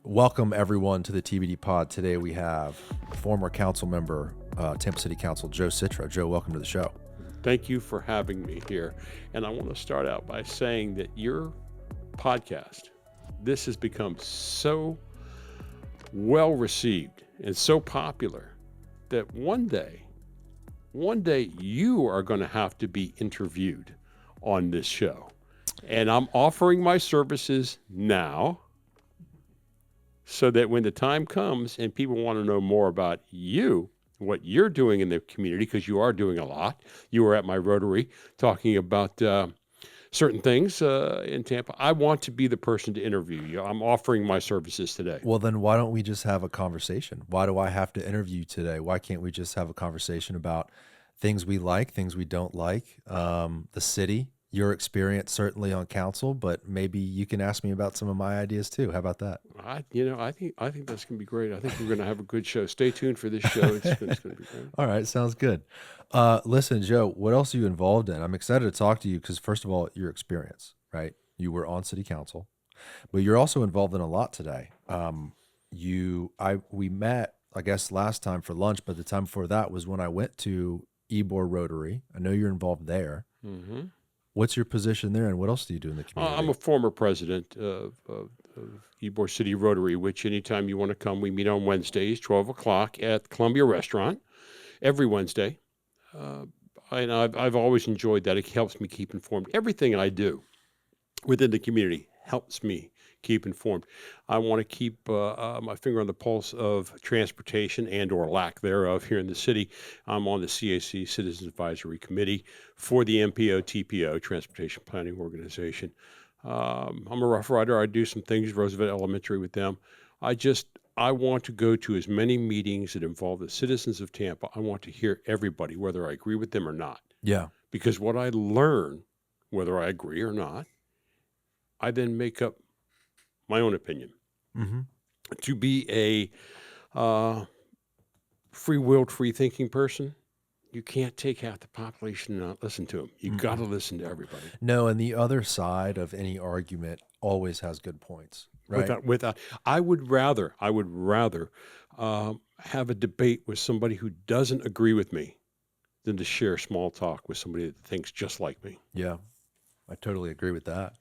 Welcome everyone to the TBD pod. Today we have former council member, Tampa City Council, Joe Citro. Joe, welcome to the show. Thank you for having me here. And I want to start out by saying that your podcast, this has become so well received and so popular that one day you are going to have to be interviewed on this show. And I'm offering my services now so that when the time comes and people want to know more about you, what you're doing in the community, because you are doing a lot. You were at my Rotary talking about certain things in Tampa. I want to be the person to interview you. I'm offering my services today. Well, then why don't we just have a conversation? Why do I have to interview you today? Why can't we just have a conversation about things we like, things we don't like, the city, your experience certainly on council, but maybe you can ask me about some of my ideas too. How about that? I think that's going to be great. I think we're going to have a good show. Stay tuned for this show. It's going to be great. All right, sounds good. Listen, Joe, what else are you involved in? I'm excited to talk to you because, first of all, your experience, right? You were on city council, but you're also involved in a lot today. We met, I guess, last time for lunch, but the time before that was when I went to Ybor Rotary. I know you're involved there. Mm-hmm. What's your position there, and what else do you do in the community? I'm a former president of Ybor City Rotary, which anytime you want to come, we meet on Wednesdays, 12 o'clock at Columbia Restaurant, every Wednesday. And I've always enjoyed that. It helps me keep informed. Everything I do within the community helps me keep informed. I want to keep my finger on the pulse of transportation and or lack thereof here in the city. I'm on the CAC Citizens Advisory Committee for the MPO-TPO, Transportation Planning Organization. I'm a Rough Rider. I do some things, Roosevelt Elementary with them. I want to go to as many meetings that involve the citizens of Tampa. I want to hear everybody, whether I agree with them or not. Yeah. Because what I learn, whether I agree or not, I then make up my own opinion. Mm-hmm. To be a free-willed, free-thinking person, you can't take half the population and not listen to them. You got to listen to everybody. No, and the other side of any argument always has good points, right? Without, I would rather have a debate with somebody who doesn't agree with me than to share small talk with somebody that thinks just like me. Yeah, I totally agree with that.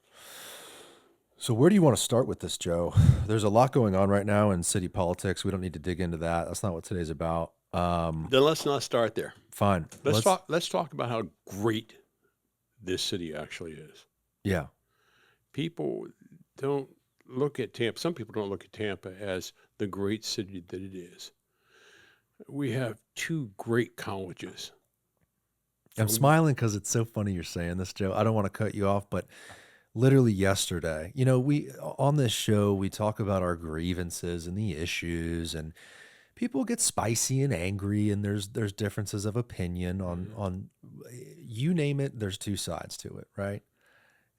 So where do you want to start with this, Joe? There's a lot going on right now in city politics. We don't need to dig into that. That's not what today's about. Then let's not start there. Fine. Let's talk about how great this city actually is. Yeah. People don't look at Tampa. Some people don't look at Tampa as the great city that it is. We have two great colleges. I'm smiling because it's so funny you're saying this, Joe. I don't want to cut you off, but literally yesterday, we on this show, we talk about our grievances and the issues, and people get spicy and angry, and there's differences of opinion on you name it. There's two sides to it, right?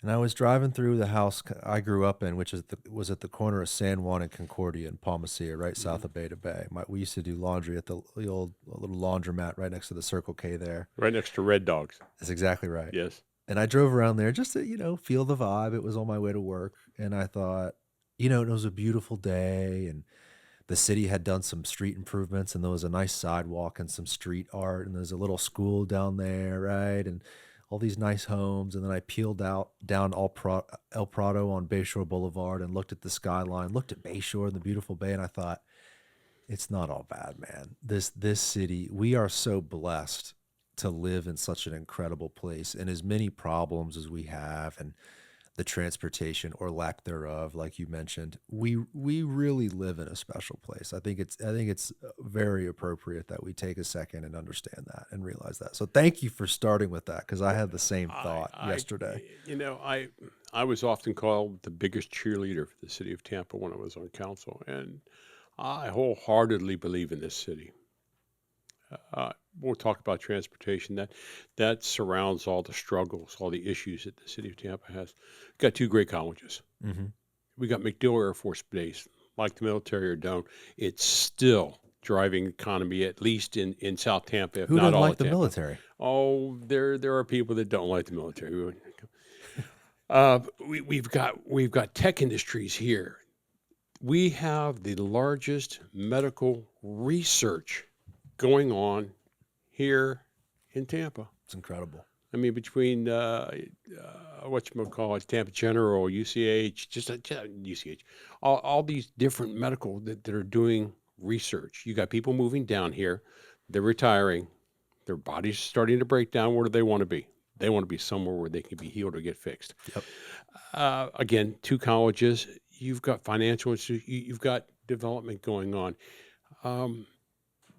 And I was driving through the house I grew up in, which was at the corner of San Juan and Concordia in Palmacia, right south of Beta Bay. We used to do laundry at the old little laundromat right next to the Circle K there. Right next to Red Dogs. That's exactly right. Yes. And I drove around there just to, feel the vibe. It was on my way to work. And I thought, it was a beautiful day. And the city had done some street improvements. And there was a nice sidewalk and some street art. And there's a little school down there, right? And all these nice homes. And then I peeled out down El Prado on Bayshore Boulevard and looked at the skyline, looked at Bayshore and the beautiful bay. And I thought, it's not all bad, man. This city, we are so blessed to live in such an incredible place, and as many problems as we have, and the transportation or lack thereof, like you mentioned, we really live in a special place. I think it's very appropriate that we take a second and understand that and realize that. So thank you for starting with that, because I had the same thought yesterday. I was often called the biggest cheerleader for the city of Tampa when I was on council, and I wholeheartedly believe in this city. We'll talk about transportation. That surrounds all the struggles, all the issues that the city of Tampa has. We've got two great colleges. Mm-hmm. We got MacDill Air Force Base. Like the military or don't, it's still driving economy, at least in South Tampa, if Who not doesn't all like of the Tampa. military? Oh, there are people that don't like the military. We've got tech industries here We have the largest medical research going on here in Tampa. It's incredible. I mean, between whatchamacallit, Tampa General, UCH, just UCH, all these different medical that are doing research. You got people moving down here, they're retiring, their bodies starting to break down. Where do they want to be? They want to be somewhere where they can be healed or get fixed. Yep. Again, 2 colleges. You've got financial you've got development going on.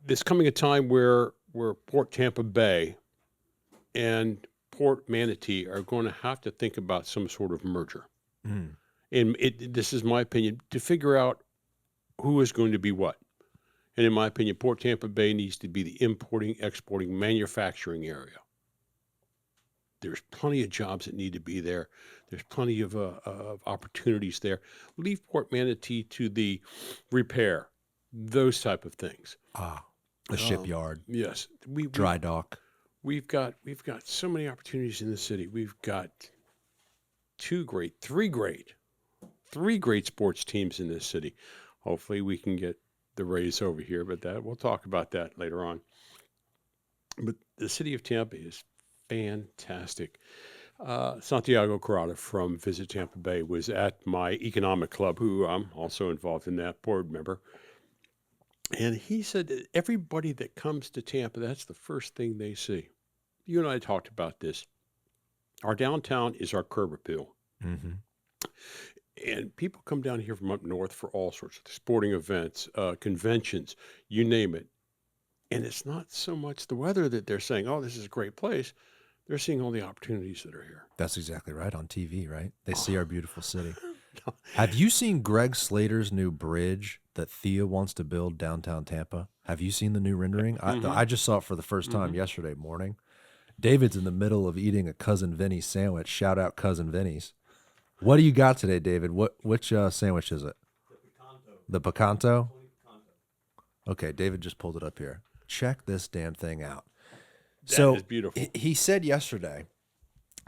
There's coming a time where Port Tampa Bay and Port Manatee are going to have to think about some sort of merger. Mm. And this is my opinion, to figure out who is going to be what. And in my opinion, Port Tampa Bay needs to be the importing, exporting, manufacturing area. There's plenty of jobs that need to be there. There's plenty of opportunities there. Leave Port Manatee to the repair, those type of things. The shipyard, Yes, dry dock. we've got so many opportunities in the city. We've got three great sports teams in this city. Hopefully, we can get the Rays over here, but we'll talk about that later on. But the city of Tampa is fantastic. Santiago Corrada from Visit Tampa Bay was at my economic club, who I'm also involved in that, board member. And he said that everybody that comes to Tampa, that's the first thing they see. You and I talked about this. Our downtown is our curb appeal. Mm-hmm. And people come down here from up north for all sorts of sporting events, conventions, you name it. And it's not so much the weather that they're saying, oh, this is a great place. They're seeing all the opportunities that are here. That's exactly right. On TV, right? They see our beautiful city. Have you seen Greg Slater's new bridge that Thea wants to build downtown Tampa? Have you seen the new rendering? I just saw it for the first time yesterday morning. David's in the middle of eating a Cousin Vinny's sandwich. Shout out Cousin Vinny's. What do you got today, David? Which sandwich is it? The picanto. Okay, David just pulled it up here. Check this damn thing out. That is beautiful. He said yesterday,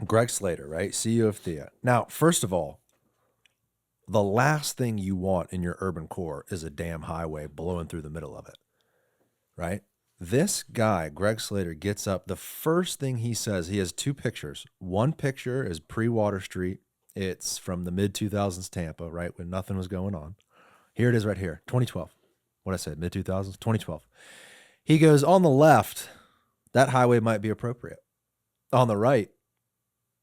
Greg Slater, right? CEO of Thea. Now, first of all, the last thing you want in your urban core is a damn highway blowing through the middle of it, right? This guy, Greg Slater, gets up. The first thing he says, he has two pictures. One picture is pre-Water Street. It's from the mid-2000s Tampa, right, when nothing was going on. Here it is right here, 2012. What I said, mid-2000s? 2012. He goes, on the left, that highway might be appropriate. On the right,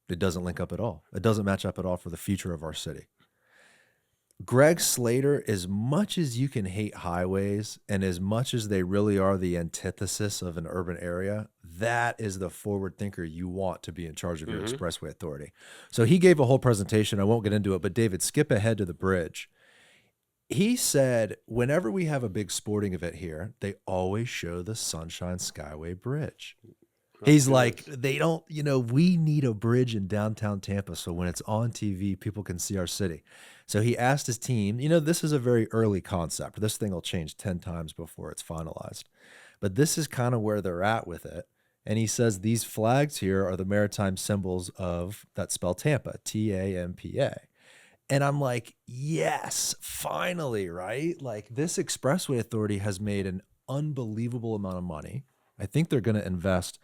it doesn't link up at all. It doesn't match up at all for the future of our city. Greg Slater, as much as you can hate highways and as much as they really are the antithesis of an urban area, that is the forward thinker you want to be in charge of your expressway authority. So he gave a whole presentation. I won't get into it, but David, skip ahead to the bridge. He said, whenever we have a big sporting event here, they always show the Sunshine Skyway Bridge. He's like, they don't, we need a bridge in downtown Tampa so when it's on TV, people can see our city. So he asked his team, this is a very early concept. This thing will change 10 times before it's finalized. But this is kind of where they're at with it. And he says these flags here are the maritime symbols that spell Tampa, Tampa. And I'm like, yes, finally, right? Like this expressway authority has made an unbelievable amount of money. I think they're going to invest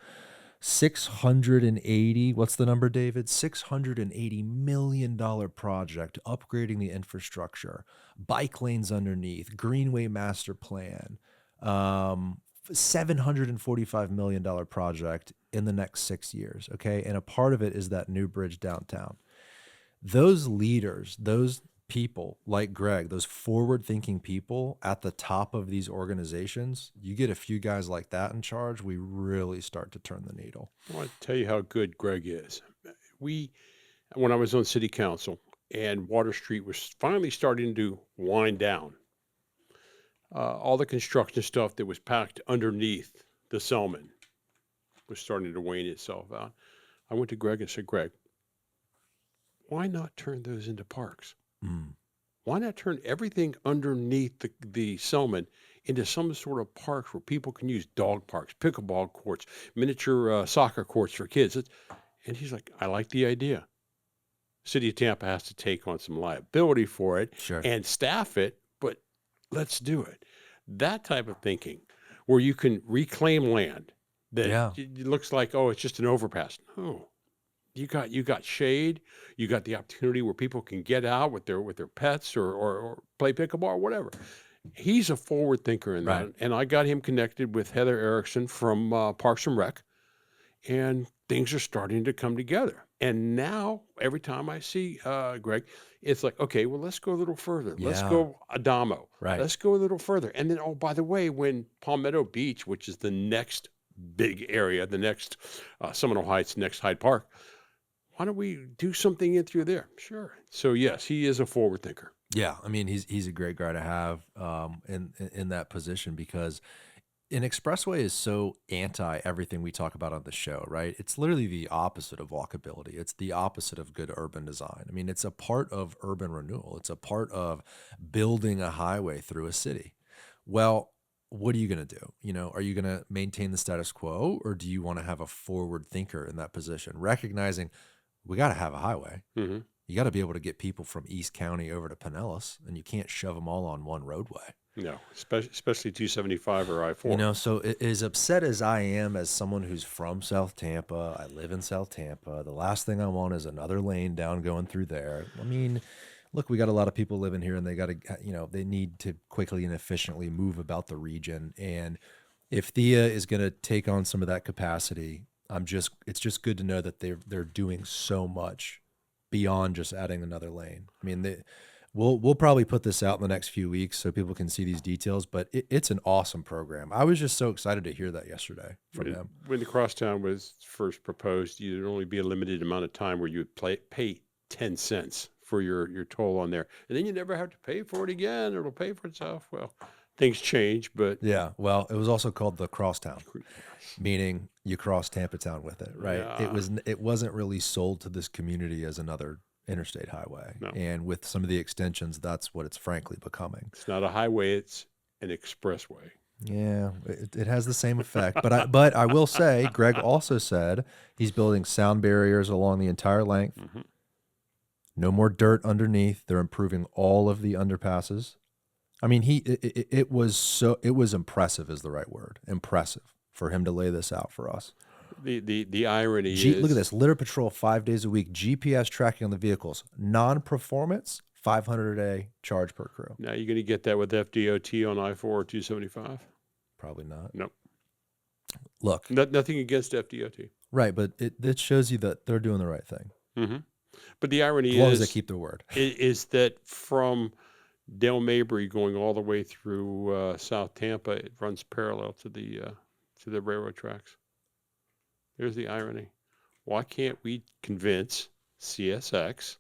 680, what's the number, David? $680 million project, upgrading the infrastructure, bike lanes underneath, Greenway master plan, $745 million project in the next 6 years, okay? And a part of it is that new bridge downtown. Those leaders, those people like Greg, those forward-thinking people at the top of these organizations, you get a few guys like that in charge, we really start to turn the needle. I want to tell you how good Greg is. When I was on city council and Water Street was finally starting to wind down, all the construction stuff that was packed underneath the Selman was starting to wane itself out. I went to Greg and said, Greg, why not turn those into parks? Why not turn everything underneath the Selman into some sort of parks where people can use dog parks, pickleball courts, miniature soccer courts for kids? And he's like, I like the idea. City of Tampa has to take on some liability for it Sure. and staff it, but let's do it. That type of thinking, where you can reclaim land that Yeah. it looks like, oh, it's just an overpass. No, you got shade, you got the opportunity where people can get out with their pets or play pickleball or whatever. He's a forward thinker in Right. that, and I got him connected with Heather Erickson from Parks and Rec, and things are starting to come together. And now, every time I see Greg, it's like, okay, well, let's go a little further. Let's Yeah. go Adamo. Right. Let's go a little further. And then, oh, by the way, when Palmetto Beach, which is the next big area, the next Seminole Heights, next Hyde Park, why don't we do something in through there? Sure. So yes, he is a forward thinker. Yeah. I mean, he's a great guy to have in that position because an expressway is so anti everything we talk about on the show, right? It's literally the opposite of walkability. It's the opposite of good urban design. I mean, it's a part of urban renewal. It's a part of building a highway through a city. Well, what are you going to do? Are you going to maintain the status quo, or do you want to have a forward thinker in that position, recognizing we got to have a highway? Hmm. You got to be able to get people from East County over to Pinellas, and you can't shove them all on one roadway. No, especially 275 or I-4. So as upset as I am as someone who's from South Tampa, I live in South Tampa. The last thing I want is another lane down going through there. I mean, look, we got a lot of people living here, and they got to, they need to quickly and efficiently move about the region. And if Thea is going to take on some of that capacity, it's just good to know that they're doing so much beyond just adding another lane. I mean, we'll probably put this out in the next few weeks so people can see these details, but it's an awesome program. I was just so excited to hear that yesterday from them. When the crosstown was first proposed, you'd only be a limited amount of time where you would pay 10 cents for your toll on there. And then you never have to pay for it again, or it'll pay for itself. Well, things change, but Yeah, well, it was also called the Crosstown, meaning you cross Tampa Town with it, right? Yeah. It wasn't really sold to this community as another interstate highway. No. And with some of the extensions, that's what it's frankly becoming. It's not a highway, it's an expressway. Yeah, it has the same effect. But I will say, Greg also said he's building sound barriers along the entire length. Hmm. No more dirt underneath. They're improving all of the underpasses. I mean, it was impressive is the right word. Impressive for him to lay this out for us. The irony is, Look at this. Litter patrol 5 days a week. GPS tracking on the vehicles. Non-performance, $500 a day charge per crew. now you're going to get that with FDOT on I-4 or 275? Probably not. Nope. Look, Nothing against FDOT. right, but it shows you that they're doing the right thing. Hmm. But the irony As long as they is, keep their word. is that from Dale Mabry going all the way through South Tampa, it runs parallel to the railroad tracks. There's the irony. Why can't we convince CSX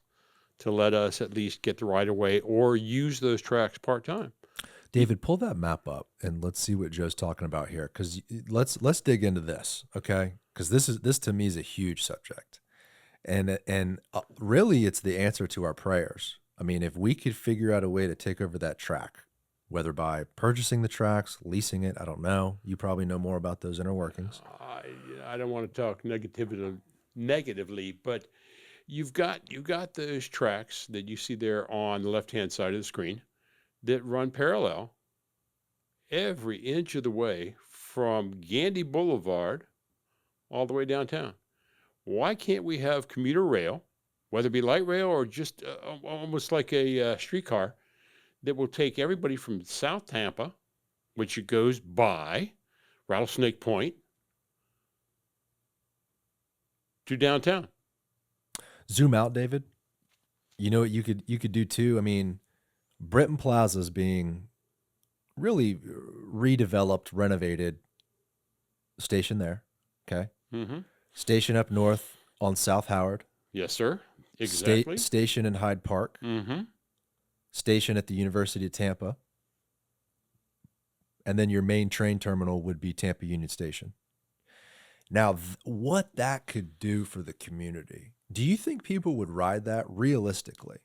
to let us at least get the right of way or use those tracks part-time? David, pull that map up and let's see what Joe's talking about here. Because let's dig into this, okay? Because this to me is a huge subject, and really it's the answer to our prayers. I mean, if we could figure out a way to take over that track, whether by purchasing the tracks, leasing it, I don't know. You probably know more about those inner workings. I don't want to talk negatively, but you've got those tracks that you see there on the left-hand side of the screen that run parallel every inch of the way from Gandy Boulevard all the way downtown. Why can't we have commuter rail, whether it be light rail or just almost like a streetcar, that will take everybody from South Tampa, which it goes by Rattlesnake Point, to downtown? Zoom out, David. You know what you could do too? I mean, Britton Plaza is being really redeveloped, renovated. Station there, okay? Mm-hmm. Station up north on South Howard. Yes, sir. Exactly. Station in Hyde Park. Mm-hmm. Station at the University of Tampa. And then your main train terminal would be Tampa Union Station. Now, what that could do for the community, do you think people would ride that realistically?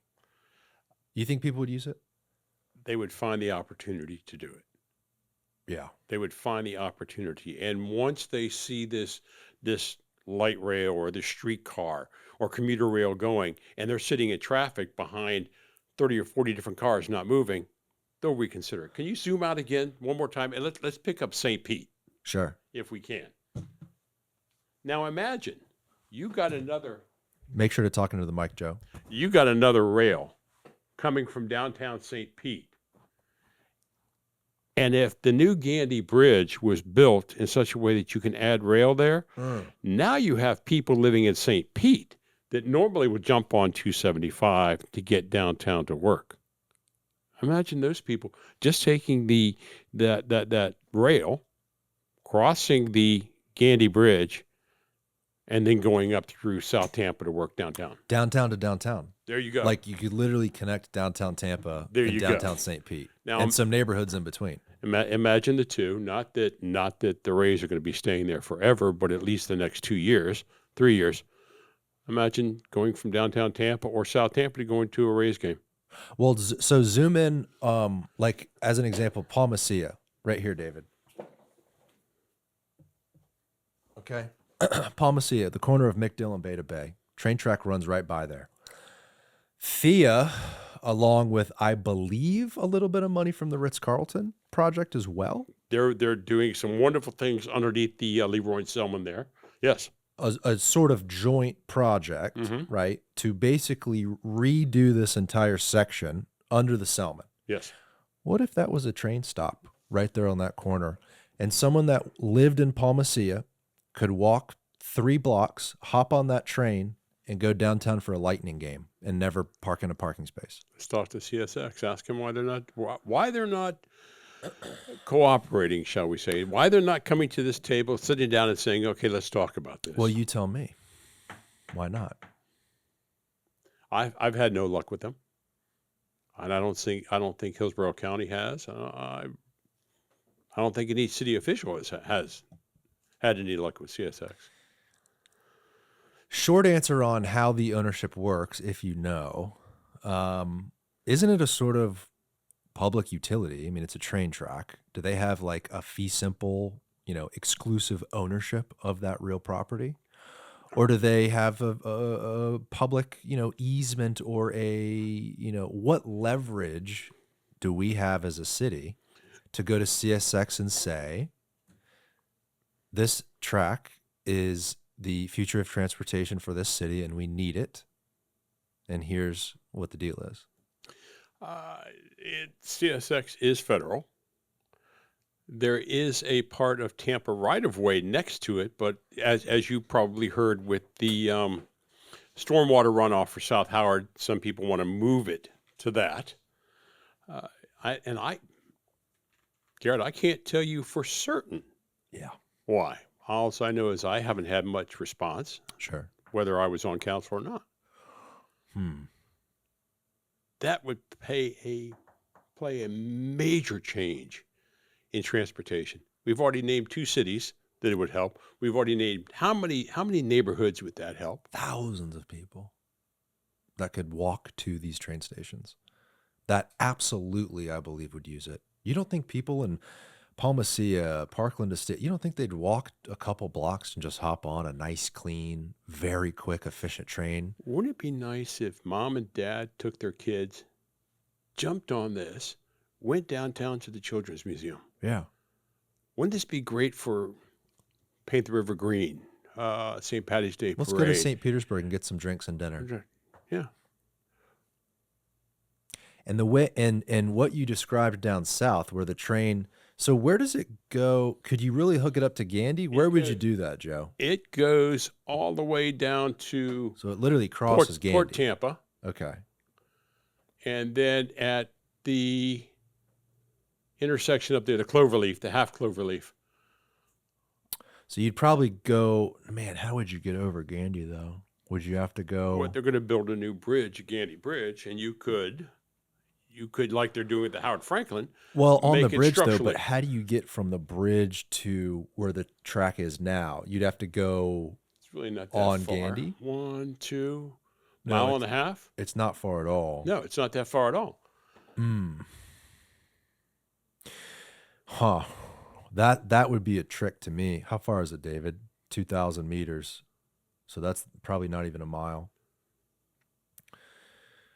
You think people would use it? They would find the opportunity to do it. Yeah. They would find the opportunity. And once they see this light rail or the streetcar or commuter rail going, and they're sitting in traffic behind 30 or 40 different cars not moving, they'll reconsider it. Can you zoom out again one more time? And let's pick up St. Pete Sure. if we can. Now imagine you got another Make sure to talk into the mic, Joe. rail coming from downtown St. Pete. And if the new Gandy Bridge was built in such a way that you can add rail there, now you have people living in St. Pete that normally would jump on 275 to get downtown to work. Imagine those people just taking that rail, crossing the Gandy Bridge, and then going up through South Tampa to work downtown. Downtown to downtown. There you go. Like you could literally connect downtown Tampa and downtown St. Pete, and some neighborhoods in between. Imagine the two. Not that the Rays are going to be staying there forever, but at least the next 2 years, 3 years. Imagine going from downtown Tampa or South Tampa to going to a Rays game. Well, so zoom in, like as an example, Palmacia, right here, David. Okay. Palmacia, the corner of McDill and Beta Bay. Train track runs right by there. Thea, along with, I believe, a little bit of money from the Ritz-Carlton project as well. They're doing some wonderful things underneath the Leroy Selman there. Yes. A sort of joint project, right, to basically redo this entire section under the Selman. Yes. What if that was a train stop right there on that corner, and someone that lived in Palmacia could walk 3 blocks, hop on that train, and go downtown for a Lightning game and never park in a parking space? Let's talk to CSX. Ask them why they're not cooperating, shall we say? Why they're not coming to this table, sitting down and saying, "Okay, let's talk about this." Well, you tell me. Why not? I've had no luck with them, and I don't think Hillsborough County has. I don't think any city official has had any luck with CSX. Short answer on how the ownership works, if you know, isn't it a sort of public utility? I mean, it's a train track. Do they have like a fee simple, exclusive ownership of that real property? Or do they have a public, easement or what leverage do we have as a city to go to CSX and say, this track is the future of transportation for this city and we need it, and here's what the deal is? CSX is federal. There is a part of Tampa right-of-way next to it, but as you probably heard with the stormwater runoff for South Howard, some people want to move it to that. Garrett, I can't tell you for certain why. All I know is I haven't had much response. Sure. Whether I was on council or not. That would play a major change in transportation. We've already named 2 cities that it would help. We've already named how many neighborhoods would that help? Thousands of people that could walk to these train stations. That absolutely, I believe, would use it. You don't think people in Palmacia, Parkland Estate, you don't think they'd walk a couple blocks and just hop on a nice, clean, very quick, efficient train? Wouldn't it be nice if mom and dad took their kids, jumped on this, went downtown to the Children's Museum? Yeah. Wouldn't this be great for Paint the River Green, St. Patty's Day Let's Parade? go to St. Petersburg and get some drinks and dinner. Yeah. And the way and what you described down south, where the train. So where does it go? Could you really hook it up to Gandy? Where would you do that, Joe? It goes all the way down to So it literally crosses Gandy. Port Tampa. Okay. And then at the intersection up there, the Cloverleaf, the half Cloverleaf. So you'd probably go, man, how would you get over Gandy, though? Would you have to go? Well, they're going to build a new bridge, a Gandy Bridge, and you could, like they're doing at the Howard Franklin. Well, on the bridge, though, but how do you get from the bridge to where the track is now? You'd have to go it's really not that on far. Gandy? 1, 2, No, mile and a half? It's not far at all. No, it's not that far at all. Huh. That would be a trick to me. How far is it, David? 2,000 meters. So that's probably not even a mile.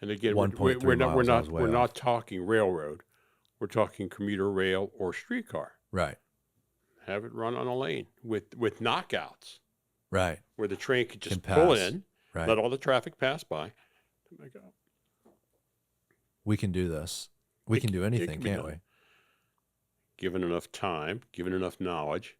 And again, 1.3 miles, I was way we're off. not talking railroad. We're talking commuter rail or streetcar. Right. Have it run on a lane with knockouts Right. where the train could Can just pull pass. in, Right. let all the traffic pass by. Oh my God. We can do this. We can do anything, can't we? Given enough time, given enough knowledge,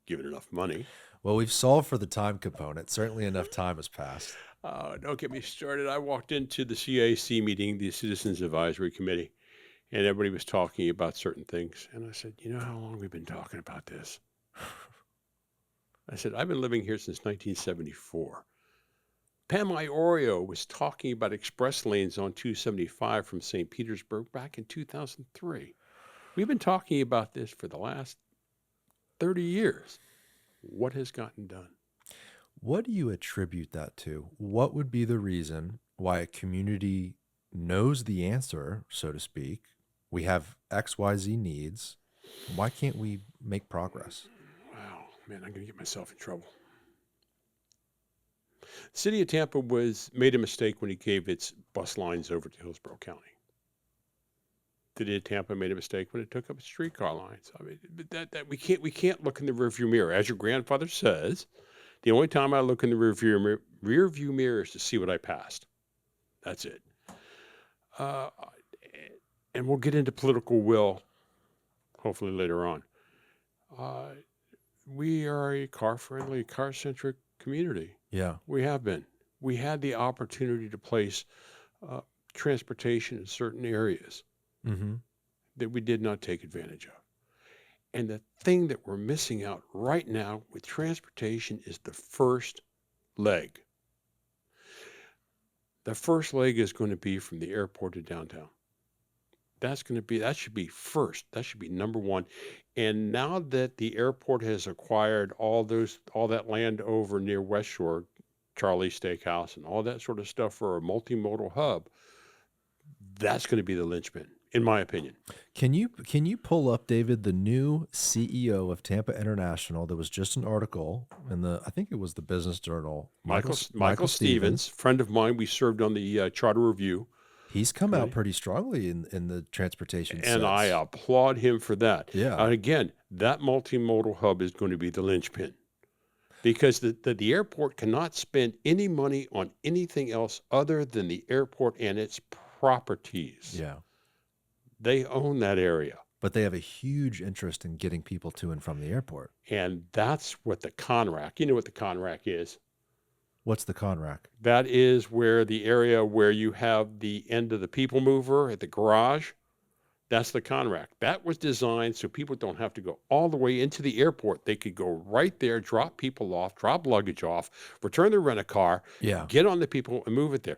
given enough money. Well, we've solved for the time component. Certainly enough time has passed. Don't get me started. I walked into the CAC meeting, the Citizens Advisory Committee, and everybody was talking about certain things. And I said, you know how long we've been talking about this? I said, I've been living here since 1974. Pam Iorio was talking about express lanes on 275 from St. Petersburg back in 2003. We've been talking about this for the last 30 years. What has gotten done? What do you attribute that to? What would be the reason why a community knows the answer, so to speak? We have XYZ needs. Why can't we make progress? Wow, man, I'm going to get myself in trouble. The city of Tampa made a mistake when he gave its bus lines over to Hillsborough County. The city of Tampa made a mistake when it took up its streetcar lines. I mean, that we can't look in the rearview mirror. As your grandfather says, the only time I look in the rearview mirror is to see what I passed. That's it. And we'll get into political will, hopefully later on. We are a car-friendly, car-centric community. Yeah. We have been. We had the opportunity to place transportation in certain areas that we did not take advantage of. And the thing that we're missing out right now with transportation is the first leg. The first leg is going to be from the airport to downtown. That should be first. That should be number one. And now that the airport has acquired all that land over near West Shore, Charlie's Steakhouse, and all that sort of stuff for a multimodal hub, that's going to be the linchpin, in my opinion. Can you pull up, David, the new CEO of Tampa International? There was just an article in I think it was the Business Journal. Michael Stevens, friend of mine. We served on the charter review. He's come out pretty strongly in the transportation sense. And I applaud him for that. Yeah. And again, that multimodal hub is going to be the linchpin, because the airport cannot spend any money on anything else other than the airport and its properties. Yeah. They own that area. But they have a huge interest in getting people to and from the airport. And that's what the Conrack, you know what the Conrack is? What's the Conrack? That is where the area where you have the end of the people mover at the garage. That's the Conrack. That was designed so people don't have to go all the way into the airport. They could go right there, drop people off, drop luggage off, return their rent-a-car, get on the people and move it there.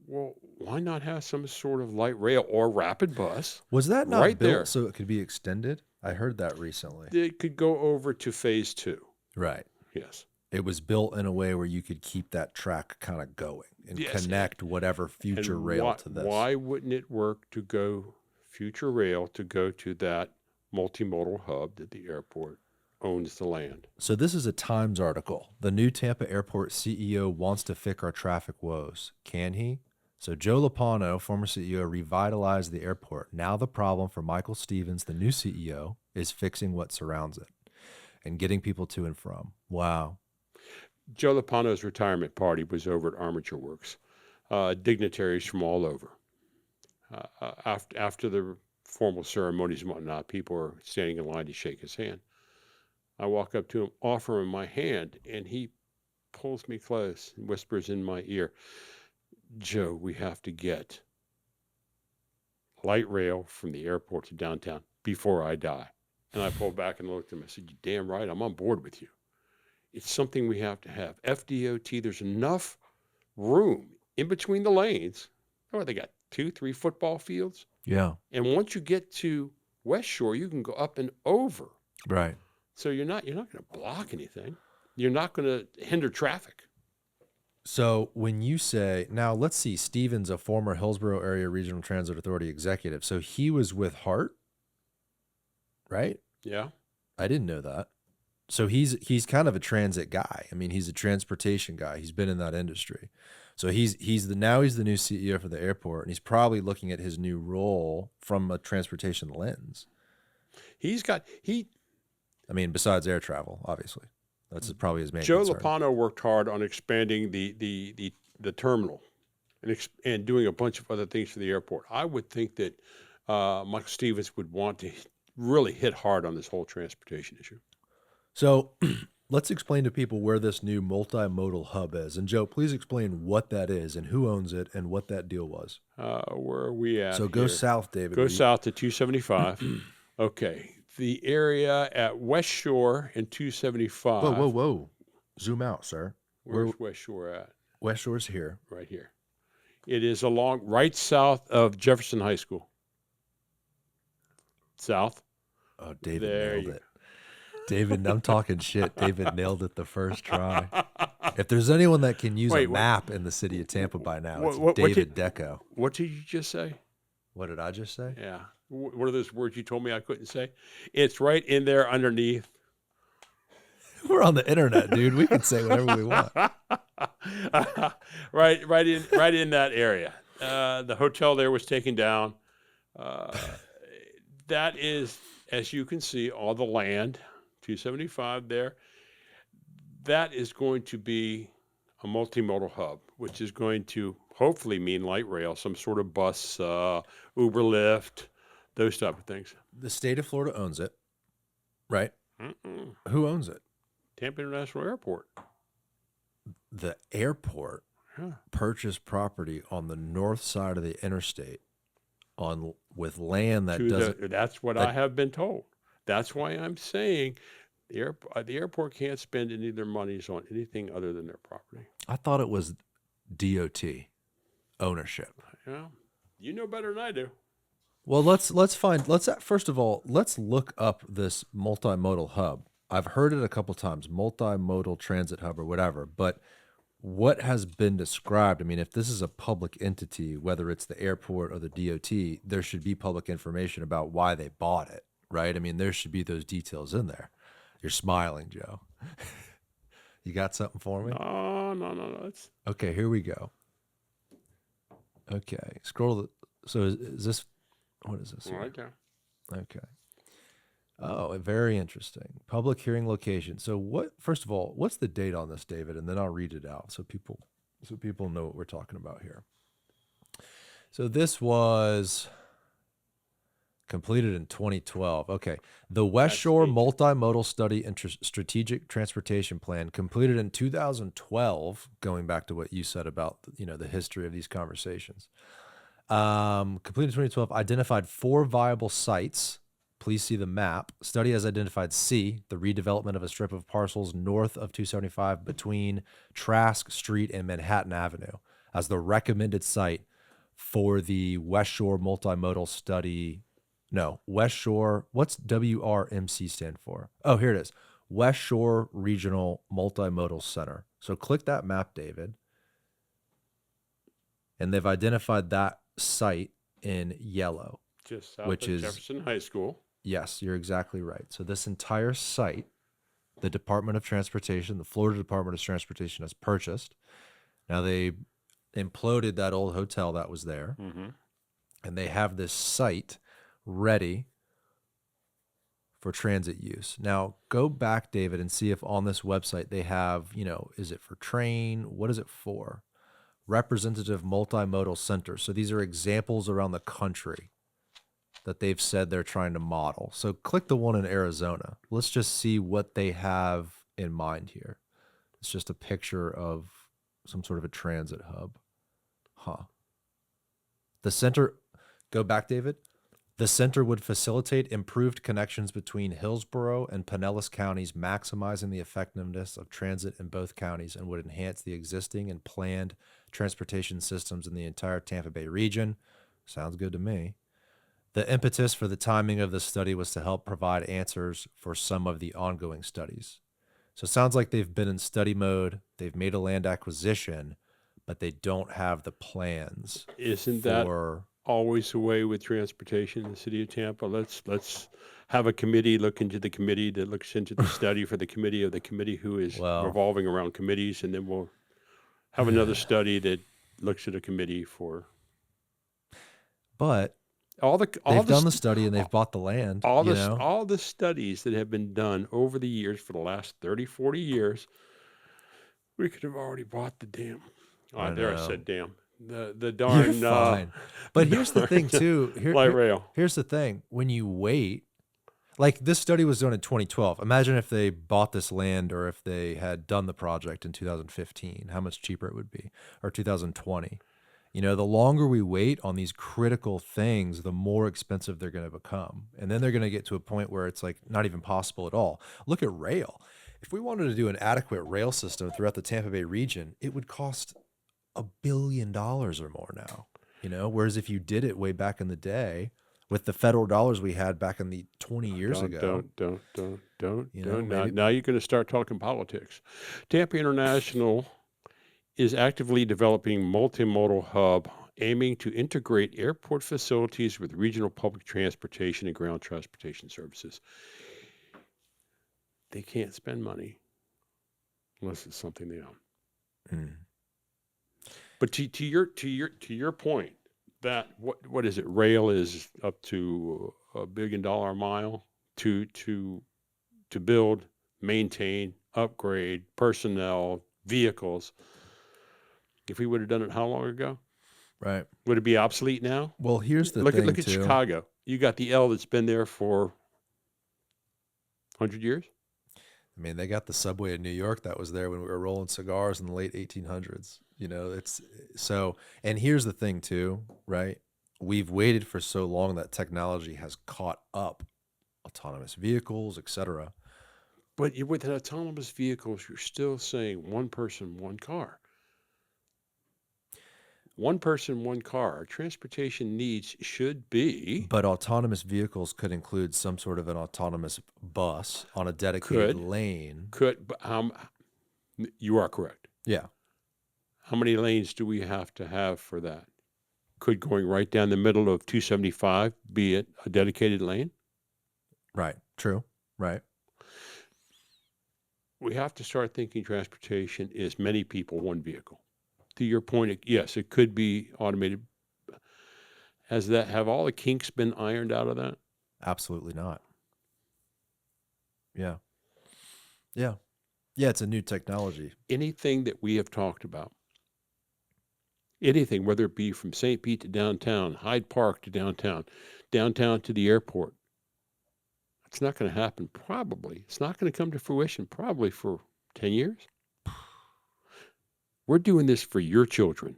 Well, why not have some sort of light rail or rapid bus? Was that not right built there so it could be extended? I heard that recently. It could go over to phase 2. Right. Yes. It was built in a way where you could keep that track kind of going and connect whatever future rail to this. Why wouldn't it work to go future rail to go to that multimodal hub that the airport owns the land? So this is a Times article. The new Tampa Airport CEO wants to fix our traffic woes. Can he? So Joe Lopano, former CEO, revitalized the airport. Now the problem for Michael Stevens, the new CEO, is fixing what surrounds it and getting people to and from. Wow. Joe Lopano's retirement party was over at Armature Works. Dignitaries from all over. After the formal ceremonies and whatnot, people are standing in line to shake his hand. I walk up to him, offer him my hand, and he pulls me close and whispers in my ear, Joe, we have to get light rail from the airport to downtown before I die. And I pulled back and looked at him. I said, you're damn right, I'm on board with you. It's something we have to have. FDOT, there's enough room in between the lanes. Oh, they got 2-3 football fields. Yeah. And once you get to West Shore, you can go up and over. Right. So you're not going to block anything. You're not going to hinder traffic. So when you say, now let's see, Stevens, a former Hillsborough Area Regional Transit Authority executive. So he was with Hart, right? Yeah. I didn't know that. So he's kind of a transit guy. I mean, he's a transportation guy. He's been in that industry. So he's the new CEO for the airport, and he's probably looking at his new role from a transportation lens. He I mean, besides air travel, obviously. That's probably his main Joe concern. Lopano worked hard on expanding the terminal and doing a bunch of other things for the airport. I would think that Michael Stevens would want to really hit hard on this whole transportation issue. So let's explain to people where this new multimodal hub is. And Joe, please explain what that is and who owns it and what that deal was. Where are we at? So go here? south, David. Go south to 275. Okay. The area at West Shore and 275. Whoa. Zoom out, sir. Where's West Shore at? West Shore's here. Right here. It is right south of Jefferson High School. South. Oh, David nailed it. David, I'm talking shit. David nailed it the first try. If there's anyone that can use a map in the city of Tampa by now, it's David Deco. What did you just say? What did I just say? Yeah. What are those words you told me I couldn't say? It's right in there underneath. We're on the internet, dude. We can say whatever we want. right in that area. The hotel there was taken down. That is, as you can see, all the land, 275 there. That is going to be a multimodal hub, which is going to hopefully mean light rail, some sort of bus, Uber, Lyft, those type of things. The state of Florida owns it, right? Mm-mm. Who owns it? Tampa International Airport. The airport purchased property on the north side of the interstate with land that doesn't. That's what I have been told. That's why I'm saying the airport can't spend any of their monies on anything other than their property. I thought it was DOT ownership. Yeah, you know better than I do. Well, first of all, let's look up this multimodal hub. I've heard it a couple times, multimodal transit hub or whatever, but what has been described, I mean, if this is a public entity, whether it's the airport or the DOT, there should be public information about why they bought it, right? I mean, there should be those details in there. You're smiling, Joe. You got something for me? No. Okay, here we go. Okay, so is this, what is this? Right there. Okay. Oh, very interesting. Public hearing location. So first of all, what's the date on this, David? And then I'll read it out so people know what we're talking about here. So this was completed in 2012. Okay. The West Shore Multimodal Study and Strategic Transportation Plan completed in 2012, going back to what you said about, the history of these conversations. Completed in 2012, identified 4 viable sites. Please see the map. Study has identified C, the redevelopment of a strip of parcels north of 275 between Trask Street and Manhattan Avenue as the recommended site for the West Shore Multimodal Study. No, West Shore, what's WRMC stand for? Oh, here it is. West Shore Regional Multimodal Center. So click that map, David. And they've identified that site in yellow. Just south of Jefferson High School. Yes, you're exactly right. So this entire site, the Department of Transportation, the Florida Department of Transportation has purchased. Now they imploded that old hotel that was there, and they have this site ready for transit use. Now go back, David, and see if on this website they have, is it for train? What is it for? Representative Multimodal Center. So these are examples around the country that they've said they're trying to model. So click the one in Arizona. Let's just see what they have in mind here. It's just a picture of some sort of a transit hub. The center, go back, David. The center would facilitate improved connections between Hillsborough and Pinellas counties, maximizing the effectiveness of transit in both counties, and would enhance the existing and planned transportation systems in the entire Tampa Bay region. Sounds good to me. The impetus for the timing of the study was to help provide answers for some of the ongoing studies. So it sounds like they've been in study mode. They've made a land acquisition, but they don't have the plans. Isn't that always the way with transportation in the city of Tampa. Let's have a committee look into the committee that looks into the study for the committee of the committee who is Well, revolving around committees, and then we'll have another study that looks at a committee for but all the they've done the study and they've bought the land, you know? all the studies that have been done over the years for the last 30, 40 years. We could have already bought the damn. I There I know. said damn. The You're darn fine. But here's the thing too. light rail. Here's the thing. When you wait, like this study was done in 2012. Imagine if they bought this land or if they had done the project in 2015, how much cheaper it would be, or 2020. You know, the longer we wait on these critical things, the more expensive they're going to become. And then they're going to get to a point where it's like not even possible at all. Look at rail. If we wanted to do an adequate rail system throughout the Tampa Bay region, it would cost $1 billion or more now, you know, whereas if you did it way back in the day with the federal dollars we had back in the 20 years ago, Now you're going to start talking politics. Tampa International is actively developing multimodal hub aiming to integrate airport facilities with regional public transportation and ground transportation services. They can't spend money unless it's something they own. Mm. But to your point, that what is it? Rail is up to $1 billion a mile to build, maintain, upgrade personnel, vehicles. If we would have done it how long ago? Right. Would it be obsolete now? Well, here's the Look thing at too. Chicago. You got the L that's been there for 100 years. I mean, they got the subway in New York that was there when we were rolling cigars in the late 1800s. You know, it's so, and here's the thing too, right? We've waited for so long that technology has caught up, autonomous vehicles, etc. But with autonomous vehicles, you're still saying one person, one car. One person, one car. Our transportation needs should be. But autonomous vehicles could include some sort of an autonomous bus on a dedicated lane. But you are correct. Yeah. How many lanes do we have to have for that? Could going right down the middle of 275 be it a dedicated lane? Right. True. Right. We have to start thinking transportation is many people, one vehicle. To your point, yes, it could be automated. Have all the kinks been ironed out of that? Absolutely not. Yeah. Yeah. Yeah, it's a new technology. Anything that we have talked about, anything, whether it be from St. Pete to downtown, Hyde Park to downtown, downtown to the airport, it's not going to happen probably. It's not going to come to fruition probably for 10 years. We're doing this for your children.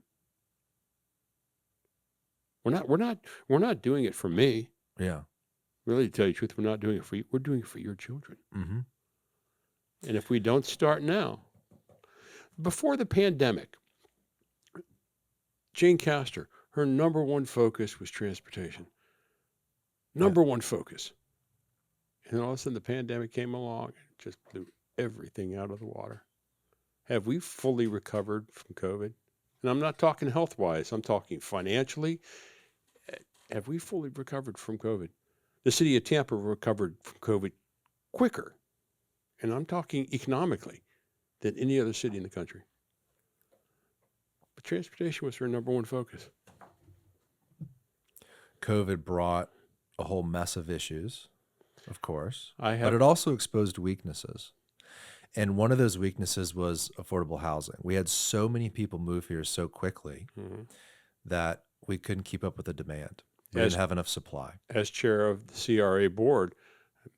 We're not doing it for me. Yeah. Really, to tell you the truth, we're not doing it for you. We're doing it for your children. Mm-hmm. And if we don't start now, before the pandemic, Jane Castor, her number one focus was transportation. Number one focus. And all of a sudden the pandemic came along and just blew everything out of the water. Have we fully recovered from COVID? And I'm not talking health-wise. I'm talking financially. Have we fully recovered from COVID? The city of Tampa recovered from COVID quicker, and I'm talking economically, than any other city in the country. But transportation was her number one focus. COVID brought a whole mess of issues, of course, but it also exposed weaknesses. And one of those weaknesses was affordable housing. We had so many people move here so quickly that we couldn't keep up with the demand. We didn't have enough supply. As chair of the CRA board,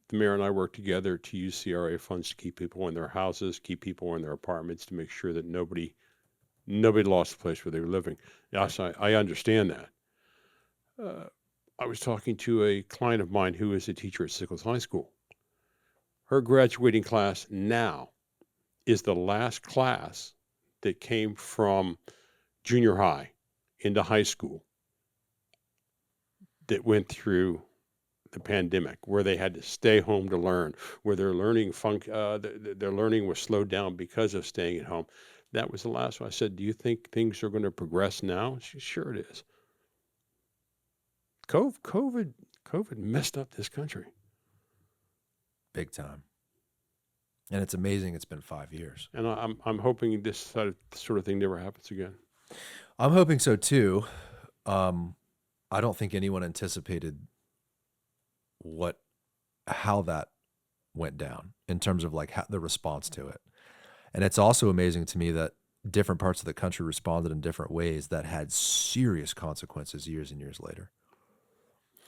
the mayor and I worked together to use CRA funds to keep people in their houses, keep people in their apartments, to make sure that nobody lost the place where they were living. Yes, I understand that. I was talking to a client of mine who is a teacher at Sickles High School. Her graduating class now is the last class that came from junior high into high school that went through the pandemic, where they had to stay home to learn, where their learning their learning was slowed down because of staying at home. That was the last one. I said, "Do you think things are going to progress now?" She, "Sure it is." COVID messed up this country. Big time. And it's amazing it's been 5 years. And I'm hoping this sort of thing never happens again. I'm hoping so too. I don't think anyone anticipated how that went down in terms of like the response to it. And it's also amazing to me that different parts of the country responded in different ways that had serious consequences years and years later.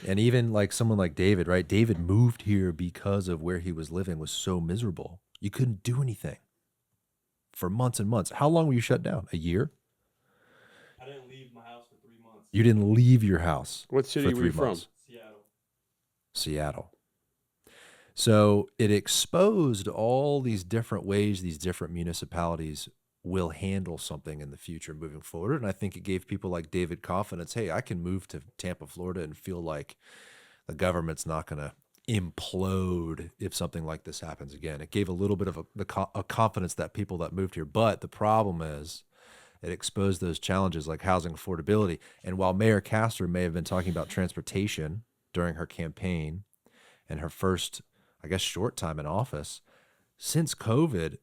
And even like someone like David, right? David moved here because of where he was living was so miserable. You couldn't do anything for months and months. How long were you shut down? A year? I didn't leave my house for 3 months. You didn't leave your house What for city were 3 you from? months. Seattle. Seattle. So it exposed all these different ways these different municipalities will handle something in the future moving forward. And I think it gave people like David confidence. Hey, I can move to Tampa, Florida and feel like the government's not going to implode if something like this happens again. It gave a little bit of a confidence that people that moved here. But the problem is it exposed those challenges like housing affordability. And while Mayor Castor may have been talking about transportation during her campaign and her first, I guess, short time in office, since COVID,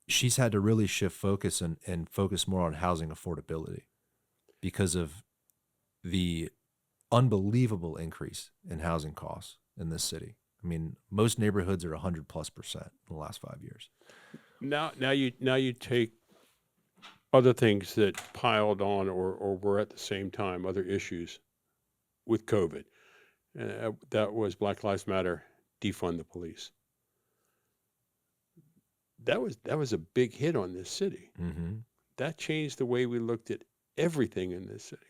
she's had to really shift focus and focus more on housing affordability because of the unbelievable increase in housing costs in this city. I mean, most neighborhoods are 100+% in the last 5 years. Now you take other things that piled on or were at the same time, other issues with COVID. That was Black Lives Matter, defund the police. That was a big hit on this city. Mm-hmm. That changed the way we looked at everything in this city.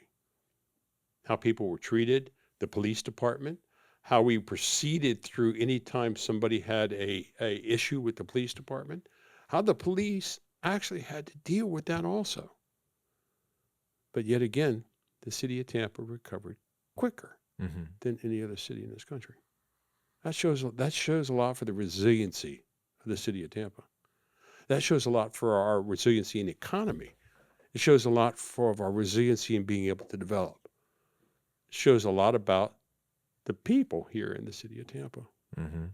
How people were treated, the police department, how we proceeded through any time somebody had a issue with the police department, how the police actually had to deal with that also. But yet again, the city of Tampa recovered quicker than any other city in this country. That shows a lot for the resiliency of the city of Tampa. That shows a lot for our resiliency in the economy. It shows a lot for our resiliency in being able to develop. It shows a lot about the people here in the city of Tampa. 100%.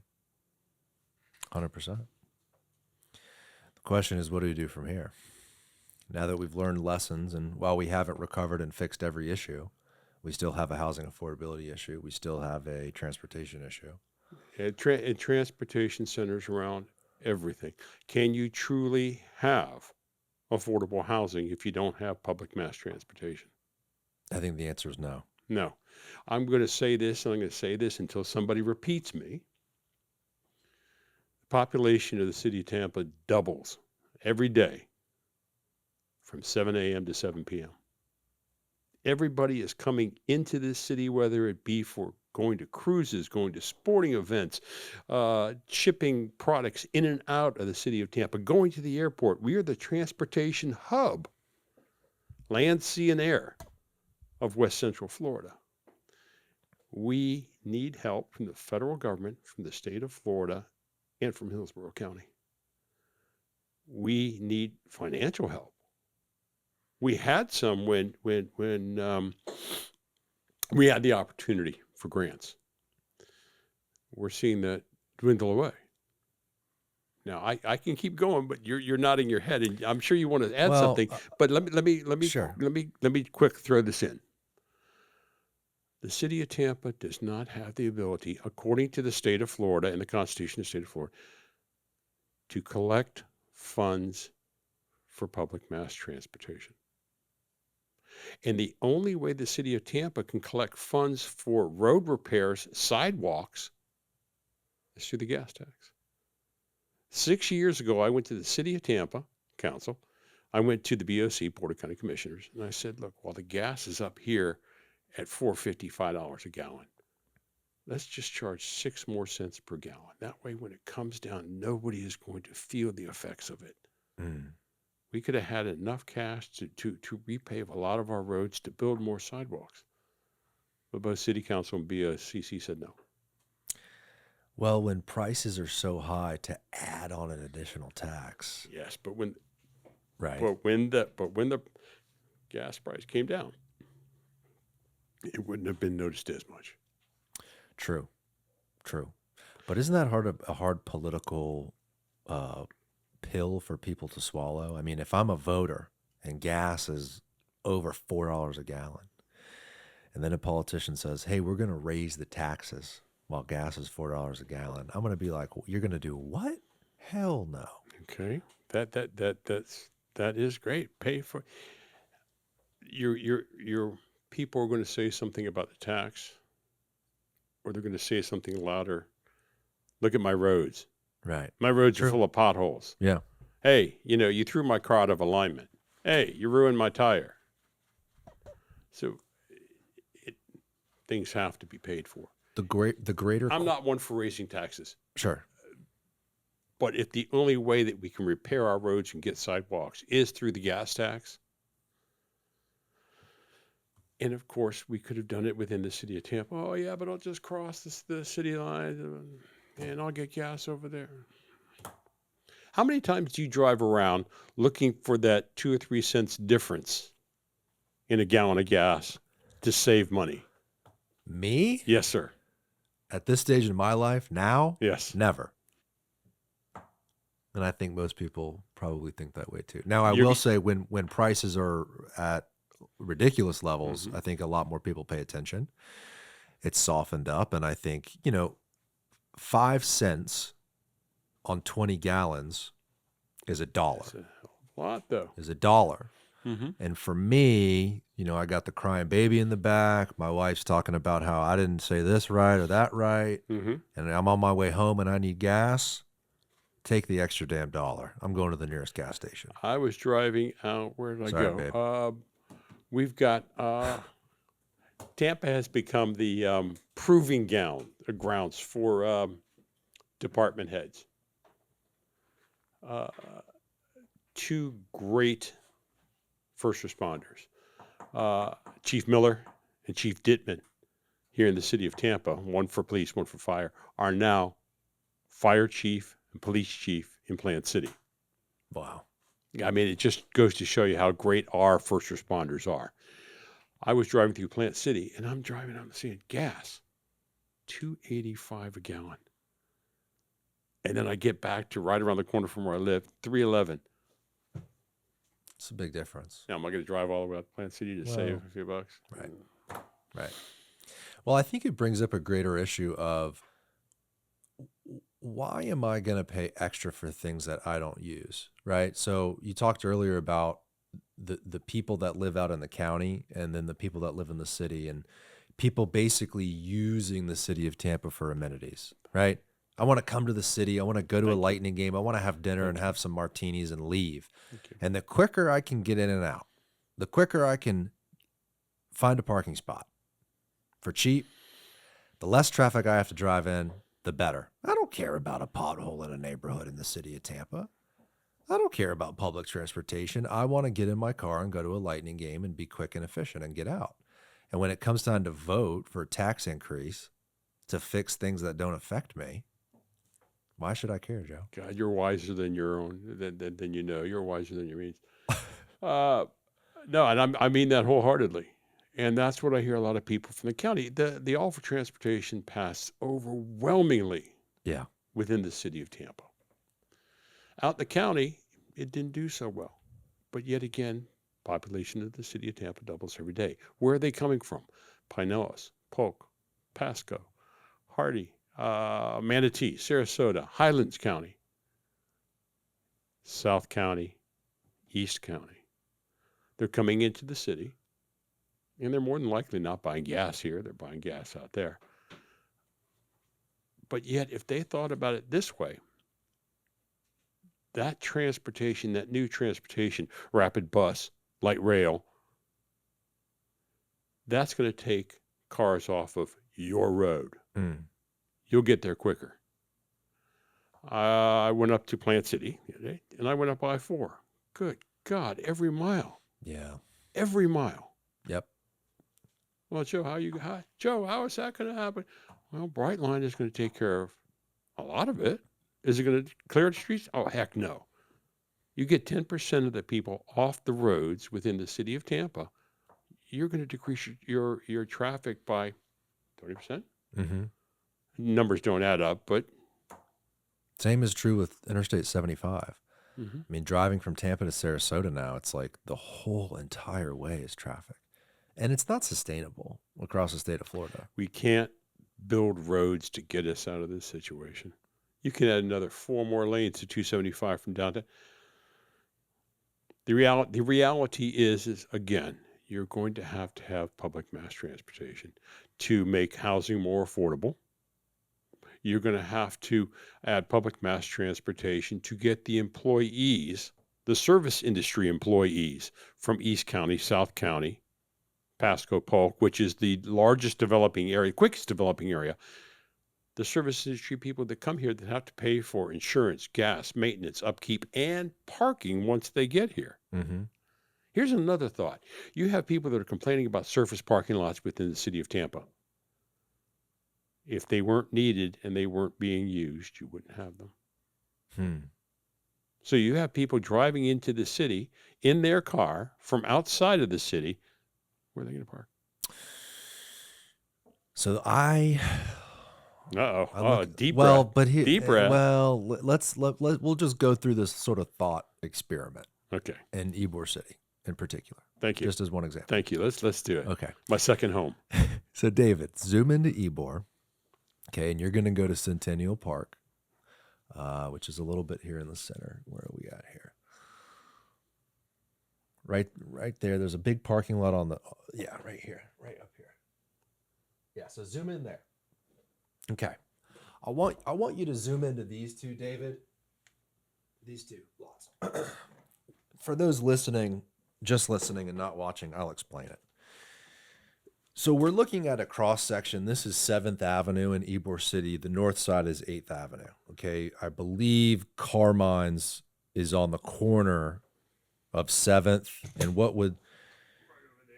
The question is, what do we do from here? Now that we've learned lessons, and while we haven't recovered and fixed every issue, we still have a housing affordability issue. We still have a transportation issue. And transportation centers around everything. Can you truly have affordable housing if you don't have public mass transportation? I think the answer is no. No. I'm going to say this, and I'm going to say this until somebody repeats me. The population of the city of Tampa doubles every day from 7 a.m. to 7 p.m. Everybody is coming into this city, whether it be for going to cruises, going to sporting events, shipping products in and out of the city of Tampa, going to the airport. We are the transportation hub, land, sea, and air of West Central Florida. We need help from the federal government, from the state of Florida, and from Hillsborough County. We need financial help. We had some when we had the opportunity for grants. We're seeing that dwindle away. Now I can keep going, but you're nodding your head, and I'm sure you want to add something. But let me sure. let me quick throw this in. The city of Tampa does not have the ability, according to the state of Florida and the Constitution of the state of Florida, to collect funds for public mass transportation. And the only way the city of Tampa can collect funds for road repairs, sidewalks, is through the gas tax. 6 years ago, I went to the city of Tampa council. I went to the BOC, Board of County Commissioners, and I said, look, while the gas is up here at $4.55 a gallon, let's just charge 6 more cents per gallon. That way, when it comes down, nobody is going to feel the effects of it. We could have had enough cash to repave a lot of our roads, to build more sidewalks. But both City Council and BOCC said no. Well, when prices are so high, to add on an additional tax. Yes, but when Right. but when the gas price came down, it wouldn't have been noticed as much. True, true. But isn't that a hard political pill for people to swallow? I mean, if I'm a voter and gas is over $4 a gallon, and then a politician says, "Hey, we're going to raise the taxes while gas is $4 a gallon," I'm going to be like, "You're going to do what? Hell no." Okay, that is great. Pay for your people are going to say something about the tax, or they're going to say something louder. Look at my roads. Right. My roads are True. full of potholes. Yeah. Hey, you threw my car out of alignment. Hey, you ruined my tire. So things have to be paid for. The greater. I'm not one for raising taxes, Sure. but if the only way that we can repair our roads and get sidewalks is through the gas tax, and of course we could have done it within the city of Tampa. Oh yeah, but I'll just cross the city line and I'll get gas over there. How many times do you drive around looking for that 2 or 3 cents difference in a gallon of gas to save money? Me? Yes, sir. At this stage in my life, now? Yes. Never. And I think most people probably think that way too. Now, I You're- will say when prices are at ridiculous levels, Mhm. I think a lot more people pay attention. It's softened up, and I think, 5 cents on 20 gallons is $1. That's a lot, though. Is $1. Mm-hmm. And for me, I got the crying baby in the back. My wife's talking about how I didn't say this right or that right. Mm-hmm. And I'm on my way home and I need gas. Take the extra damn $1. I'm going to the nearest gas station. I was driving out. Where did I Sorry, go? babe. We've got Tampa has become the proving grounds for department heads. Two great first responders, Chief Miller and Chief Dittman, here in the city of Tampa, one for police, one for fire, are now fire chief and police chief in Plant City. Wow. I mean, it just goes to show you how great our first responders are. I was driving through Plant City, and I'm seeing gas, $2.85 a gallon. And then I get back to right around the corner from where I live, $3.11. It's a big difference. Now, am I going to drive all the way out to Plant City to save a few bucks? Right. Right. Well, I think it brings up a greater issue of why am I going to pay extra for things that I don't use, right? So you talked earlier about the people that live out in the county and then the people that live in the city, and people basically using the city of Tampa for amenities, right? I want to come to the city. I want to go to a Lightning game. I want to have dinner and have some martinis and leave. Okay. And the quicker I can get in and out, the quicker I can find a parking spot for cheap, the less traffic I have to drive in, the better. I don't care about a pothole in a neighborhood in the city of Tampa. I don't care about public transportation. I want to get in my car and go to a Lightning game and be quick and efficient and get out. And when it comes time to vote for a tax increase to fix things that don't affect me, why should I care, Joe? God, you're wiser than your own, than you know. You're wiser than your means. No, and I mean that wholeheartedly. And that's what I hear a lot of people from the county. The all for transportation passed overwhelmingly Yeah. within the city of Tampa. Out in the county, it didn't do so well. But yet again, population of the city of Tampa doubles every day. Where are they coming from? Pinellas, Polk, Pasco, Hardy, Manatee, Sarasota, Highlands County, South County, East County. They're coming into the city, and they're more than likely not buying gas here. They're buying gas out there. But yet, if they thought about it this way, that transportation, that new transportation, rapid bus, light rail, that's going to take cars off of your road. Mm. You'll get there quicker. I went up to Plant City the other day, and I went up I-4. Good God, every mile. Yeah. Every mile. Yep. Well, Joe, how is that going to happen? Well, Brightline is going to take care of a lot of it. Is it going to clear the streets? Oh, heck no. You get 10% of the people off the roads within the city of Tampa, you're going to decrease your traffic by 30%. Hmm. Numbers don't add up, but Same is true with Interstate 75. mhm. I mean, driving from Tampa to Sarasota now, it's like the whole entire way is traffic. And it's not sustainable across the state of Florida. We can't build roads to get us out of this situation. You can add another 4 more lanes to 275 from downtown. The reality is again, you're going to have public mass transportation to make housing more affordable. You're going to have to add public mass transportation to get the employees, the service industry employees from East County, South County, Pasco, Polk, which is the largest developing area, quickest developing area. The service industry people that come here that have to pay for insurance, gas, maintenance, upkeep, and parking once they get here. Mm-hmm. Here's another thought. You have people that are complaining about surface parking lots within the city of Tampa. If they weren't needed and they weren't being used, you wouldn't have them. Hmm. So you have people driving into the city in their car from outside of the city. Where are they going to park? So I Uh-oh. look, Deep well, breath. but Deep breath. well, we'll just go through this sort of thought experiment Okay. in Ybor City in particular, Thank you. just as one example. Thank you. Let's do it. Okay. My second home. So David, zoom into Ybor. Okay, and you're going to go to Centennial Park, which is a little bit here in the center. Where are we at here? Right there. There's a big parking lot on the, right here, right up here. Yeah, so zoom in there. Okay. I want you to zoom into these two, David. These two lots. For those listening, just listening and not watching, I'll explain it. So we're looking at a cross section. This is 7th Avenue in Ybor City. The north side is 8th Avenue. Okay. I believe Carmine's is on the corner of 7th. And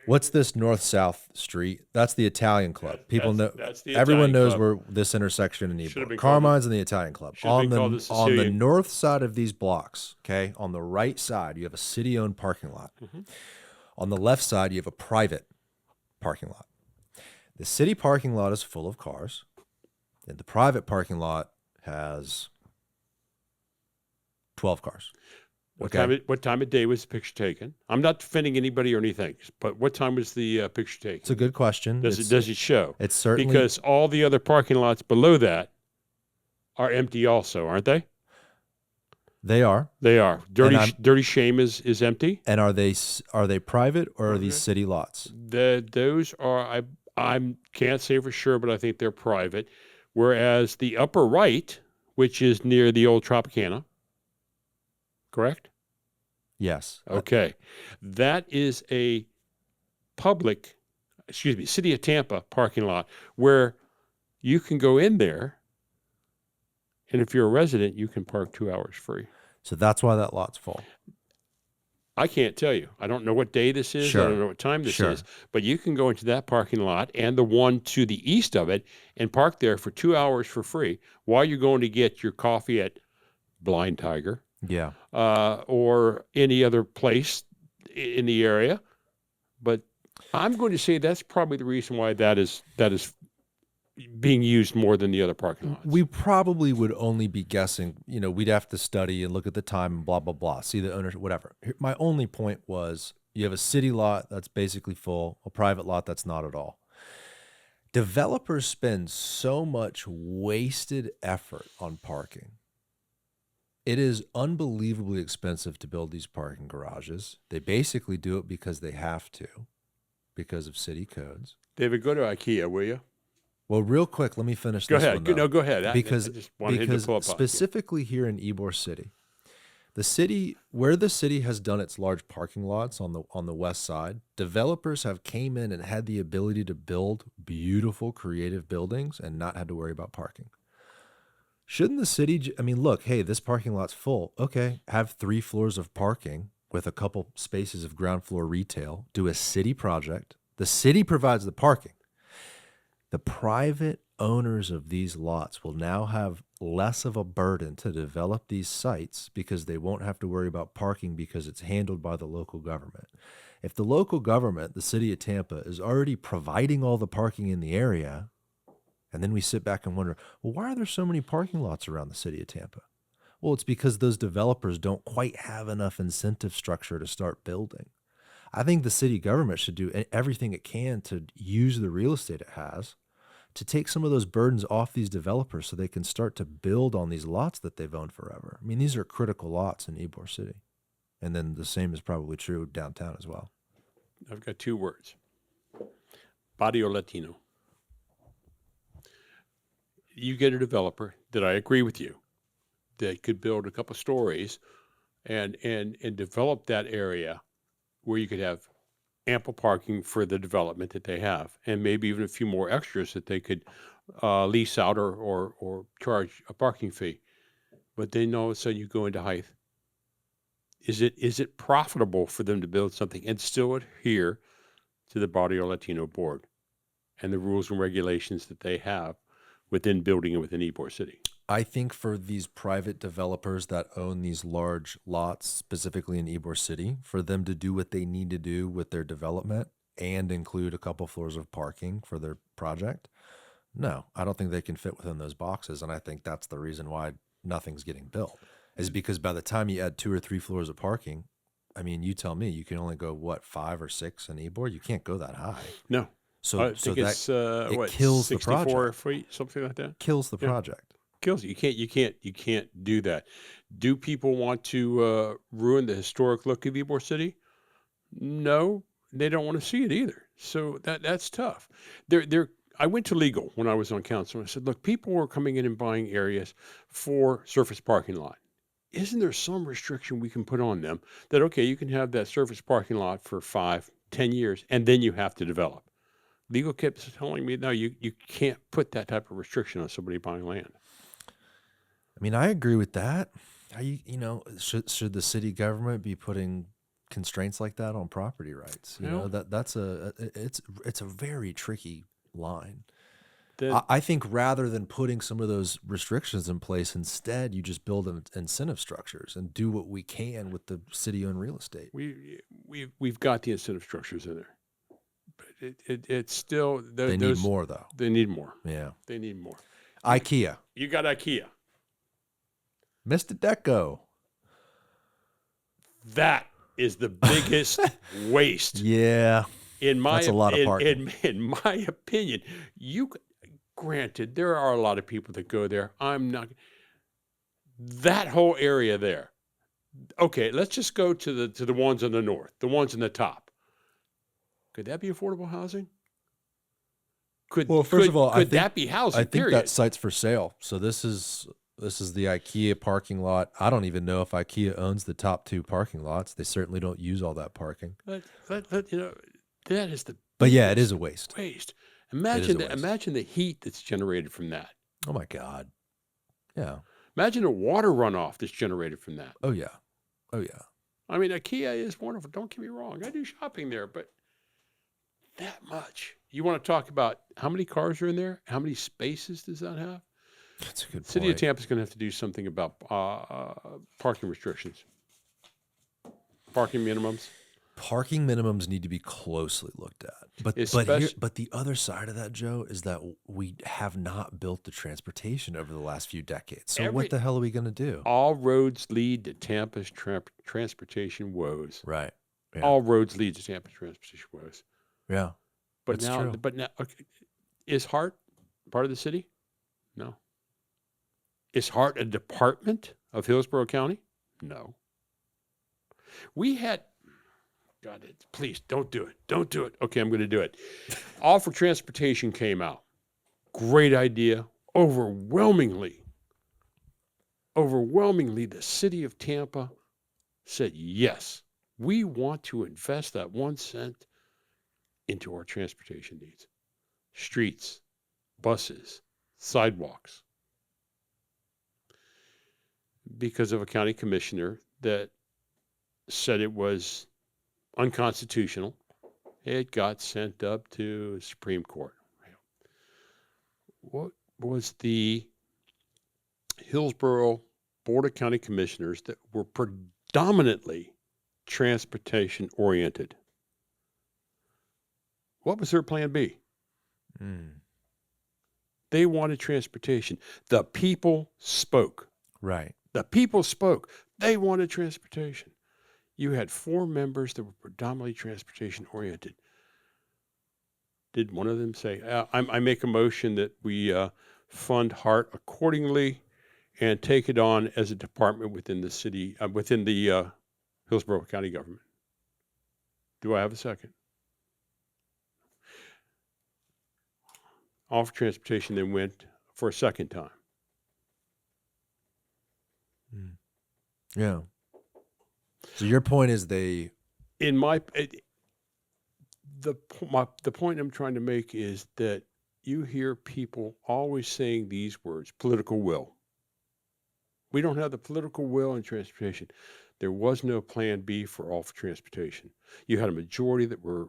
what's this north-south street? That's the Italian Club. People know. That's the Everyone Italian knows Club. where this intersection in Should have Ybor. been called Carmine's and the Italian Club. should have been called the On the Sicilian. north side of these blocks, okay, on the right side, you have a city-owned parking lot. Mhm. On the left side, you have a private parking lot. The city parking lot is full of cars, and the private parking lot has 12 cars. What time of day was the picture taken? I'm not defending anybody or anything, but what time was the picture taken? It's a good question. Does it show? It's certainly Because all the other parking lots below that are empty also, aren't they? they are. They are. I'm- Dirty Shame is empty. And are they private or are these Okay. city lots? Those are I can't say for sure, but I think they're private. Whereas the upper right, which is near the old Tropicana, correct? Yes. Okay. That is a City of Tampa parking lot where you can go in there, and if you're a resident, you can park 2 hours free. So that's why that lot's full. I can't tell you. I don't know what day this is. Sure. I don't know what time this Sure. is. But you can go into that parking lot and the one to the east of it and park there for 2 hours for free while you're going to get your coffee at Blind Tiger Yeah. or any other place in the area. But I'm going to say that's probably the reason why that is being used more than the other parking lots. We probably would only be guessing, we'd have to study and look at the time and blah, blah, blah, see the ownership, whatever. My only point was you have a city lot that's basically full, a private lot that's not at all. Developers spend so much wasted effort on parking. It is unbelievably expensive to build these parking garages. They basically do it because they have to, because of city codes. David, go to IKEA, will you? Well, real quick, let me finish Go this ahead. one, though. No, go ahead. Because I just wanted him to pull up IKEA. specifically here in Ybor City, where the city has done its large parking lots on the west side, developers have came in and had the ability to build beautiful, creative buildings and not had to worry about parking. Shouldn't the city? Look, hey, this parking lot's full. Okay, have 3 floors of parking with a couple spaces of ground floor retail. Do a city project. The city provides the parking. The private owners of these lots will now have less of a burden to develop these sites because they won't have to worry about parking because it's handled by the local government. If the local government, the city of Tampa, is already providing all the parking in the area, and then we sit back and wonder, well, why are there so many parking lots around the city of Tampa? Well, it's because those developers don't quite have enough incentive structure to start building. I think the city government should do everything it can to use the real estate it has to take some of those burdens off these developers so they can start to build on these lots that they've owned forever. I mean, these are critical lots in Ybor City. And then the same is probably true downtown as well. I've got 2 words. Barrio Latino. You get a developer that I agree with you that could build a couple stories and develop that area where you could have ample parking for the development that they have, and maybe even a few more extras that they could lease out or charge a parking fee. But then all of a sudden you go into height. Is it profitable for them to build something and still adhere to the Barrio Latino Board and the rules and regulations that they have within building and within Ybor City? I think for these private developers that own these large lots, specifically in Ybor City, for them to do what they need to do with their development and include a couple floors of parking for their project, no, I don't think they can fit within those boxes. And I think that's the reason why nothing's getting built, is because by the time you add 2 or 3 floors of parking, I mean, you tell me, you can only go, what, 5 or 6 in Ybor? You can't go that high. No. So, I think it's it kills the 64 project. feet, something like that. Kills the Yeah. project. Kills you. You can't do that. Do people want to ruin the historic look of Ybor City? No, they don't want to see it either. So that's tough. I went to legal when I was on council. And I said, look, people were coming in and buying areas for surface parking lot. Isn't there some restriction we can put on them that, okay, you can have that surface parking lot for 5, 10 years, and then you have to develop? Legal kept telling me, no, you can't put that type of restriction on somebody buying land. I mean, I agree with that. Should the city government be putting constraints like that on property rights? You know, it's a very tricky line. I think rather than putting some of those restrictions in place, instead you just build incentive structures and do what we can with the city-owned real estate. We've got the incentive structures in there, but it's still they need more though. They need more. Yeah, they need more. IKEA. You got IKEA. Mr. Deco. That is the biggest waste. Yeah. That's a lot of parking. In my opinion, granted, there are a lot of people that go there. I'm not. That whole area there. Okay, let's just go to the ones on the north, the ones in the top. Could that be affordable housing? Could that be housing? I think that site's for sale. So this is the IKEA parking lot. I don't even know if IKEA owns the top 2 parking lots. They certainly don't use all that parking. But that is the. But yeah, it is a waste. Imagine the heat that's generated from that. Oh my God. Yeah. Imagine the water runoff that's generated from that. Oh yeah. Oh yeah. I mean, IKEA is wonderful. Don't get me wrong. I do shopping there, but that much. You want to talk about how many cars are in there? How many spaces does that have? That's a good point. City of Tampa is going to have to do something about parking restrictions, parking minimums. Parking minimums need to be closely looked at. But the other side of that, Joe, is that we have not built the transportation over the last few decades. So what the hell are we going to do? All roads lead to Tampa's transportation woes. Right. Yeah. All roads lead to Tampa's transportation woes. Yeah. But now, okay, is Hart part of the city? No. Is Hart a department of Hillsborough County? No. We had, God, please don't do it. Don't do it. Okay, I'm going to do it. All for Transportation came out. Great idea. Overwhelmingly, the city of Tampa said, yes, we want to invest that 1 cent into our transportation needs. Streets, buses, sidewalks. Because of a county commissioner that said it was unconstitutional, it got sent up to the Supreme Court. What was the Hillsborough Board of County Commissioners that were predominantly transportation oriented? What was their plan B? Mm. They wanted transportation. The people spoke. Right. The people spoke. They wanted transportation. You had 4 members that were predominantly transportation oriented. Did one of them say, I make a motion that we fund HART accordingly and take it on as a department within the city, within the Hillsborough County government? Do I have a second? All for transportation then went for a second time. Yeah. So your point is they, In the point I'm trying to make is that you hear people always saying these words: political will. We don't have the political will in transportation. There was no plan B for all for transportation. You had a majority that were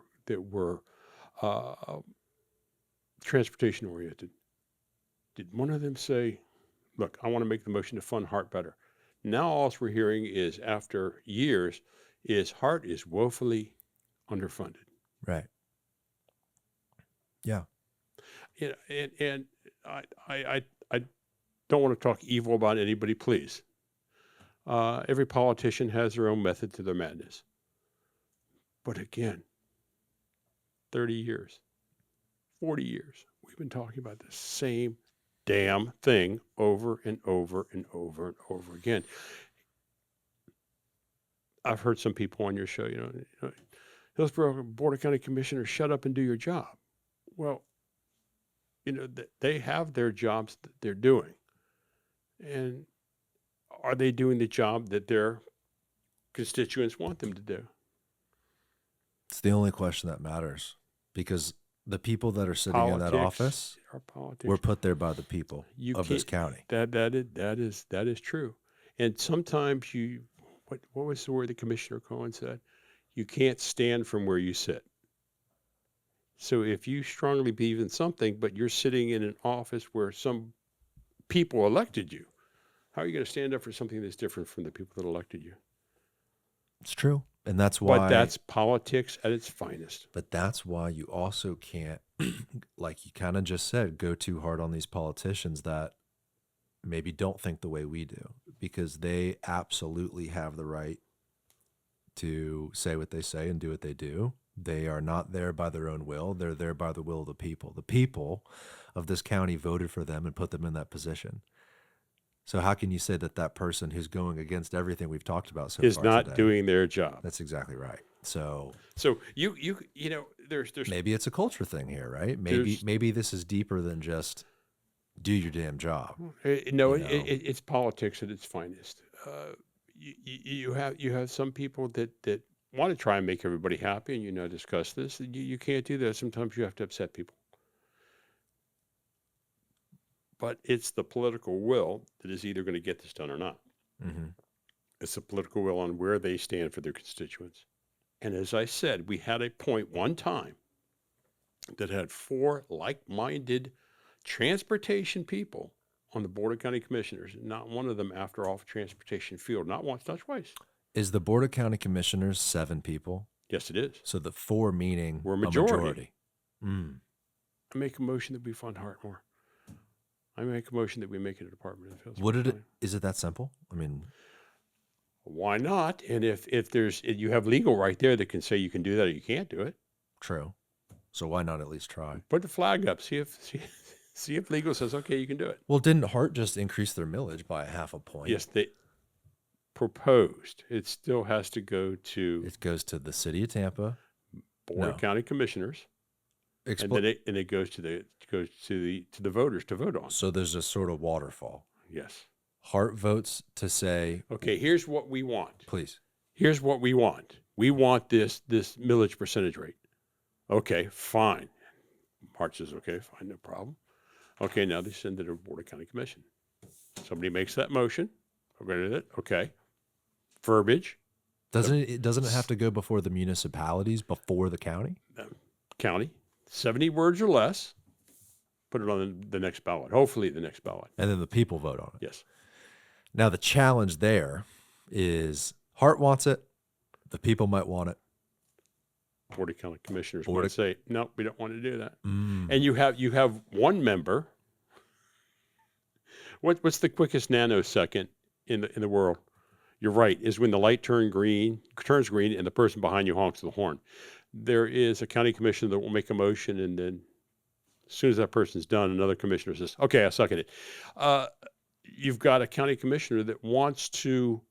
transportation oriented. Did one of them say, look, I want to make the motion to fund HART better? Now all we're hearing is, after years, is HART is woefully underfunded. right. Yeah. You know, and I don't want to talk evil about anybody, please. Every politician has their own method to their madness. But again, 30 years, 40 years, we've been talking about the same damn thing over and over and over and over again. I've heard some people on your show, you know, Hillsborough Board of County Commissioners, shut up and do your job. Well, you know, they have their jobs that they're doing. And are they doing the job that their constituents want them to do? It's the only question that matters, because the people that are sitting in that office Our politics. were put there by the people of this county. That is true. And sometimes what was the word that Commissioner Cohen said? You can't stand from where you sit. So if you strongly believe in something, but you're sitting in an office where some people elected you, how are you going to stand up for something that's different from the people that elected you? It's true. And that's why. But that's politics at its finest. But that's why you also can't, like you kind of just said, go too hard on these politicians that maybe don't think the way we do, because they absolutely have the right to say what they say and do what they do. They are not there by their own will. They're there by the will of the people. The people of this county voted for them and put them in that position. So how can you say that that person who's going against everything we've talked about so is far not today, doing their job? That's exactly right. So you know, there's maybe it's a culture thing here, right? Maybe this is deeper than just do your damn job. No, you know? it's politics at its finest. You have some people that want to try and make everybody happy, and discuss this. You can't do that. Sometimes you have to upset people. But it's the political will that is either going to get this done or not. Mm-hmm. It's the political will on where they stand for their constituents. And as I said, we had a point one time that had 4 like-minded transportation people on the Board of County Commissioners, not one of them after off transportation field, not once, not twice. Is the Board of County Commissioners 7 people? Yes, it is. So the 4 meaning We're a majority. Mm. I make a motion that we fund HART more. I make a motion that we make it a department of Hillsborough What did it? County. Is it that simple? I mean, Why not? And if you have legal right there that can say you can do that or you can't do it, true. So why not at least try? put the flag up. See if legal says okay, you can do it. Well, didn't Hart just increase their millage by 0.5 point? Yes, they proposed. It still has to go to It goes to the city of Tampa. Board of County Commissioners, and then it goes to the voters to vote on. So there's a sort of waterfall. Yes. Hart votes to say, Okay, here's what we want. please. Here's what we want. We want this millage percentage rate. Okay, fine. Hart says, okay, fine, no problem. Okay, now they send it to Board of County Commission. Somebody makes that motion. Agree with it. Okay. Verbiage. Doesn't it have to go before the municipalities, before the county? County. 70 words or less. Put it on the next ballot. Hopefully the next ballot. And then the people vote on it. Yes. Now, the challenge there is Hart wants it. The people might want it. Board of County Commissioners Board might of- say, no, we don't want to do that. Mm. And you have one member. What's the quickest nanosecond in the world? You're right, is when the light turns green, and the person behind you honks the horn. There is a county commissioner that will make a motion, and then as soon as that person's done, another commissioner says, okay, I suck at it. You've got a county commissioner that wants to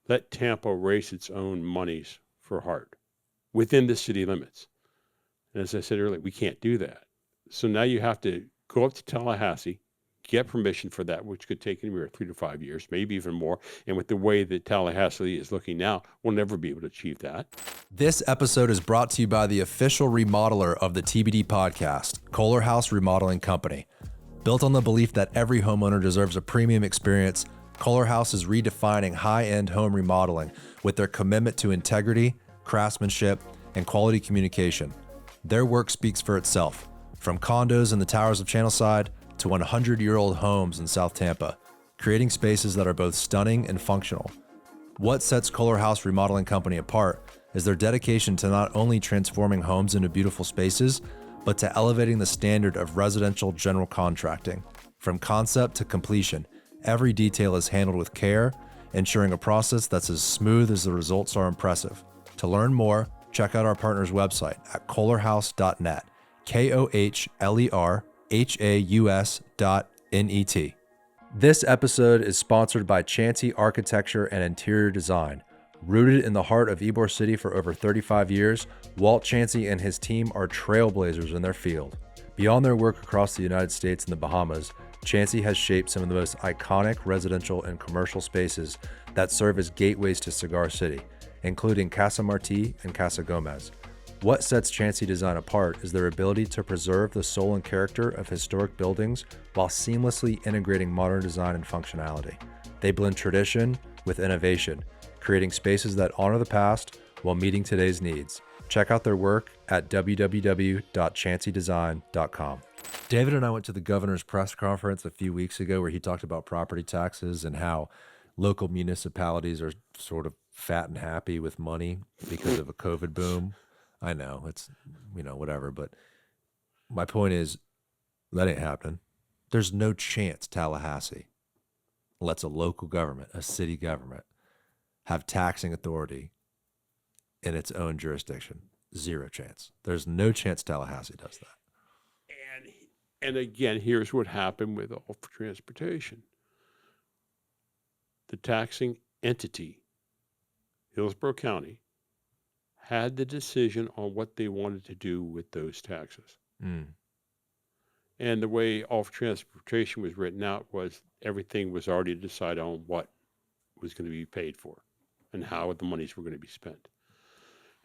let Tampa raise its own monies for heart within the city limits. And as I said earlier, we can't do that. So now you have to go up to Tallahassee, get permission for that, which could take anywhere 3 to 5 years, maybe even more. And with the way that Tallahassee is looking now, we'll never be able to achieve that. This episode is brought to you by the official remodeler of the TBD podcast, Kohler House Remodeling Company. Built on the belief that every homeowner deserves a premium experience, Kohler House is redefining high-end home remodeling with their commitment to integrity, craftsmanship, and quality communication. Their work speaks for itself, from condos in the towers of Channelside to 100-year-old homes in South Tampa, creating spaces that are both stunning and functional. What sets Kohler House Remodeling Company apart is their dedication to not only transforming homes into beautiful spaces, but to elevating the standard of residential general contracting. From concept to completion, every detail is handled with care, ensuring a process that's as smooth as the results are impressive. To learn more, check out our partner's website at kohlerhouse.net, KOHLERHAUS.net. This episode is sponsored by Chansey Architecture and Interior Design. Rooted in the heart of Ybor City for over 35 years, Walt Chansey and his team are trailblazers in their field. Beyond their work across the United States and the Bahamas, Chansey has shaped some of the most iconic residential and commercial spaces that serve as gateways to Cigar City, including Casa Marti and Casa Gomez. What sets Chansey Design apart is their ability to preserve the soul and character of historic buildings while seamlessly integrating modern design and functionality. They blend tradition with innovation, creating spaces that honor the past while meeting today's needs. Check out their work at www.chanseydesign.com. David and I went to the governor's press conference a few weeks ago where he talked about property taxes and how local municipalities are sort of fat and happy with money because of a COVID boom. I know it's, whatever, but my point is that ain't happening. There's no chance Tallahassee lets a local government, a city government, have taxing authority in its own jurisdiction. Zero chance. There's no chance Tallahassee does that. And again, here's what happened with all for transportation. The taxing entity, Hillsborough County, had the decision on what they wanted to do with those taxes. Mm. And the way all for transportation was written out was everything was already decided on what was going to be paid for and how the monies were going to be spent.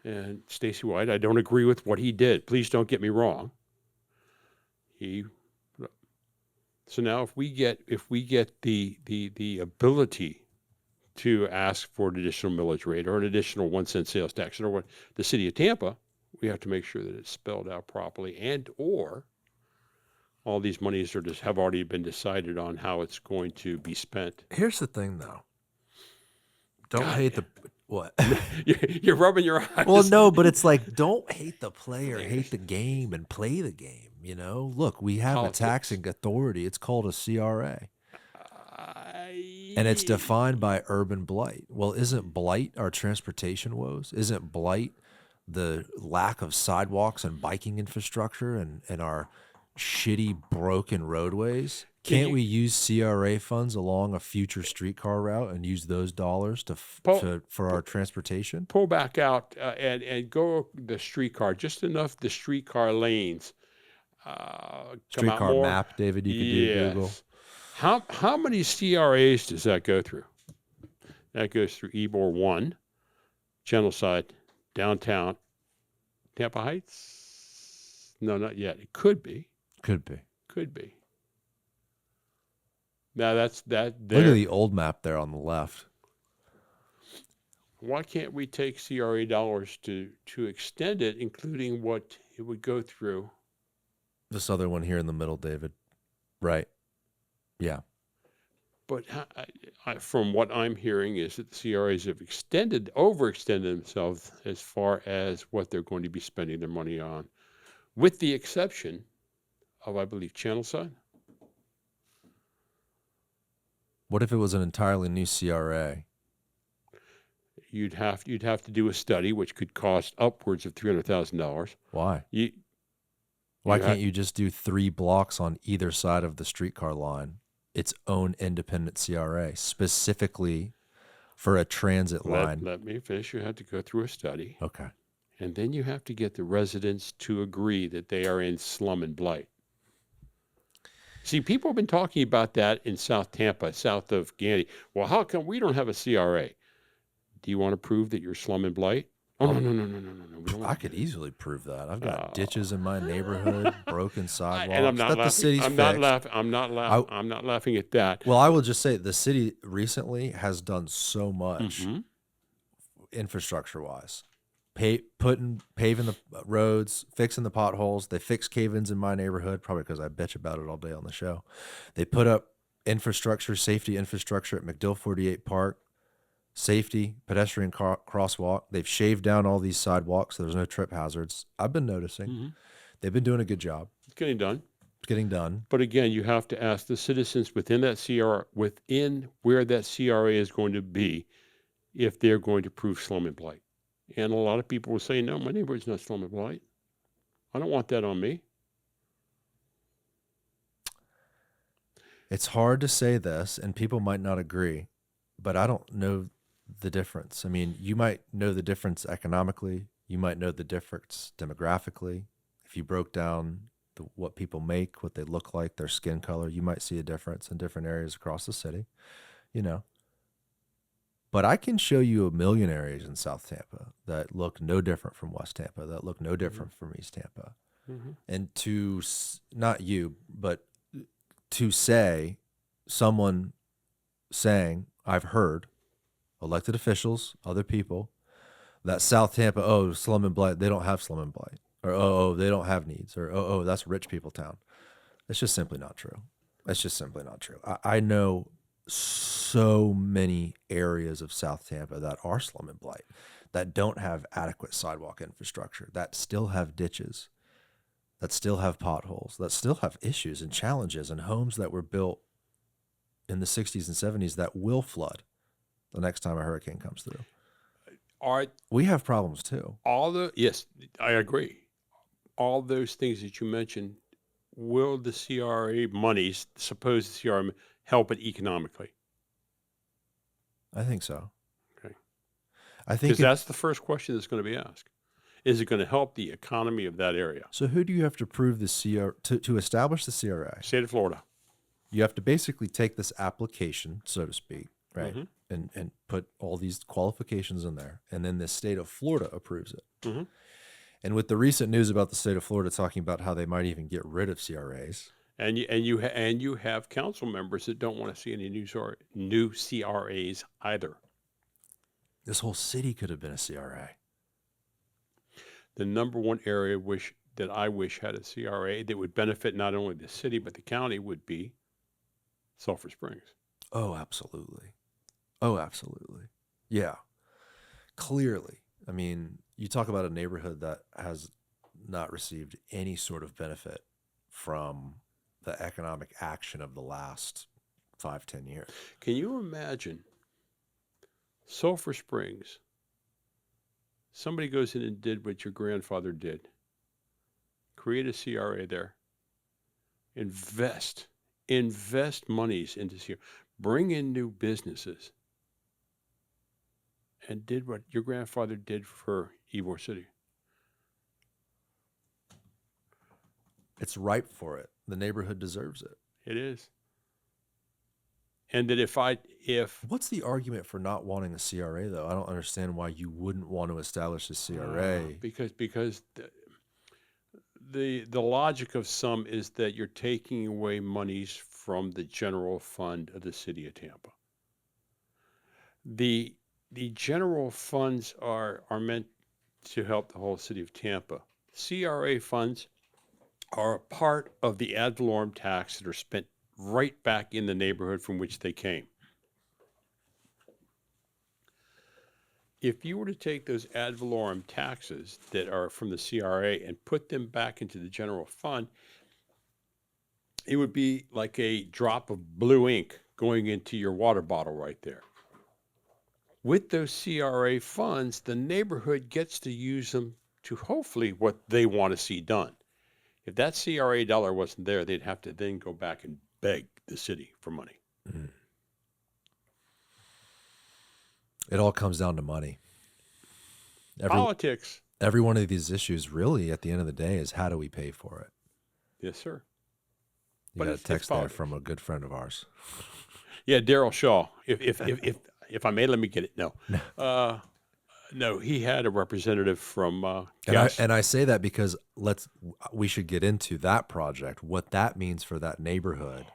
And Stacy White, I don't agree with what he did. Please don't get me wrong. So now if we get the ability to ask for an additional millage rate or an additional 1 cent sales tax or what the city of Tampa, we have to make sure that it's spelled out properly and or all these monies have already been decided on how it's going to be spent. Here's the thing, though. Don't hate the what? You're rubbing your eyes. Well, no, but it's like don't hate the player, hate the game, and play the game. Look, we have Politics. a taxing authority. It's called a CRA, and it's defined by urban blight. Well, isn't blight our transportation woes? Isn't blight the lack of sidewalks and biking infrastructure and our shitty broken roadways? Can't we use CRA funds along a future streetcar route and use those dollars for our transportation? Pull back out and go the streetcar, just enough the streetcar lanes. Streetcar map, David, you can do Google. How many CRAs does that go through? That goes through Ybor 1, Channelside, downtown, Tampa Heights? No, not yet. It could be. Could be. Now that's that. Look at the old map there on the left. Why can't we take CRA dollars to extend it, including what it would go through? This other one here in the middle, David. Right. Yeah. But from what I'm hearing is that the CRAs have overextended themselves as far as what they're going to be spending their money on, with the exception of, I believe, Channelside. What if it was an entirely new CRA? You'd have to do a study, which could cost upwards of $300,000. Why? Why can't you just do 3 blocks on either side of the streetcar line, its own independent CRA, specifically for a transit line? Let me finish. You have to go through a study. Okay. And then you have to get the residents to agree that they are in slum and blight. See, people have been talking about that in South Tampa, south of Gandy. Well, how come we don't have a CRA? Do you want to prove that you're slum and blight? Oh, no. I could easily prove that. I've got ditches in my neighborhood, broken sidewalks. And I'm not that laughing. the city's I'm not fixed. laughing. I'm not laughing at that. Well, I will just say the city recently has done so much infrastructure-wise. Paving the roads, fixing the potholes. They fixed cave-ins in my neighborhood, probably because I bitch about it all day on the show. They put up safety infrastructure at McDill 48 Park. Safety, pedestrian crosswalk. They've shaved down all these sidewalks so there's no trip hazards. I've been noticing. They've been doing a good job. It's getting done. It's getting done. But again, you have to ask the citizens within where that CRA is going to be, if they're going to prove slum and blight. And a lot of people will say, no, my neighborhood's not slum and blight. I don't want that on me. It's hard to say this, and people might not agree, but I don't know the difference. I mean, you might know the difference economically. You might know the difference demographically. If you broke down what people make, what they look like, their skin color, you might see a difference in different areas across the city, But I can show you a million areas in South Tampa that look no different from West Tampa, that look no different from East Tampa. And not you, but to say, someone saying, I've heard elected officials, other people, that South Tampa, slum and blight, they don't have slum and blight. Or, they don't have needs. Or, that's a rich people town. It's just simply not true. It's just simply not true. I know so many areas of South Tampa that are slum and blight, that don't have adequate sidewalk infrastructure, that still have ditches, that still have potholes, that still have issues and challenges, and homes that were built in the 60s and 70s that will flood the next time a hurricane comes through. We have problems too. Yes, I agree. All those things that you mentioned, will the CRA monies, supposed CRA, help it economically? I think so. Okay. I think because that's the first question that's going to be asked. Is it going to help the economy of that area? So who do you have to prove the CRA to establish the CRA? State of Florida. You have to basically take this application, so to speak, right, and put all these qualifications in there, and then the state of Florida approves it. And with the recent news about the state of Florida talking about how they might even get rid of CRAs, and you have council members that don't want to see any new CRAs either. This whole city could have been a CRA. The number one area that I wish had a CRA that would benefit not only the city but the county would be Sulphur Springs. Oh, absolutely. Oh, absolutely. Yeah. Clearly. I mean, you talk about a neighborhood that has not received any sort of benefit from the economic action of the last 5-10 years. Can you imagine Sulphur Springs? Somebody goes in and did what your grandfather did. Create a CRA there. Invest monies into CRA. Bring in new businesses. And did what your grandfather did for Ybor City. It's ripe for it. The neighborhood deserves it. It is. And that if what's the argument for not wanting a CRA though? I don't understand why you wouldn't want to establish a CRA. Because the logic of some is that you're taking away monies from the general fund of the city of Tampa. The general funds are meant to help the whole city of Tampa. CRA funds are a part of the ad valorem tax that are spent right back in the neighborhood from which they came. If you were to take those ad valorem taxes that are from the CRA and put them back into the general fund, it would be like a drop of blue ink going into your water bottle right there. With those CRA funds, the neighborhood gets to use them to hopefully what they want to see done. If that CRA dollar wasn't there, they'd have to then go back and beg the city for money. Mm. It all comes down to money. Politics. Every one of these issues, really, at the end of the day, is how do we pay for it? Yes, sir. You But got a it's text there politics. from a good friend of ours. Yeah, Daryl Shaw. If I may, let me get it. No. No, he had a representative from And I say that because we should get into that project, what that means for that neighborhood.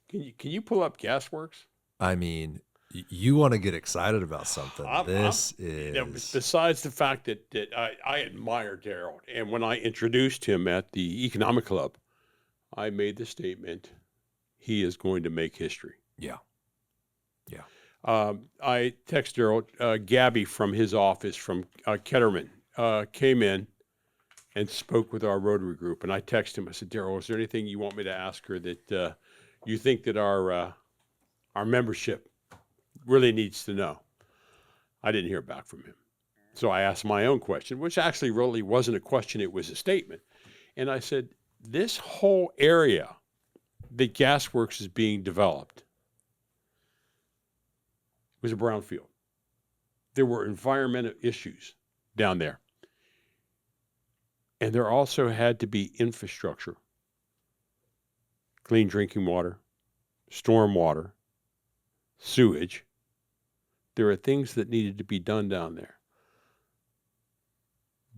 Can you pull up Gasworx? I mean, you want to get excited about something. This You know, is besides the fact that I admire Daryl, and when I introduced him at the Economic Club, I made the statement, he is going to make history. yeah. I text Daryl, Gabby from his office from Ketterman came in and spoke with our Rotary group, and I texted him. I said, Daryl, is there anything you want me to ask her that you think that our membership really needs to know? I didn't hear back from him. So I asked my own question, which actually really wasn't a question, it was a statement. And I said, this whole area that Gasworx is being developed was a brownfield. There were environmental issues down there. And there also had to be infrastructure, clean drinking water, storm water, sewage. There are things that needed to be done down there.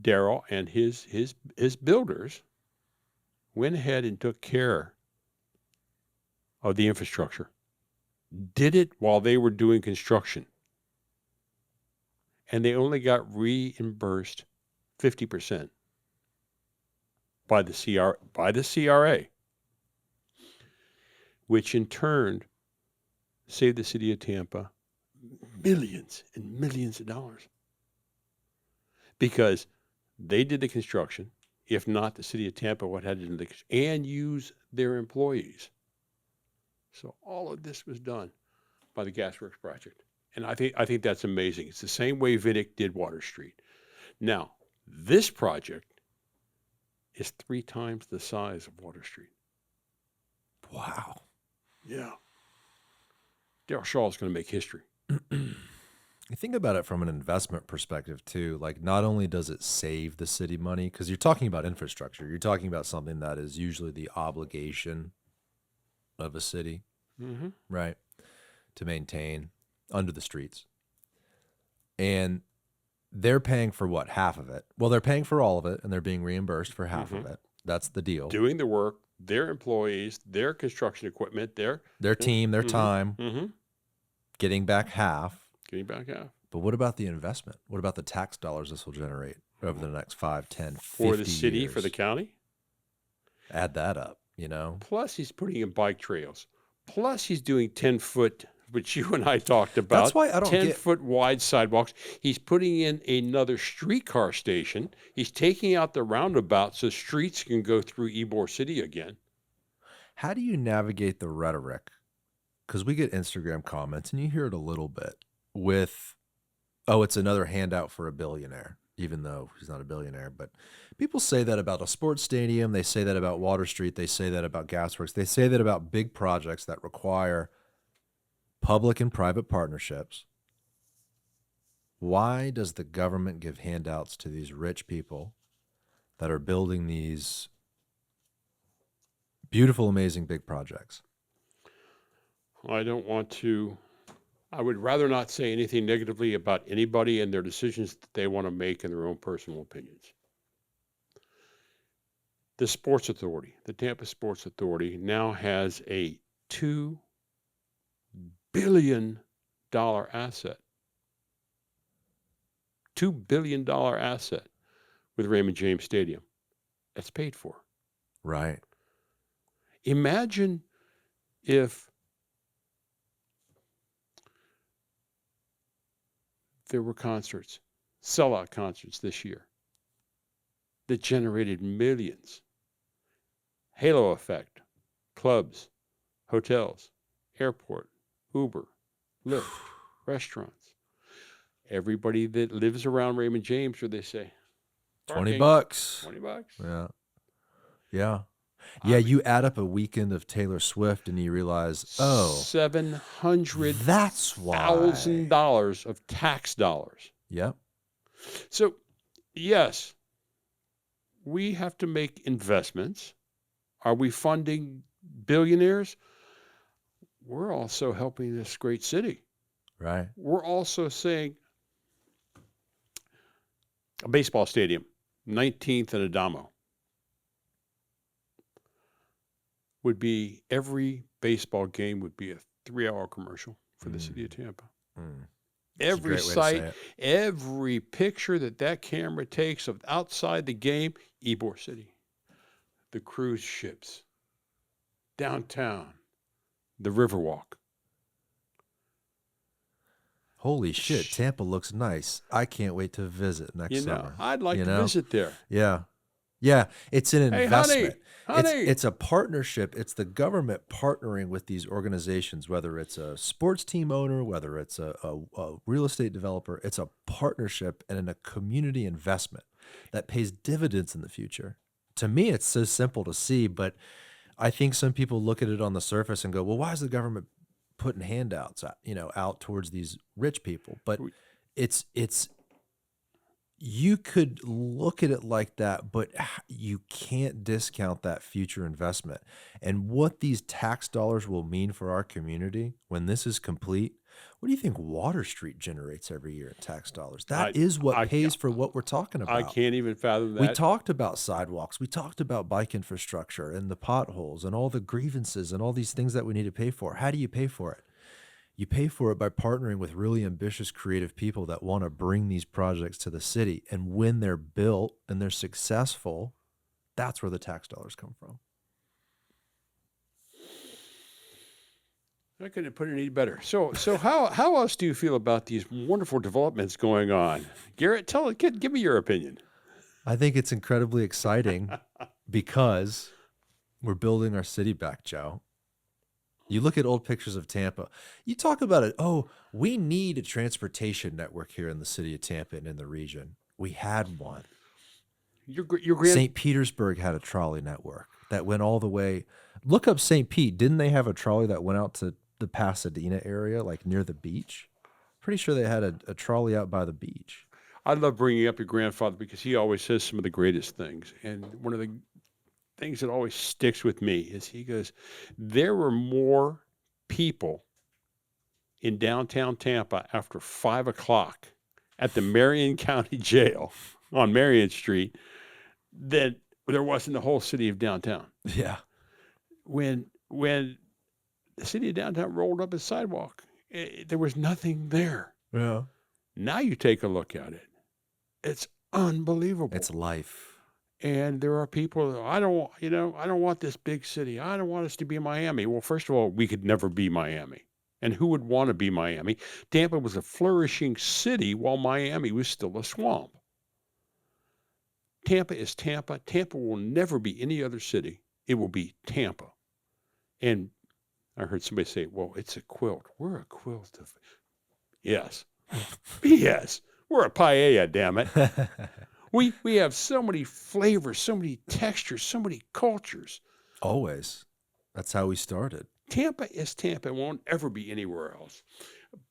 Daryl and his builders went ahead and took care of the infrastructure. Did it while they were doing construction. And they only got reimbursed 50% by the CRA, which in turn saved the city of Tampa millions and millions of dollars. Because they did the construction, if not the city of Tampa would have had to do the and use their employees. So all of this was done by the Gasworx project. And I think that's amazing. It's the same way Vidic did Water Street. Now, this project is 3 times the size of Water Street. Wow. Yeah. Daryl Shaw is going to make history. You think about it from an investment perspective too. Like, not only does it save the city money, because you're talking about infrastructure, you're talking about something that is usually the obligation of a city, right, to maintain under the streets. And they're paying for what, half of it? Well, they're paying for all of it, and they're being reimbursed for half of it. That's the deal. Doing the work, their employees, their construction equipment, their team, their time, getting back half. Getting back half. But what about the investment? What about the tax dollars this will generate over the next 5, 10, 50 For the city, years? for the county? Add that up, you know? Plus, he's putting in bike trails. Plus, he's doing 10-foot, which you and I talked about. That's why I don't 10-foot wide sidewalks. He's putting in another streetcar station. He's taking out the roundabout so streets can go through Ybor City again. How do you navigate the rhetoric? Because we get Instagram comments, and you hear it a little bit, with, oh, it's another handout for a billionaire, even though he's not a billionaire. But people say that about a sports stadium. They say that about Water Street. They say that about Gasworks. They say that about big projects that require public and private partnerships. Why does the government give handouts to these rich people that are building these beautiful, amazing big projects? I would rather not say anything negatively about anybody and their decisions that they want to make in their own personal opinions. The Sports Authority, the Tampa Sports Authority, now has a $2 billion asset. $2 billion asset with Raymond James Stadium. That's paid for. Right. Imagine if there were concerts, sellout concerts this year that generated millions. Halo effect, clubs, hotels, airport, Uber, Lyft, restaurants. Everybody that lives around Raymond James, where they say, 20 parking, bucks. 20 bucks. Yeah. Yeah. Yeah, you add up a weekend of Taylor Swift and you realize, oh, that's why. $700,000 of tax dollars. Yep. So, yes, we have to make investments. Are we funding billionaires? We're also helping this great city. Right. We're also saying a baseball stadium, 19th and Adamo, would be every baseball game would be a 3-hour commercial for the city of Tampa. Every site, every picture that camera takes of outside the game, Ybor City, the cruise ships, downtown, the Riverwalk. Holy shit, Tampa looks nice. I can't wait to visit next summer. I'd like to visit there. Yeah. Yeah, it's an investment. Honey. It's a partnership. It's the government partnering with these organizations, whether it's a sports team owner, whether it's a real estate developer. It's a partnership and a community investment that pays dividends in the future. To me, it's so simple to see, but I think some people look at it on the surface and go, well, why is the government putting handouts out towards these rich people? But it's you could look at it like that, but you can't discount that future investment and what these tax dollars will mean for our community when this is complete. What do you think Water Street generates every year in tax dollars? That is what pays for what we're talking about. I can't even fathom that. We talked about sidewalks. We talked about bike infrastructure and the potholes and all the grievances and all these things that we need to pay for. How do you pay for it? You pay for it by partnering with really ambitious, creative people that want to bring these projects to the city. And when they're built and they're successful, that's where the tax dollars come from. I couldn't put it any better. So how else do you feel about these wonderful developments going on? Garrett, give me your opinion. I think it's incredibly exciting because we're building our city back, Joe. You look at old pictures of Tampa. You talk about it. Oh, we need a transportation network here in the city of Tampa and in the region. We had one. St. Petersburg had a trolley network that went all the way. Look up St. Pete. Didn't they have a trolley that went out to the Pasadena area, like near the beach? Pretty sure they had a trolley out by the beach. I love bringing up your grandfather because he always says some of the greatest things. And one of the things that always sticks with me is he goes, there were more people in downtown Tampa after 5 o'clock at the Marion County Jail on Marion Street than there was in the whole city of downtown. Yeah. When the city of downtown rolled up its sidewalk, there was nothing there. Yeah. Now you take a look at it. It's unbelievable. It's life. And there are people, I don't want this big city. I don't want us to be Miami. Well, first of all, we could never be Miami. And who would want to be Miami? Tampa was a flourishing city while Miami was still a swamp. Tampa is Tampa. Tampa will never be any other city. It will be Tampa. And I heard somebody say, well, it's a quilt. We're a quilt of... Yes. Yes. We're a paella, damn it. We have so many flavors, so many textures, so many cultures. Always. That's how we started. Tampa is Tampa. It won't ever be anywhere else.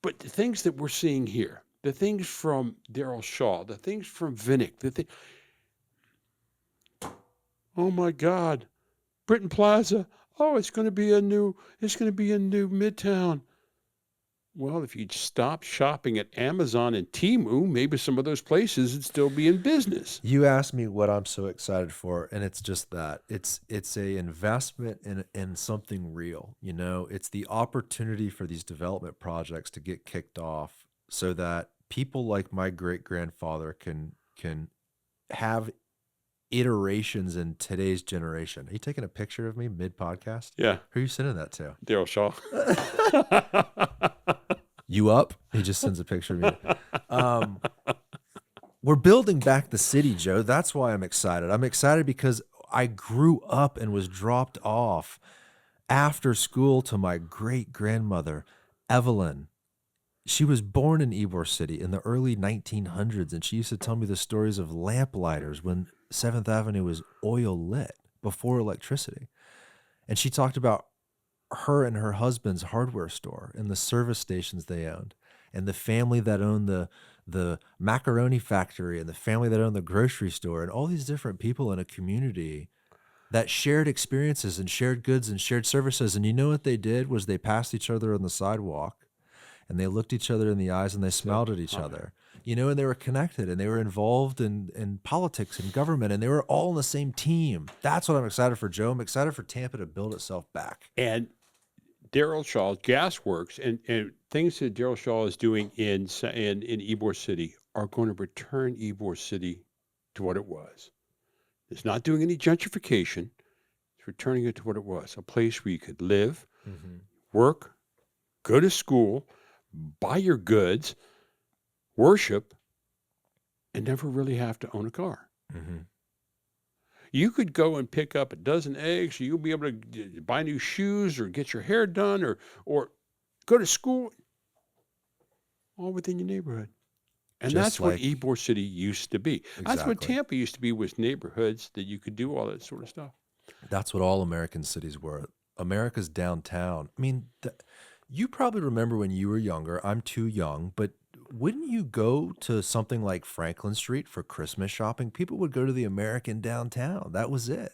But the things that we're seeing here, the things from Darrell Shaw, the things from Vinnick, oh my God, Britton Plaza. Oh, it's going to be a new Midtown. Well, if you'd stop shopping at Amazon and Temu, maybe some of those places would still be in business. You asked me what I'm so excited for, and it's just that. It's a investment in something real. It's the opportunity for these development projects to get kicked off so that people like my great-grandfather can have iterations in today's generation. Are you taking a picture of me mid-podcast? Yeah, Who are you sending that to? Daryl Shaw. You up? He just sends a picture of me. We're building back the city, Joe. That's why I'm excited. I'm excited because I grew up and was dropped off after school to my great-grandmother, Evelyn. She was born in Ybor City in the early 1900s, and she used to tell me the stories of lamplighters when 7th Avenue was oil lit before electricity. And she talked about her and her husband's hardware store and the service stations they owned, and the family that owned the macaroni factory, and the family that owned the grocery store, and all these different people in a community that shared experiences and shared goods and shared services. And you know what they did was they passed each other on the sidewalk, and they looked each other in the eyes, and they smiled at each other, you know, and they were connected, and they were involved in politics and government, and they were all on the same team. That's what I'm excited for, Joe. I'm excited for Tampa to build itself back. And Daryl Shaw, Gasworx, and things that Daryl Shaw is doing in Ybor City are going to return Ybor City to what it was. It's not doing any gentrification. It's returning it to what it was, a place where you could live, work, go to school, buy your goods, worship, and never really have to own a car. You could go and pick up a dozen eggs, or you'll be able to buy new shoes or get your hair done or go to school, all within your neighborhood. And Just that's what like- Ybor City used to be. That's what Exactly. Tampa used to be, was neighborhoods that you could do all that sort of stuff. That's what all American cities were. America's downtown. I mean, you probably remember when you were younger. I'm too young, but wouldn't you go to something like Franklin Street for Christmas shopping? People would go to the American downtown. That was it.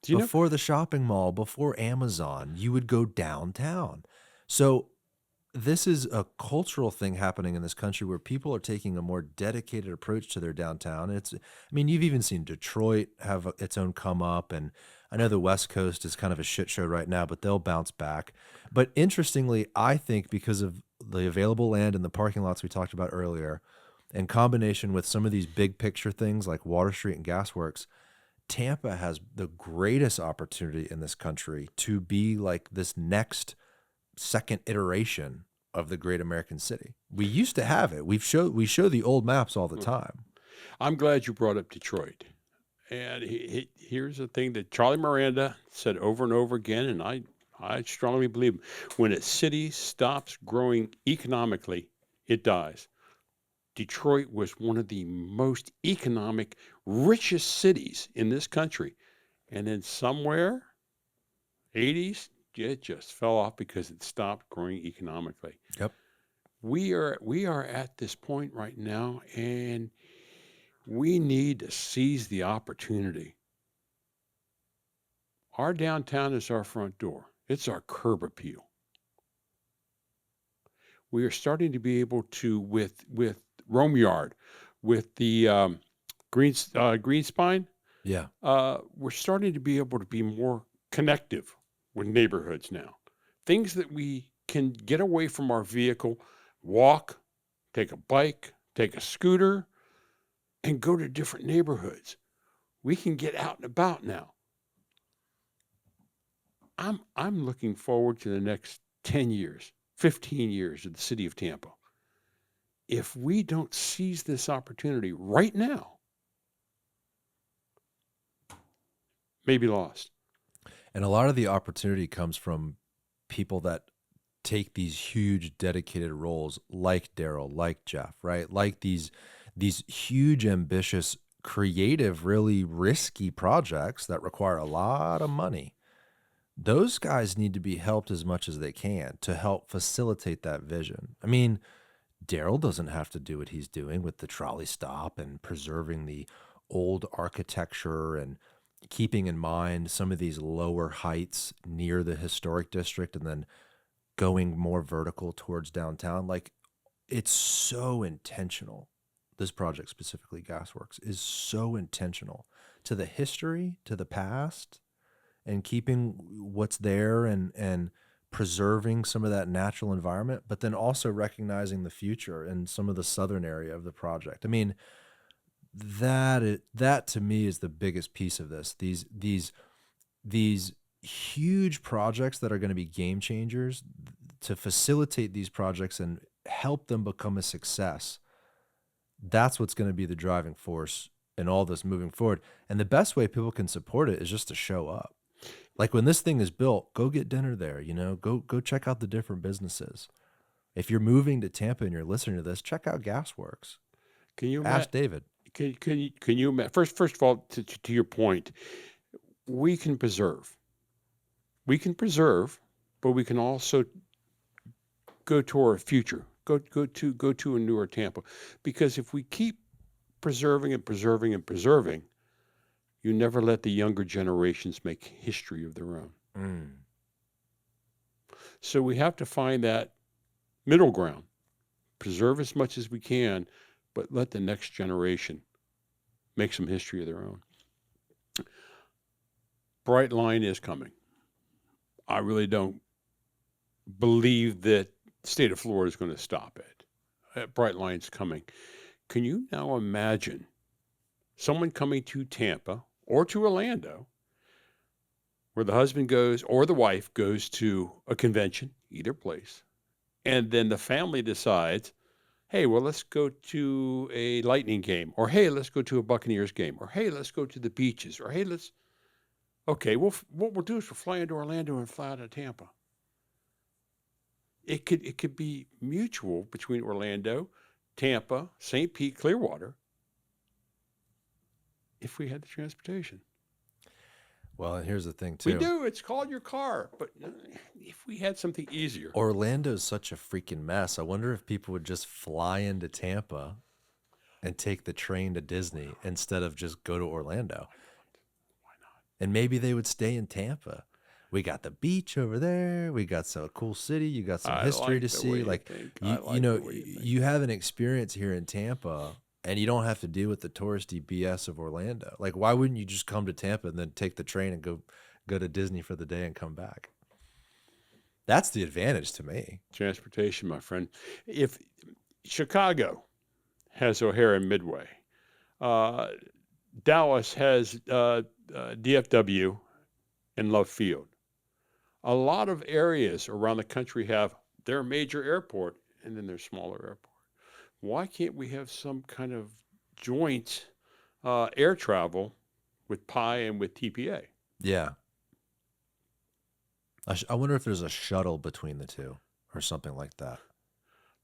Do you know? Before the shopping mall, before Amazon, you would go downtown. So this is a cultural thing happening in this country where people are taking a more dedicated approach to their downtown. I mean, you've even seen Detroit have its own come up, and I know the West Coast is kind of a shit show right now, but they'll bounce back. But interestingly, I think because of the available land and the parking lots we talked about earlier, in combination with some of these big picture things like Water Street and Gasworks, Tampa has the greatest opportunity in this country to be like this next second iteration of the great American city. We used to have it. We show the old maps all the time. I'm glad you brought up Detroit. And here's the thing that Charlie Miranda said over and over again, and I strongly believe him. When a city stops growing economically, it dies. Detroit was one of the most economic, richest cities in this country. And then somewhere, 80s, it just fell off because it stopped growing economically. Yep. We are at this point right now, and we need to seize the opportunity. Our downtown is our front door. It's our curb appeal. We are starting to be able to, with Rome Yard, with the green spine, Yeah. we're starting to be able to be more connective with neighborhoods now. Things that we can get away from our vehicle, walk, take a bike, take a scooter, and go to different neighborhoods. We can get out and about now. I'm looking forward to the next 10 years, 15 years of the city of Tampa. If we don't seize this opportunity right now, may be lost. And a lot of the opportunity comes from people that take these huge dedicated roles like Daryl, like Jeff, right? Like these huge, ambitious, creative, really risky projects that require a lot of money. Those guys need to be helped as much as they can to help facilitate that vision. I mean, Daryl doesn't have to do what he's doing with the trolley stop and preserving the old architecture and keeping in mind some of these lower heights near the historic district and then going more vertical towards downtown. Like, it's so intentional. This project, specifically Gasworks, is so intentional to the history, to the past, and keeping what's there and preserving some of that natural environment, but then also recognizing the future in some of the southern area of the project. I mean, that to me is the biggest piece of this. These huge projects that are going to be game changers, to facilitate these projects and help them become a success. That's what's going to be the driving force in all this moving forward. And the best way people can support it is just to show up. Like when this thing is built, go get dinner there, go check out the different businesses. If you're moving to Tampa and you're listening to this, check out Gasworx. Can you Ask David. can you first of all, to your point, we can preserve. We can preserve, but we can also go to our future. Go to a newer Tampa, because if we keep preserving and preserving and preserving, you never let the younger generations make history of their own. Mm. So we have to find that middle ground. Preserve as much as we can, but let the next generation make some history of their own. Bright line is coming. I really don't believe that the state of Florida is going to stop it. Bright line's coming. Can you now imagine someone coming to Tampa or to Orlando, where the husband goes or the wife goes to a convention, either place, and then the family decides, hey, well, let's go to a Lightning game, or hey, let's go to a Buccaneers game, or hey, let's go to the beaches, or hey, okay, well, what we'll do is we'll fly into Orlando and fly out of Tampa. It could be mutual between Orlando, Tampa, St. Pete, Clearwater, if we had the transportation. Well, and here's the thing too. We do. It's called your car. But if we had something easier. Orlando's such a freaking mess. I wonder if people would just fly into Tampa and take the train to Disney instead of just go to Orlando. Why not? And maybe they would stay in Tampa. We got the beach over there. We got some cool city. You got some history to see. Like, you have an experience here in Tampa, and you don't have to deal with the touristy BS of Orlando. Like, why wouldn't you just come to Tampa and then take the train and go to Disney for the day and come back? That's the advantage to me. Transportation, my friend. If Chicago has O'Hare and Midway, Dallas has DFW and Love Field. A lot of areas around the country have their major airport and then their smaller airport. Why can't we have some kind of joint air travel with PI and with TPA? Yeah. I wonder if there's a shuttle between the two or something like that.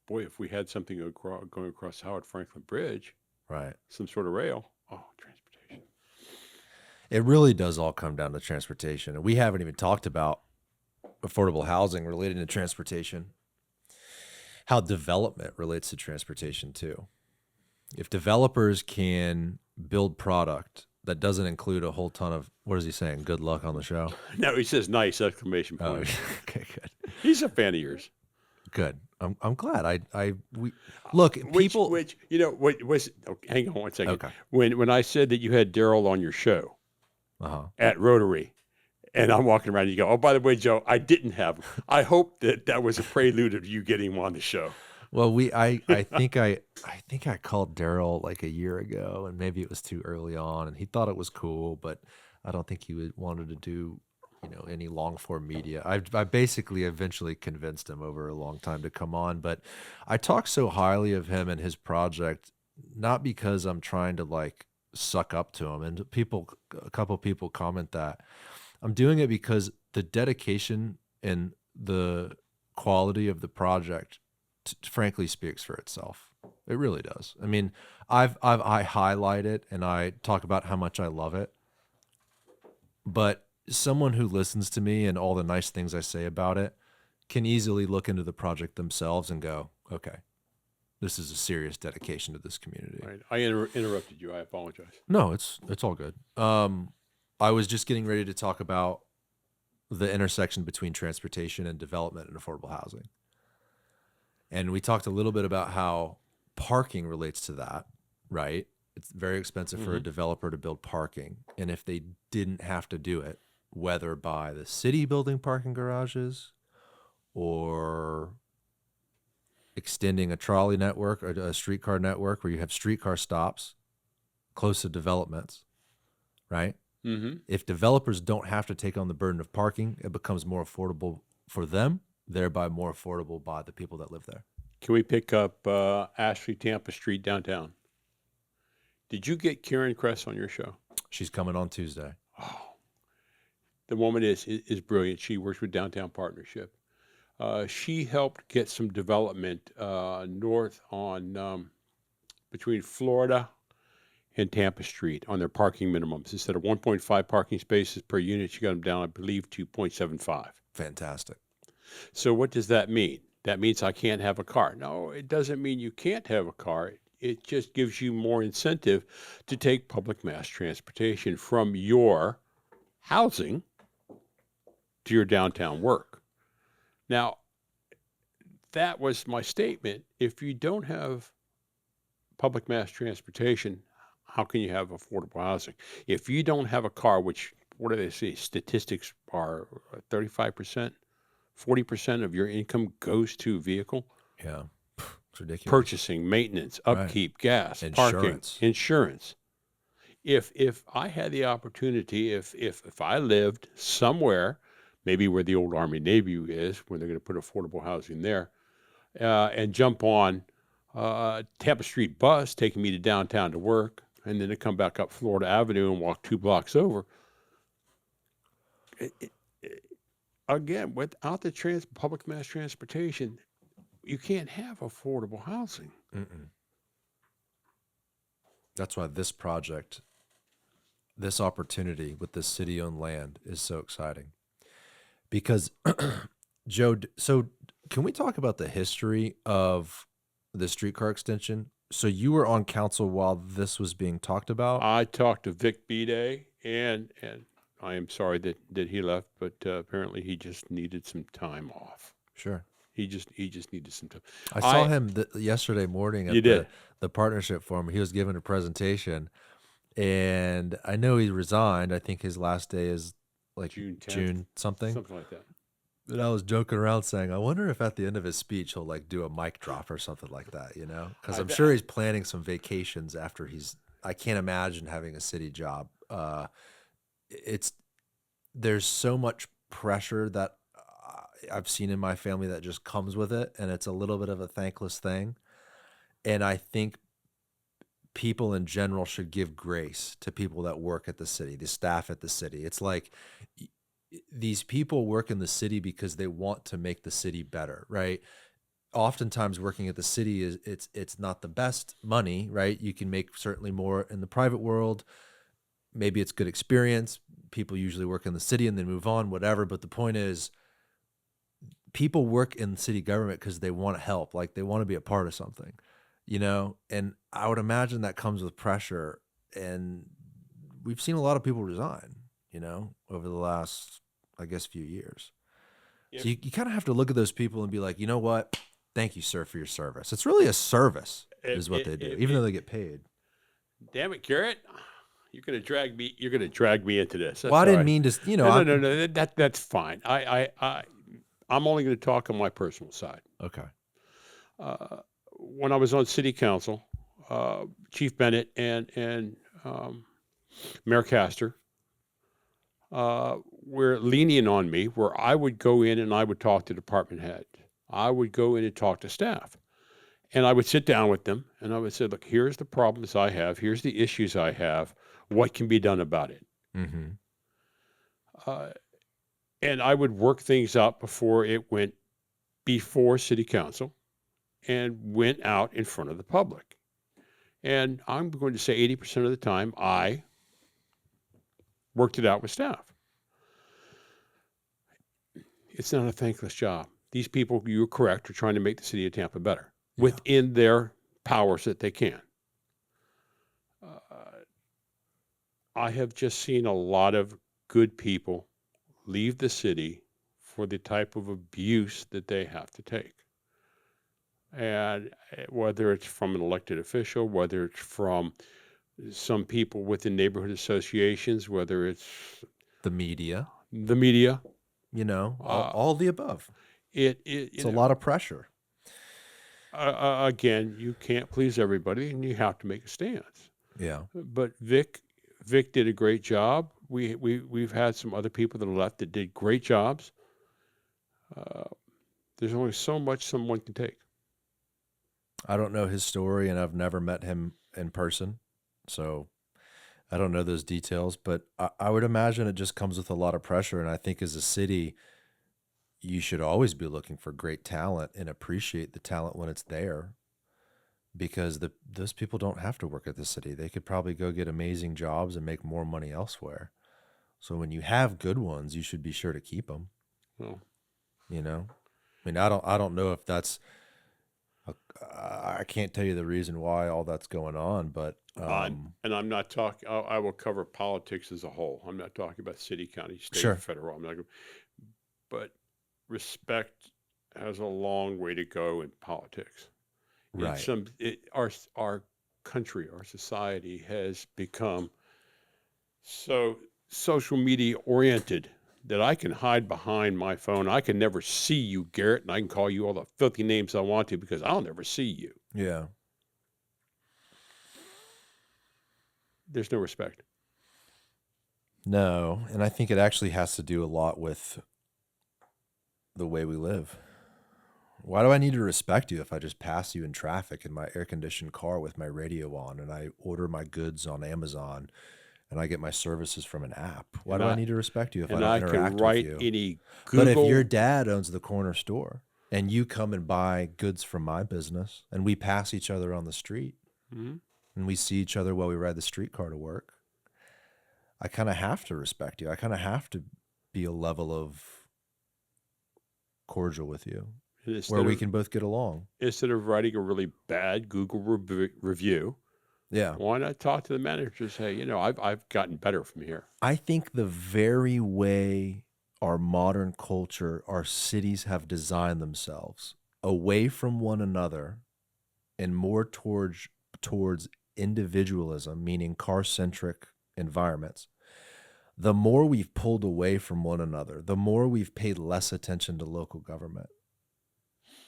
Boy, if we had something going across Howard Franklin Bridge, right? Some sort of rail. Oh, transportation. It really does all come down to transportation. And we haven't even talked about affordable housing related to transportation, how development relates to transportation too. If developers can build product that doesn't include a whole ton of, what is he saying? Good luck on the show. No, he says nice exclamation point. Oh, okay, good. He's a fan of yours. Good. I'm glad. We look, people. Which what was? Oh, hang on one second. Okay. When I said that you had Daryl on your show at Rotary, and I'm walking around, and you go, oh, by the way, Joe, I didn't have him. I hope that was a prelude of you getting him on the show. Well, I think I called Daryl like a year ago, and maybe it was too early on, and he thought it was cool, but I don't think he wanted to do any long form media. I basically eventually convinced him over a long time to come on, but I talk so highly of him and his project, not because I'm trying to like suck up to him. And a couple people comment that. I'm doing it because the dedication and the quality of the project frankly speaks for itself. It really does. I mean, I highlight it and I talk about how much I love it, but someone who listens to me and all the nice things I say about it can easily look into the project themselves and go, okay, this is a serious dedication to this community. Right. I interrupted you. I apologize. No, it's all good. I was just getting ready to talk about the intersection between transportation and development and affordable housing. And we talked a little bit about how parking relates to that, right? It's very expensive for a developer to build parking. And if they didn't have to do it, whether by the city building parking garages or extending a trolley network or a streetcar network where you have streetcar stops close to developments, right? Mm-hmm. If developers don't have to take on the burden of parking, it becomes more affordable for them, thereby more affordable by the people that live there. Can we pick up Ashley Tampa Street downtown? Did you get Karen Kress on your show? She's coming on Tuesday. Oh, the woman is brilliant. She works with Downtown Partnership. She helped get some development north on between Florida and Tampa Street on their parking minimums. Instead of 1.5 parking spaces per unit, she got them down, I believe, to 0.75. Fantastic. So what does that mean? That means I can't have a car. No, it doesn't mean you can't have a car. It just gives you more incentive to take public mass transportation from your housing to your downtown work. Now, that was my statement. If you don't have public mass transportation, how can you have affordable housing? If you don't have a car, which, what do they say? Statistics are 35%, 40% of your income goes to vehicle. Yeah. It's ridiculous. Purchasing, maintenance, upkeep, gas, parking, insurance. If I had the opportunity, if I lived somewhere, maybe where the old Army Navy is, where they're going to put affordable housing there, and jump on Tampa Street bus taking me to downtown to work, and then to come back up Florida Avenue and walk 2 blocks over. Again, without the public mass transportation, you can't have affordable housing. Mm-mm. That's why this project, this opportunity with this city-owned land is so exciting. Because, Joe, so can we talk about the history of the streetcar extension? So you were on council while this was being talked about? I talked to Vic B-Day, and I am sorry that he left, but apparently he just needed some time off. Sure. He just needed some time. I saw him yesterday morning at the partnership forum. He was giving a presentation, and I know he resigned. I think his last day is like June 10th, June something like that. And I was joking around saying, I wonder if at the end of his speech he'll like do a mic drop or something like that, you know? Because I'm sure he's planning some vacations after I can't imagine having a city job. There's so much pressure that I've seen in my family that just comes with it, and it's a little bit of a thankless thing. And I think people in general should give grace to people that work at the city, the staff at the city. It's like these people work in the city because they want to make the city better, right? Oftentimes working at the city it's not the best money, right? You can make certainly more in the private world. Maybe it's good experience. People usually work in the city and then move on, whatever. But the point is, people work in city government because they want to help, like they want to be a part of something, you know? And I would imagine that comes with pressure. And we've seen a lot of people resign, you know, over the last, I guess, few years. Yep. So you kind of have to look at those people and be like, you know what? Thank you, sir, for your service. It's really a service is what they do, even though they get paid. Damn it, Garrett. You're gonna drag me into this. That's well, I didn't mean to, you know. No. That's fine. I'm only going to talk on my personal side. Okay. When I was on city council, Chief Bennett and Mayor Castor were lenient on me, where I would go in and I would talk to department head. I would go in and talk to staff. And I would sit down with them and I would say, look, here's the problems I have. Here's the issues I have. What can be done about it? Mm-hmm. And I would work things out before it went before city council and went out in front of the public. And I'm going to say 80% of the time, I worked it out with staff. It's not a thankless job. These people, you're correct, are trying to make the city of Tampa better within their powers that they can. I have just seen a lot of good people leave the city for the type of abuse that they have to take. And whether it's from an elected official, whether it's from some people within neighborhood associations, whether it's the media, you know, all the above. It's a lot of pressure. Again, you can't please everybody and you have to make a stance. Yeah. But Vic did a great job. We've had some other people that left that did great jobs. Uh, there's only so much someone can take. I don't know his story, and I've never met him in person. So I don't know those details, but I would imagine it just comes with a lot of pressure. And I think as a city, you should always be looking for great talent and appreciate the talent when it's there, because those people don't have to work at the city. They could probably go get amazing jobs and make more money elsewhere. So when you have good ones, you should be sure to keep them. Well, You know, I mean, I don't know if that's I can't tell you the reason why all that's going on, but I'm not talking. I will cover politics as a whole. I'm not talking about city, county, state, sure, federal. I'm not. But respect has a long way to go in politics. right. Our country, our society has become so social media oriented that I can hide behind my phone. I can never see you, Garrett, and I can call you all the filthy names I want to because I'll never see you. Yeah. There's no respect. No, and I think it actually has to do a lot with the way we live. Why do I need to respect you if I just pass you in traffic in my air-conditioned car with my radio on and I order my goods on Amazon and I get my services from an app? Why And do I I need to respect you if I and don't I can interact with write you? any But if your Google. dad owns the corner store and you come and buy goods from my business and we pass each other on the street Mhm. and we see each other while we ride the streetcar to work, I kind of have to respect you. I kind of have to be a level of cordial with you And where we can both get along. instead of writing a really bad Google review, Yeah. why not talk to the manager and say, I've gotten better from here. I think the very way our modern culture, our cities have designed themselves away from one another and more towards individualism, meaning car-centric environments, the more we've pulled away from one another, the more we've paid less attention to local government.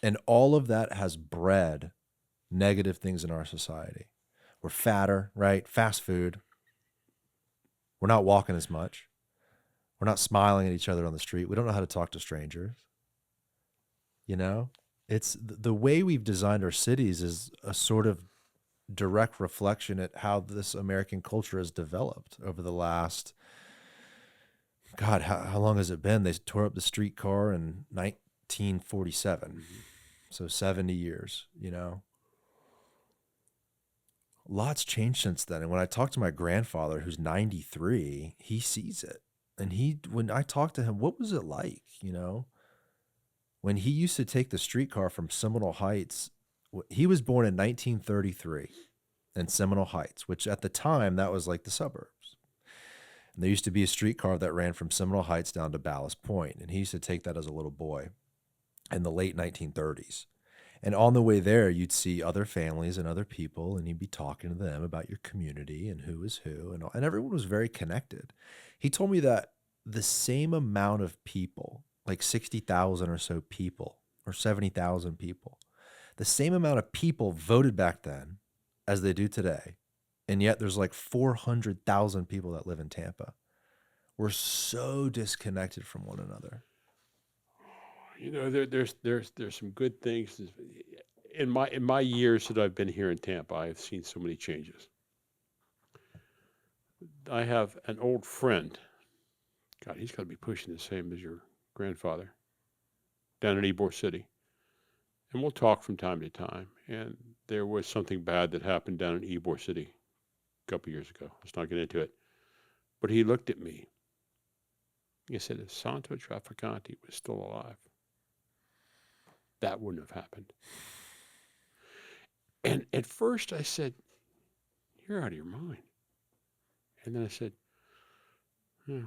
And all of that has bred negative things in our society. We're fatter, right? Fast food. We're not walking as much. We're not smiling at each other on the street. We don't know how to talk to strangers. You know, it's the way we've designed our cities is a sort of direct reflection at how this American culture has developed over the last, God, how long has it been? They tore up the streetcar in 1947. So 70 years, you know. Lots changed since then. And when I talk to my grandfather, who's 93, he sees it. And when I talk to him, what was it like, you know? When he used to take the streetcar from Seminole Heights, he was born in 1933 in Seminole Heights, which at the time, that was like the suburbs. And there used to be a streetcar that ran from Seminole Heights down to Ballast Point, and he used to take that as a little boy in the late 1930s. And on the way there, you'd see other families and other people, and you'd be talking to them about your community and who is who, and everyone was very connected. He told me that the same amount of people, like 60,000 or so people, or 70,000 people, the same amount of people voted back then as they do today. And yet there's like 400,000 people that live in Tampa. We're so disconnected from one another. There's some good things in my years that I've been here in Tampa. I've seen so many changes. I have an old friend. God, he's got to be pushing the same as your grandfather down in Ybor City, and we'll talk from time to time. And there was something bad that happened down in Ybor City a couple years ago. Let's not get into it. But he looked at me. He said, if Santo Trafficante was still alive, that wouldn't have happened. And at first I said, you're out of your mind. And then I said, yeah.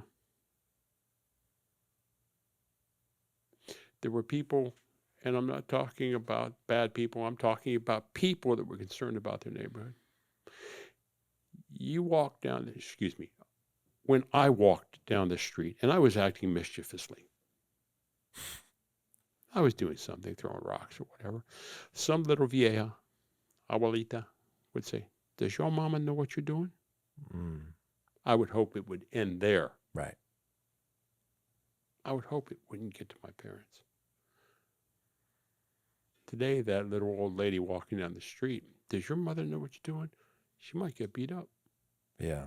There were people, and I'm not talking about bad people, I'm talking about people that were concerned about their neighborhood. When I walked down the street, and I was acting mischievously, I was doing something, throwing rocks or whatever, some little vieja, abuelita, would say, Does your mama know what you're doing? Mm, I would hope it would end there. right. I would hope it wouldn't get to my parents. Today, that little old lady walking down the street, does your mother know what you're doing? She might get beat up. Yeah.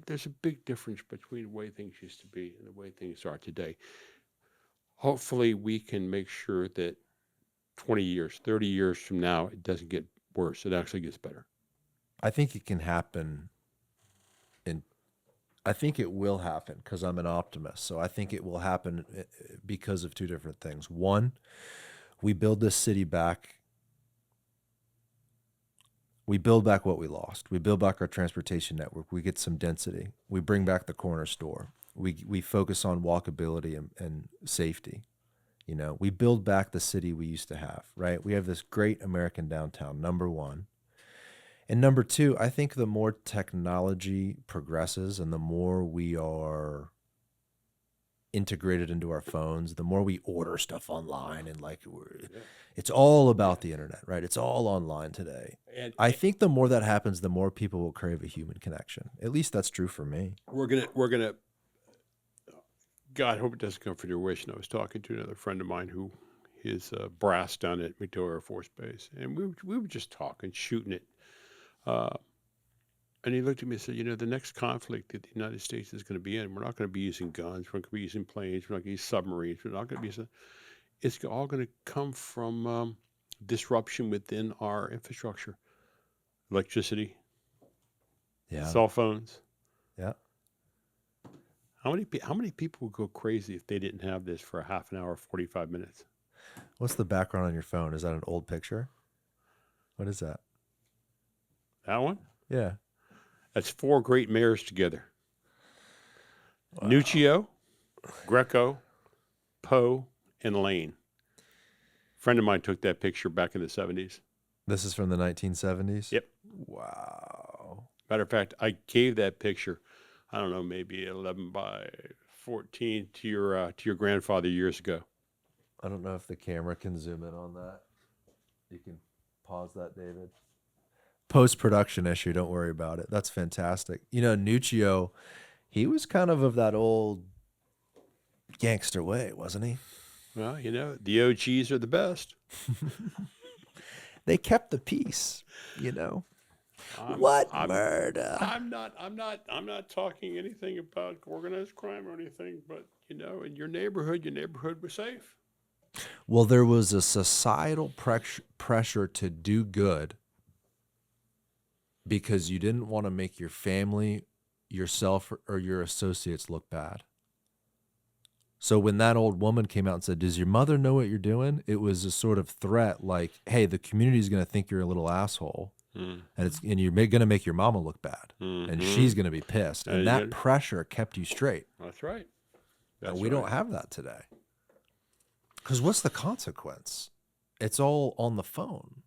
There's a big difference between the way things used to be and the way things are today. Hopefully, we can make sure that 20 years, 30 years from now, it doesn't get worse. It actually gets better. I think it can happen. I think it will happen because I'm an optimist. So I think it will happen because of two different things. One, we build this city back. We build back what we lost. We build back our transportation network. We get some density. We bring back the corner store. We focus on walkability and safety. You know, we build back the city we used to have, right? We have this great American downtown, number one. And number two, I think the more technology progresses and the more we are integrated into our phones, the more we order stuff online and it's all about the internet, right? It's all online today. And I think the more that happens, the more people will crave a human connection. At least that's true for me. we're gonna. God, I hope it doesn't come for fruition. I was talking to another friend of mine who is brass down at McDowell Air Force Base, and we were just talking, shooting it. And he looked at me and said, you know, the next conflict that the United States is going to be in, we're not going to be using guns, we're not going to be using planes, we're not going to use submarines, we're not going to be using, it's all going to come from disruption within our infrastructure. Electricity, Yeah. cell phones. Yeah. How many people would go crazy if they didn't have this for a half an hour, 45 minutes? What's the background on your phone? Is that an old picture? What is that? That one? Yeah. That's 4 great mayors together. Wow. Nuccio, Greco, Poe, and Lane. A friend of mine took that picture back in the 70s. This is from the 1970s? Yep. Wow. Matter of fact, I gave that picture, I don't know, maybe 11 by 14 to your grandfather years ago. I don't know if the camera can zoom in on that. You can pause that, David. Post-production issue, don't worry about it. That's fantastic. You know, Nuccio, he was kind of that old gangster way, wasn't he? Well, you know, the OGs are the best. They kept the peace, you know. I'm Murder? I'm not talking anything about organized crime or anything, but you know, in your neighborhood was safe. Well, there was a societal pressure to do good because you didn't want to make your family, yourself, or your associates look bad. So when that old woman came out and said, does your mother know what you're doing? It was a sort of threat like, hey, the community is going to think you're a little asshole. And you're going to make your mama look bad. And she's going to be pissed. And that pressure kept you straight. That's right. And we don't have that today. Because what's the consequence? It's all on the phone.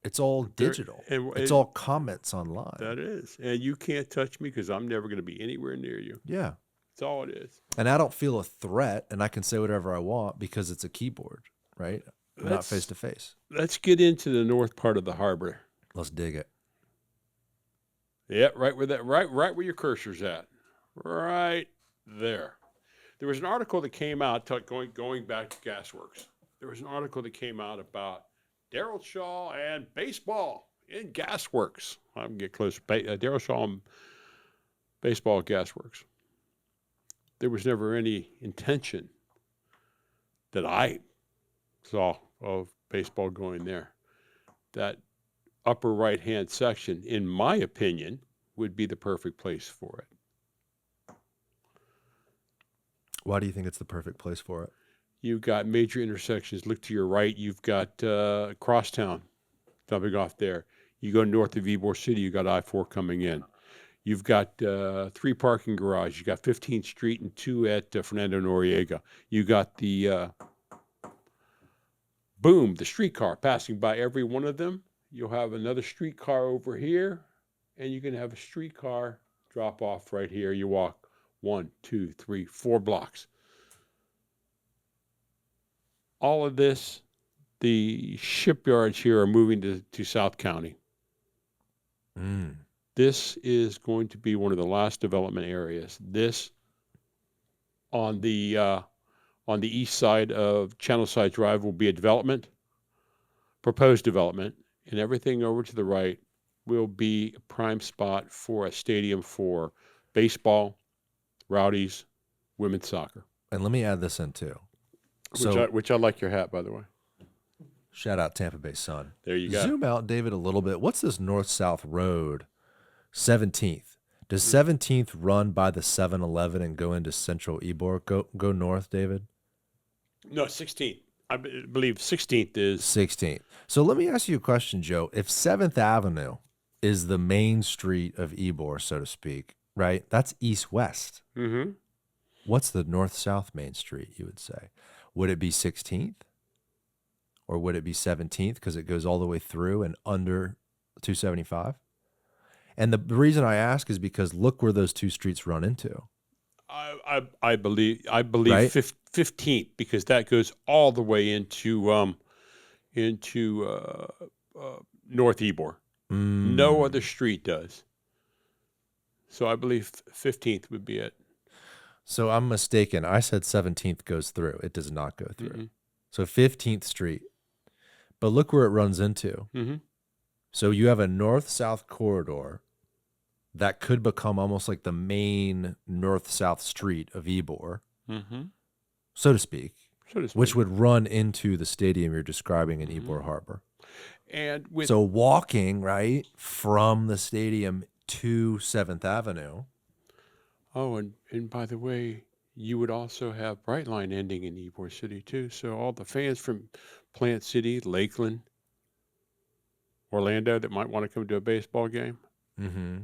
It's all digital. It's all comments online. That is. And you can't touch me because I'm never going to be anywhere near you. Yeah. That's all it is. And I don't feel a threat, and I can say whatever I want because it's a keyboard, right? Not face to face. Let's get into the north part of the harbor. Let's dig it. Yeah, right where your cursor's at. Right there. There was an article that came out going back to Gasworx. There was an article that came out about Daryl Shaw and baseball in Gasworx. I can get close. Daryl Shaw and baseball at Gasworx. There was never any intention that I saw of baseball going there. That upper right-hand section, in my opinion, would be the perfect place for it. Why do you think it's the perfect place for it? You've got major intersections. Look to your right. You've got Crosstown dumping off there. You go north of Ybor City, you've got I-4 coming in. You've got 3 parking garages. You've got 15th Street and 2 at Fernando Noriega. You got the the streetcar passing by every one of them. You'll have another streetcar over here, and you can have a streetcar drop off right here. You walk 1, 2, 3, 4 blocks. All of this, the shipyards here are moving to South County. This is going to be one of the last development areas. This on the east side of Channelside Drive will be a development, proposed development, and everything over to the right will be a prime spot for a stadium for baseball, rowdies, women's soccer. And let me add this in too. Which I like your hat, by the way. Shout out Tampa Bay Sun. There you go. Zoom out, David, a little bit. What's this north-south road? 17th. Does 17th run by the 7-Eleven and go into central Ybor? Go north, David? No, 16th. I believe 16th is 16th. So let me ask you a question, Joe. If 7th Avenue is the main street of Ybor, so to speak, right? That's east-west. Mm-hmm. What's the north-south main street, you would say? Would it be 16th? Or would it be 17th because it goes all the way through and under 275? And the reason I ask is because look where those two streets run into. I believe Right? 15th, because that goes all the way into North Ybor. No other street does. So I believe 15th would be it. So I'm mistaken. I said 17th goes through. It does not go through. Mm-hmm. So 15th Street. But look where it runs into. Mm-hmm. So you have a north-south corridor that could become almost like the main north-south street of Ybor, Mm-hmm. so to speak, So to speak. which would run into the stadium you're describing in Ybor Harbor. And with So walking, right, from the stadium to 7th Avenue. and by the way, you would also have Brightline ending in Ybor City too. So all the fans from Plant City, Lakeland, Orlando that might want to come to a baseball game, Mm-hmm.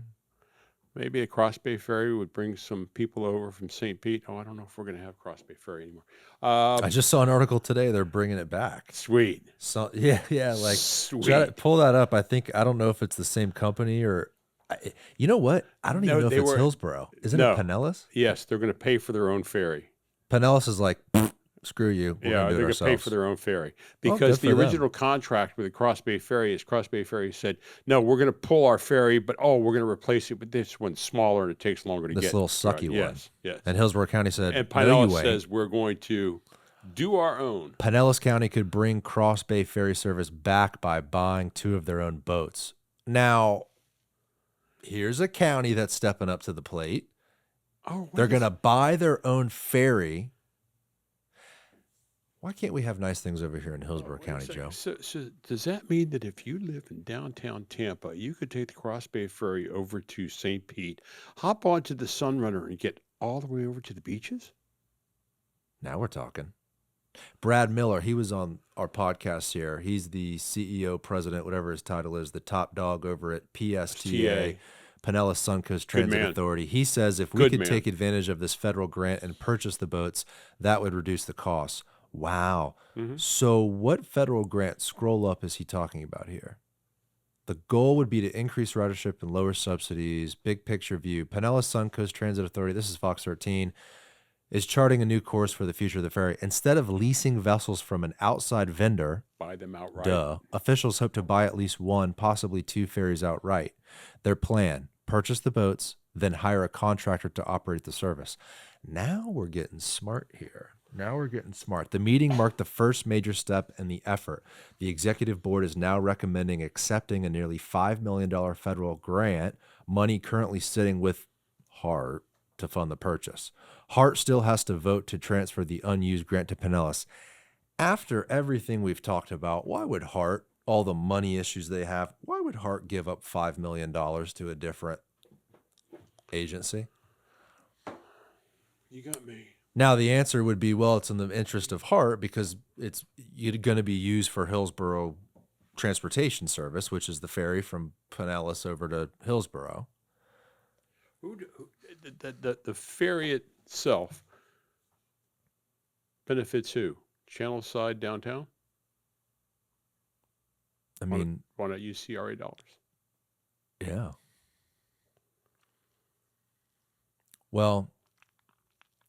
maybe a Cross Bay Ferry would bring some people over from St. Pete. Oh, I don't know if we're going to have Cross Bay Ferry anymore. I just saw an article today. They're bringing it back. Sweet. So yeah, like Sweet. pull that up. I don't know if it's the same company or, you know what? I don't even No, know if they it's were- Hillsborough. Isn't No. it Pinellas? Yes, they're going to pay for their own ferry. Pinellas is like, screw you. We're Yeah, gonna they're do it going to pay ourselves. for their own ferry Well, because good the for them. original contract with the Cross Bay Ferry is Cross Bay Ferry said, no, we're going to pull our ferry, but we're going to replace it with this one smaller and it takes longer to This get. little sucky one. Yes, yes. And Hillsborough County said, And no, you Pinellas ain't. says we're going to do our own. Pinellas County could bring Cross Bay Ferry service back by buying 2 of their own boats. Now, here's a county that's stepping up to the plate. Oh, They're going to buy their own ferry. Why can't we have nice things over here in Hillsborough County, Joe? So does that mean that if you live in downtown Tampa, you could take the Cross Bay Ferry over to St. Pete, hop onto the Sunrunner, and get all the way over to the beaches? Now we're talking. Brad Miller, he was on our podcast here. He's the CEO, president, whatever his title is, the top dog over at PSTA, Pinellas Suncoast Transit man. Authority. He says if we Good could man. take advantage of this federal grant and purchase the boats, that would reduce the costs. Wow. Mhm. So what federal grant, scroll up, is he talking about here? The goal would be to increase ridership and lower subsidies. Big picture view. Pinellas Suncoast Transit Authority, this is Fox 13, is charting a new course for the future of the ferry. Instead of leasing vessels from an outside vendor, Buy them outright. duh, officials hope to buy at least 1, possibly 2 ferries outright. Their plan, purchase the boats, then hire a contractor to operate the service. Now we're getting smart here. The meeting marked the first major step in the effort. The executive board is now recommending accepting a nearly $5 million federal grant, money currently sitting with Hart to fund the purchase. Hart still has to vote to transfer the unused grant to Pinellas. After everything we've talked about, why would Hart, all the money issues they have, why would Hart give up $5 million to a different agency? You got me. Now, the answer would be, well, it's in the interest of Hart because it's going to be used for Hillsborough transportation service, which is the ferry from Pinellas over to Hillsborough. The ferry itself benefits who? Channel Side downtown? I mean, Why not use CRA dollars? yeah. Well,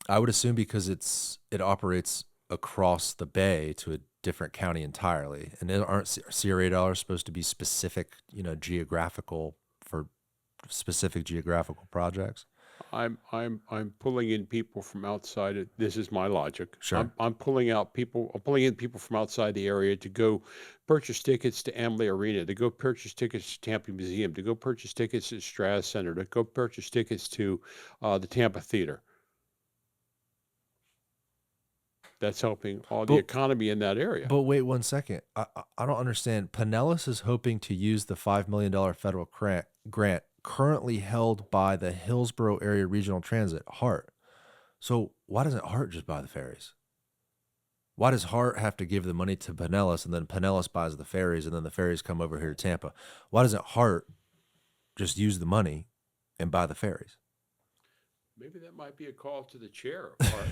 I would assume because it operates across the bay to a different county entirely, and aren't CRA dollars supposed to be specific, geographical for specific geographical projects? I'm pulling in people from outside. This is my logic. Sure. I'm pulling in people from outside the area to go purchase tickets to Amalie Arena, to go purchase tickets to Tampa Museum, to go purchase tickets to Strass Center, to go purchase tickets to the Tampa Theater. That's helping all the But economy in that area. but wait 1 second. I don't understand. Pinellas is hoping to use the $5 million federal grant currently held by the Hillsborough Area Regional Transit, HART. So why doesn't HART just buy the ferries? Why does HART have to give the money to Pinellas and then Pinellas buys the ferries and then the ferries come over here to Tampa? Why doesn't HART just use the money and buy the ferries? Maybe that might be a call to the chair of HART.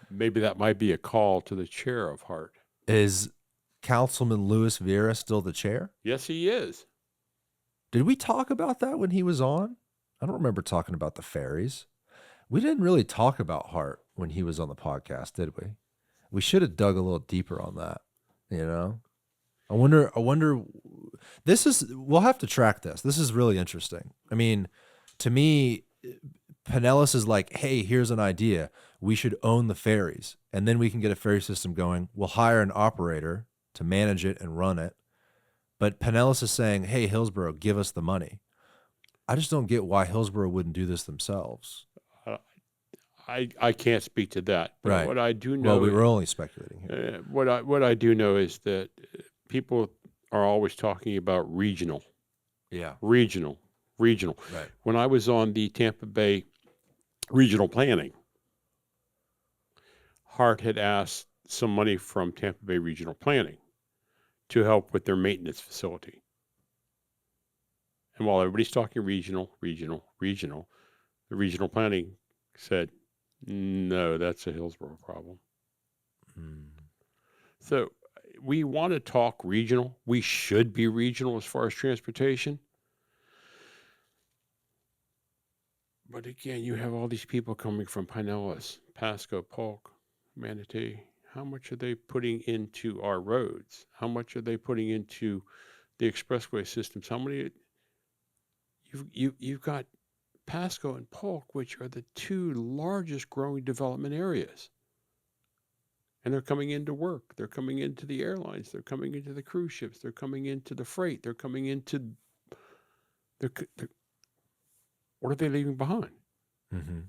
Maybe that might be a call to the chair of HART. Is Councilman Luis Vieira still the chair? Yes, he is. Did we talk about that when he was on? I don't remember talking about the ferries. We didn't really talk about HART when he was on the podcast, did we? We should have dug a little deeper on that, you know? I wonder, we'll have to track this. This is really interesting. I mean, to me, Pinellas is like, hey, here's an idea. We should own the ferries, and then we can get a ferry system going. We'll hire an operator to manage it and run it. But Pinellas is saying, hey, Hillsborough, give us the money. I just don't get why Hillsborough wouldn't do this themselves. I can't speak to that. But Right. what I do know, Well, we were only speculating here. what I do know is that people are always talking about regional. Yeah. Regional. Right. When I was on the Tampa Bay Regional Planning, HART had asked some money from Tampa Bay Regional Planning to help with their maintenance facility. And while everybody's talking regional, the regional planning said, no, that's a Hillsborough problem. So we want to talk regional. We should be regional as far as transportation. But again, you have all these people coming from Pinellas, Pasco, Polk, Manatee. How much are they putting into our roads? How much are they putting into the expressway systems? How many? You've got Pasco and Polk, which are the two largest growing development areas. And they're coming into work. They're coming into the airlines. They're coming into the cruise ships. They're coming into the freight. They're coming into what are they leaving behind? Mm-hmm.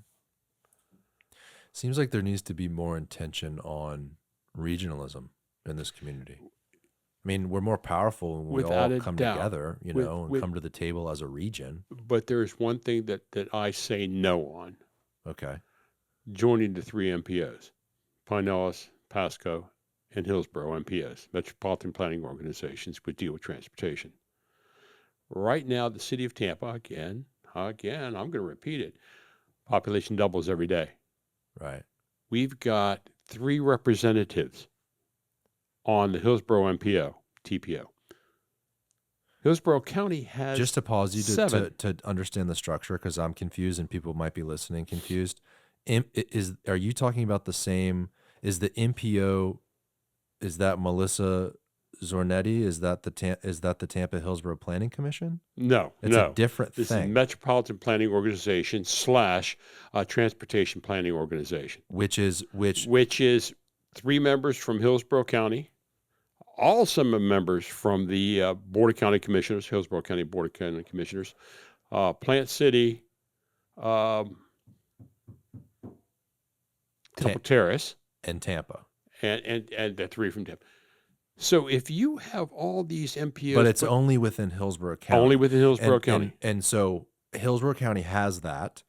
Seems like there needs to be more intention on regionalism in this community. I mean, we're more powerful when we Without all a come doubt. together, you know, and come to the table as a region. But there's one thing that I say no on. Okay. Joining the three MPOs, Pinellas, Pasco, and Hillsborough MPOs, Metropolitan Planning Organizations, would deal with transportation. Right now, the city of Tampa, again, I'm going to repeat it, population doubles every day. Right. We've got 3 representatives on the Hillsborough MPO, TPO. Hillsborough County has Just to pause you 7. to understand the structure, because I'm confused and people might be listening confused. Are you talking about the same? Is the MPO? Is that Melissa Zornetti? Is that the Tampa Hillsborough Planning Commission? No, It's no. a different This thing. is Metropolitan Planning Organization / Transportation Planning Organization, Which is 3 members from Hillsborough County, all some members from the Board of County Commissioners, Hillsborough County Board of County Commissioners, Plant City, Temple Terrace, and Tampa. and the 3 from Tampa. So if you have all these MPOs, But it's only within Hillsborough County. only within Hillsborough County. And so Hillsborough County has that.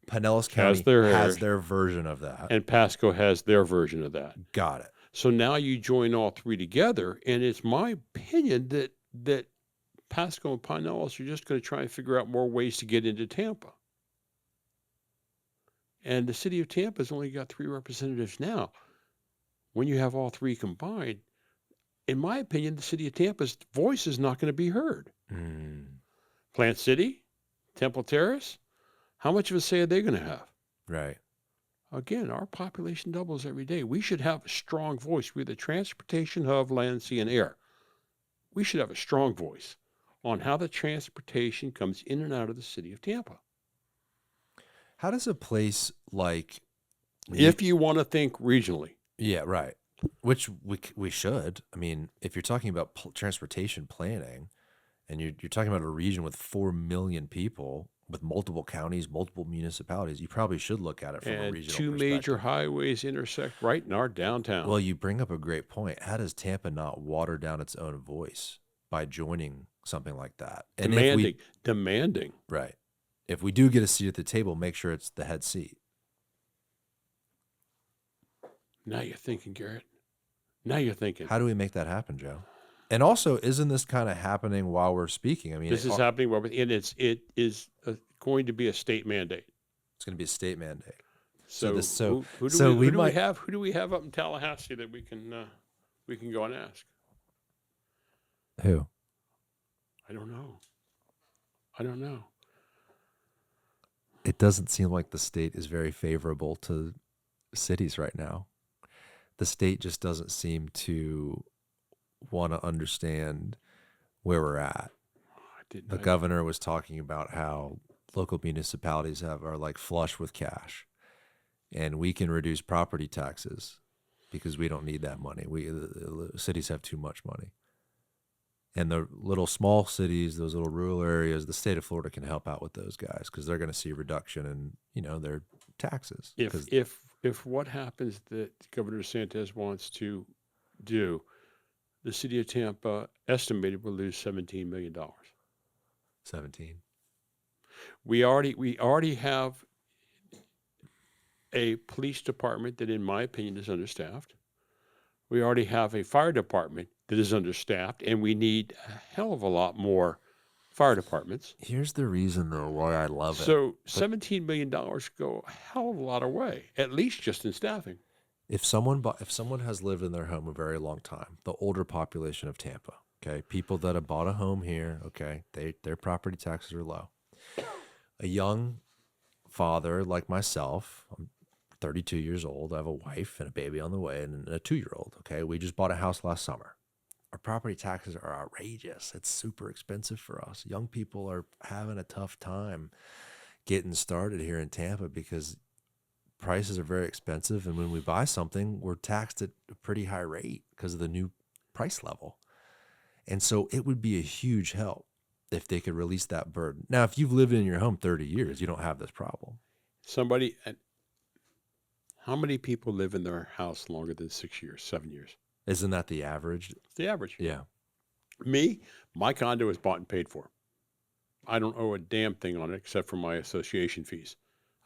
Pinellas County Has has their version of that. And Pasco has their version of that. Got it. So now you join all 3 together, and it's my opinion that Pasco and Pinellas are just going to try and figure out more ways to get into Tampa. And the city of Tampa has only got 3 representatives now. When you have all 3 combined, in my opinion, the city of Tampa's voice is not going to be heard. Plant City, Temple Terrace, how much of a say are they going to have? Right. Again, our population doubles every day. We should have a strong voice. We're the transportation hub, land, sea, and air. We should have a strong voice on how the transportation comes in and out of the city of Tampa. How does a place like If you want to think regionally. Yeah, right. Which we should. I mean, if you're talking about transportation planning, and you're talking about a region with 4 million people, with multiple counties, multiple municipalities, you probably should look at it from a And regional two perspective. major highways intersect right in our downtown. Well, you bring up a great point. How does Tampa not water down its own voice by joining something like that? And demanding. Right. If we do get a seat at the table, make sure it's the head seat. Now you're thinking, Garrett. Now you're thinking. How do we make that happen, Joe? And also, isn't this kind of happening while we're speaking? I mean, this is happening, and it is going to be a state mandate. It's going to be a state mandate. Who do we have up in Tallahassee that we can go and ask? Who? I don't know. It doesn't seem like the state is very favorable to cities right now. The state just doesn't seem to want to understand where we're at. The governor was talking about how local municipalities are like flush with cash, and we can reduce property taxes because we don't need that money. The cities have too much money. And the little small cities, those little rural areas, the state of Florida can help out with those guys because they're going to see a reduction in, their taxes. If what happens that Governor DeSantis wants to do, the city of Tampa estimated will lose $17 million. 17. We already have a police department that, in my opinion, is understaffed. We already have a fire department that is understaffed, and we need a hell of a lot more fire departments. Here's the reason, though, why I love it. So $17 million go a hell of a lot of way, at least just in staffing. If someone has lived in their home a very long time, the older population of Tampa, okay, people that have bought a home here, okay, their property taxes are low. A young father like myself, I'm 32 years old, I have a wife and a baby on the way and a 2-year-old, okay? We just bought a house last summer. Our property taxes are outrageous. It's super expensive for us. Young people are having a tough time getting started here in Tampa because prices are very expensive. And when we buy something, we're taxed at a pretty high rate because of the new price level. And so it would be a huge help if they could release that burden. Now, if you've lived in your home 30 years, you don't have this problem. How many people live in their house longer than 6 years, 7 years? Isn't that the average? It's the average. Yeah. Me, my condo is bought and paid for. I don't owe a damn thing on it except for my association fees.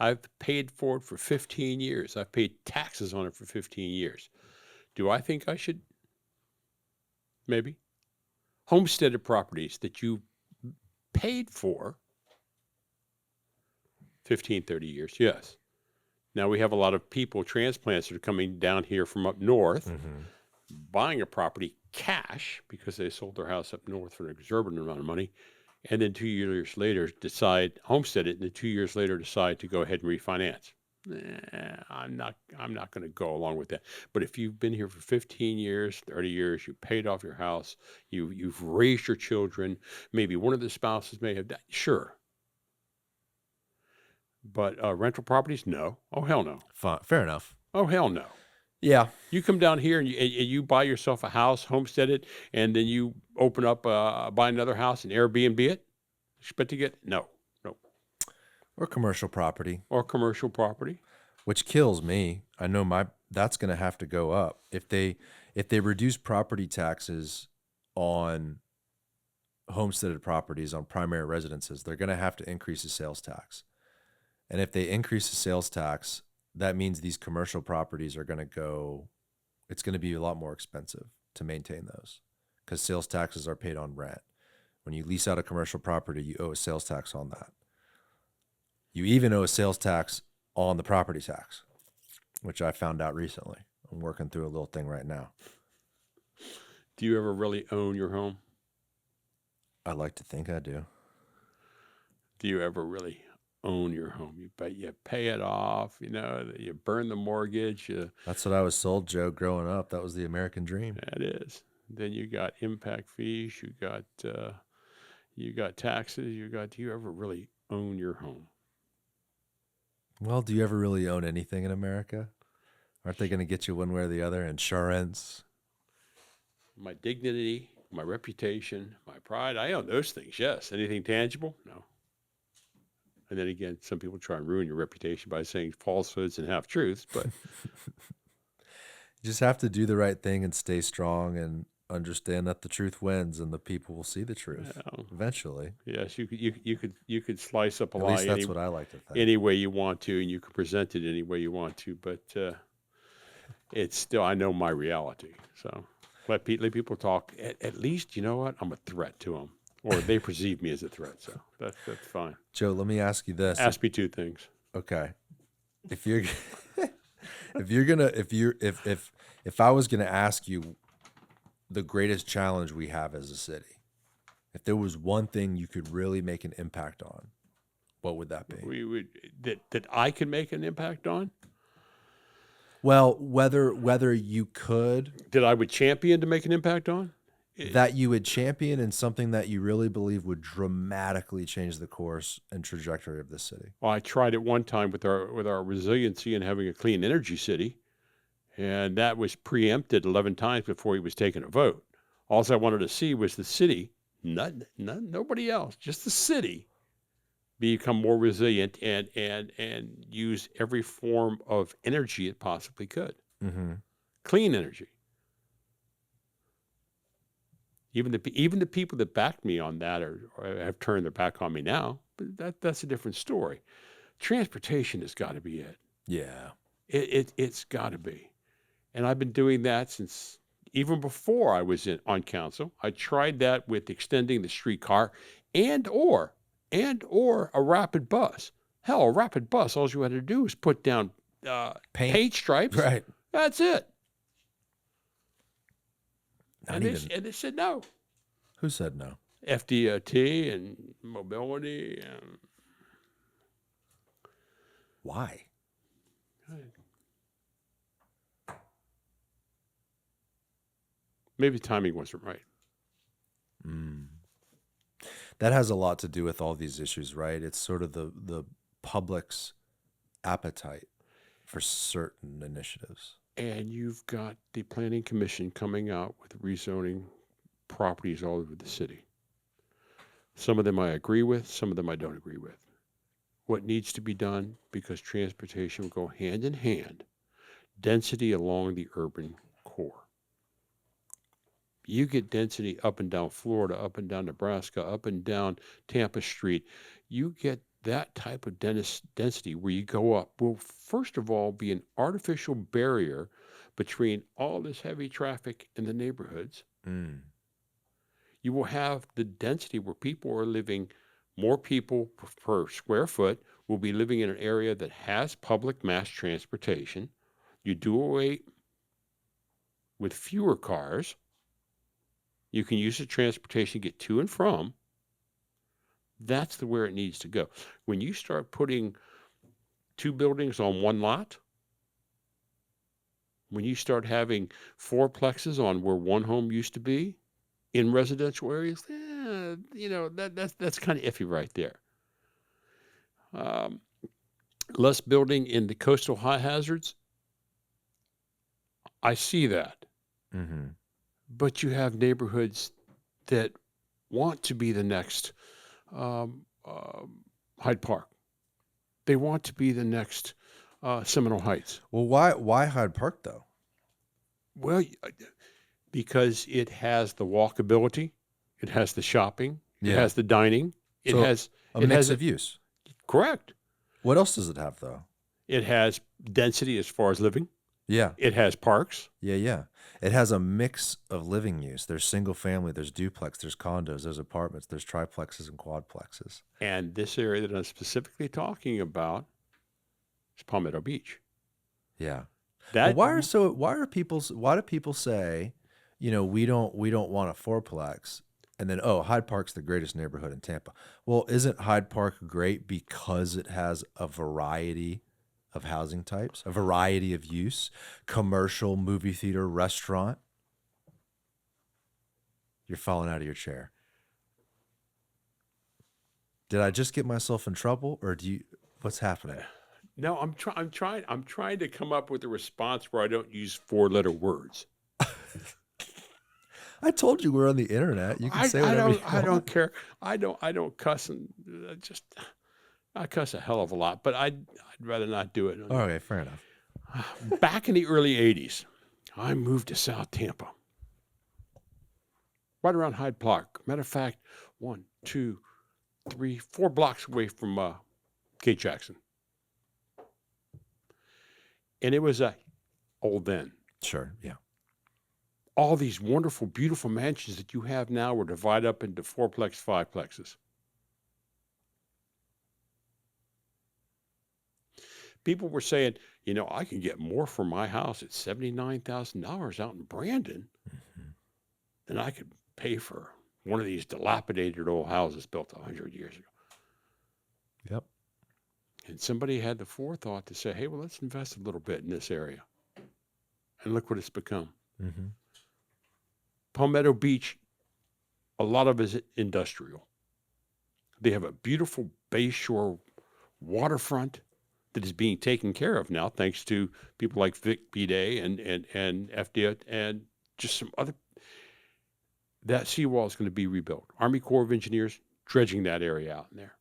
I've paid for it for 15 years. I've paid taxes on it for 15 years. Do I think I should? Maybe. Homesteaded properties that you paid for 15, 30 years, yes. Now we have a lot of people, transplants, that are coming down here from up north, buying a property cash because they sold their house up north for an exorbitant amount of money, and then 2 years later homestead it, and then 2 years later decide to go ahead and refinance. I'm not going to go along with that. But if you've been here for 15 years, 30 years, you paid off your house, you've raised your children, maybe one of the spouses may have died, sure. But rental properties, no. Oh, hell no. Fair enough. Oh, hell no. Yeah. You come down here and you buy yourself a house, homestead it, and then you open up, buy another house and Airbnb it. Expect to get no. Or commercial property. Which kills me. I know that's going to have to go up. If they reduce property taxes on homesteaded properties, on primary residences, they're going to have to increase the sales tax. And if they increase the sales tax, that means these commercial properties are going to it's going to be a lot more expensive to maintain those because sales taxes are paid on rent. When you lease out a commercial property, you owe a sales tax on that. You even owe a sales tax on the property tax, which I found out recently. I'm working through a little thing right now. Do you ever really own your home? I like to think I do. Do you ever really own your home? You pay it off, you burn the mortgage. That's what I was sold, Joe, growing up. That was the American dream. That is. Then you got impact fees, you got You got taxes. Do you ever really own your home? Well, do you ever really own anything in America? Aren't they going to get you one way or the other? Insurance. My dignity, my reputation, my pride. I own those things. Yes. Anything tangible? No. And then again, some people try and ruin your reputation by saying falsehoods and half truths. But You just have to do the right thing and stay strong and understand that the truth wins and the people will see the truth eventually. yes, you could slice up a At lie least that's what I like to think. any way you want to, and you can present it any way you want to. But it's still, I know my reality. So let people talk. At least, you know what? I'm a threat to them, or they perceive me as a threat. So that's fine. Joe, let me ask you this. Ask me two things. Okay. If you're if I was gonna ask you the greatest challenge we have as a city, if there was one thing you could really make an impact on, what would that be? We would that I can make an impact on. Well, whether you could, That I would champion to make an impact on. that you would champion, and something that you really believe would dramatically change the course and trajectory of this city. Well, I tried it one time with our resiliency and having a clean energy city, and that was preempted 11 times before he was taking a vote. All I wanted to see was the city, nobody else, just the city, become more resilient and use every form of energy it possibly could. Mm-hmm. Clean energy. Even the people that backed me on that or have turned their back on me now, but that's a different story. Transportation has got to be it. Yeah. It's got to be. And I've been doing that since even before I was on council. I tried that with extending the streetcar and or a rapid bus. Hell, a rapid bus, all you had to do was put down paint stripes. Right. That's it. Not And even. they said no. Who said no? FDOT and mobility and Why? maybe the timing wasn't right. That has a lot to do with all these issues, right? It's sort of the public's appetite for certain initiatives. And you've got the Planning Commission coming out with rezoning properties all over the city. Some of them I agree with, some of them I don't agree with. What needs to be done, because transportation will go hand in hand, density along the urban core. You get density up and down Florida, up and down Nebraska, up and down Tampa Street. You get that type of density where you go up will, first of all, be an artificial barrier between all this heavy traffic in the neighborhoods. You will have the density where people are living, more people per square foot will be living in an area that has public mass transportation. You do away with fewer cars. You can use the transportation to get to and from. That's where it needs to go. When you start putting two buildings on one lot, when you start having fourplexes on where one home used to be in residential areas, that's kind of iffy right there. Less building in the coastal high hazards, I see that. Mm-hmm. But you have neighborhoods that want to be the next Hyde Park. They want to be the next Seminole Heights. Well, why Hyde Park though? Well, because it has the walkability, it has the shopping, it has the dining, it has a mix of use. Correct. What else does it have though? It has density as far as living. Yeah. It has parks. Yeah. It has a mix of living use. There's single family, there's duplex, there's condos, there's apartments, there's triplexes and quadplexes. And this area that I'm specifically talking about is Palmetto Beach. Yeah. That Well, why do people say, we don't want a fourplex, and then Hyde Park's the greatest neighborhood in Tampa. Well, isn't Hyde Park great because it has a variety of housing types, a variety of use, commercial, movie theater, restaurant? You're falling out of your chair. Did I just get myself in trouble, or what's happening? No, I'm trying to come up with a response where I don't use 4-letter words. I told you we're on the internet. You can say I whatever you don't I want. don't care. I don't cuss, and just I cuss a hell of a lot, but I'd rather not do it. Okay, fair enough. Back in the early 80s, I moved to South Tampa, right around Hyde Park. Matter of fact, 1, 2, 3, 4 blocks away from Kate Jackson. And it was old then. Sure, yeah. All these wonderful, beautiful mansions that you have now were divided up into 4-plex, 5-plexes. People were saying, I can get more for my house at $79,000 out in Brandon than I could pay for one of these dilapidated old houses built 100 years ago. Yep. And somebody had the forethought to say, hey, well, let's invest a little bit in this area. And look what it's become. Mm-hmm. Palmetto Beach, a lot of it is industrial. They have a beautiful bayshore waterfront that is being taken care of now, thanks to people like Vic Bidet and FDA and just some other. That seawall is going to be rebuilt. Army Corps of Engineers dredging that area out in there.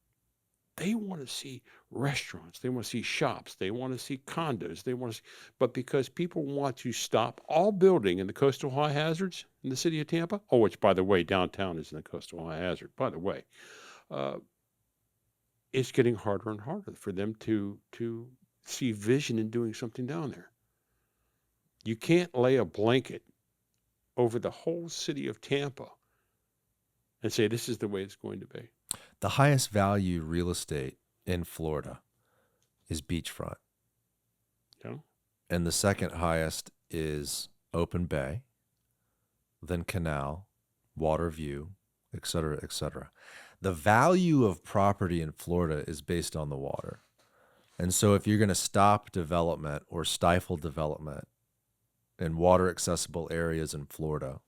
They want to see restaurants. They want to see shops. They want to see condos. But because people want to stop all building in the coastal high hazards in the city of Tampa, which, by the way, downtown is in the coastal high hazard, by the way, it's getting harder and harder for them to see vision in doing something down there. You can't lay a blanket over the whole city of Tampa and say this is the way it's going to be. The highest value real estate in Florida is beachfront. Yeah. And the second highest is open bay, then canal, water view, et cetera, et cetera. The value of property in Florida is based on the water. And so if you're going to stop development or stifle development in water accessible areas in Florida,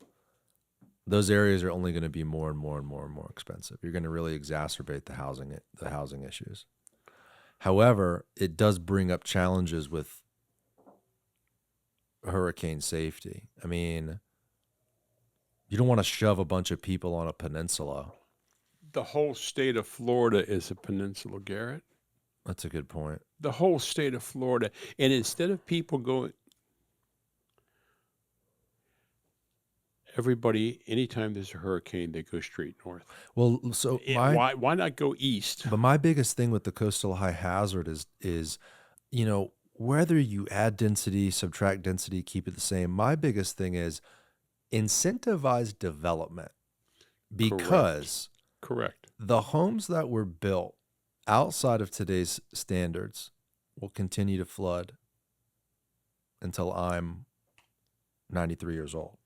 those areas are only going to be more and more and more and more expensive. You're going to really exacerbate the housing issues. However, it does bring up challenges with hurricane safety. I mean, you don't want to shove a bunch of people on a peninsula. The whole state of Florida is a peninsula, Garrett. That's a good point. The whole state of Florida. And instead of people going, everybody, anytime there's a hurricane, they go straight north. Well, so why not go east? But my biggest thing with the coastal high hazard is, whether you add density, subtract density, keep it the same. My biggest thing is incentivize development, because Correct. the homes that were built outside of today's standards will continue to flood until I'm 93 years old.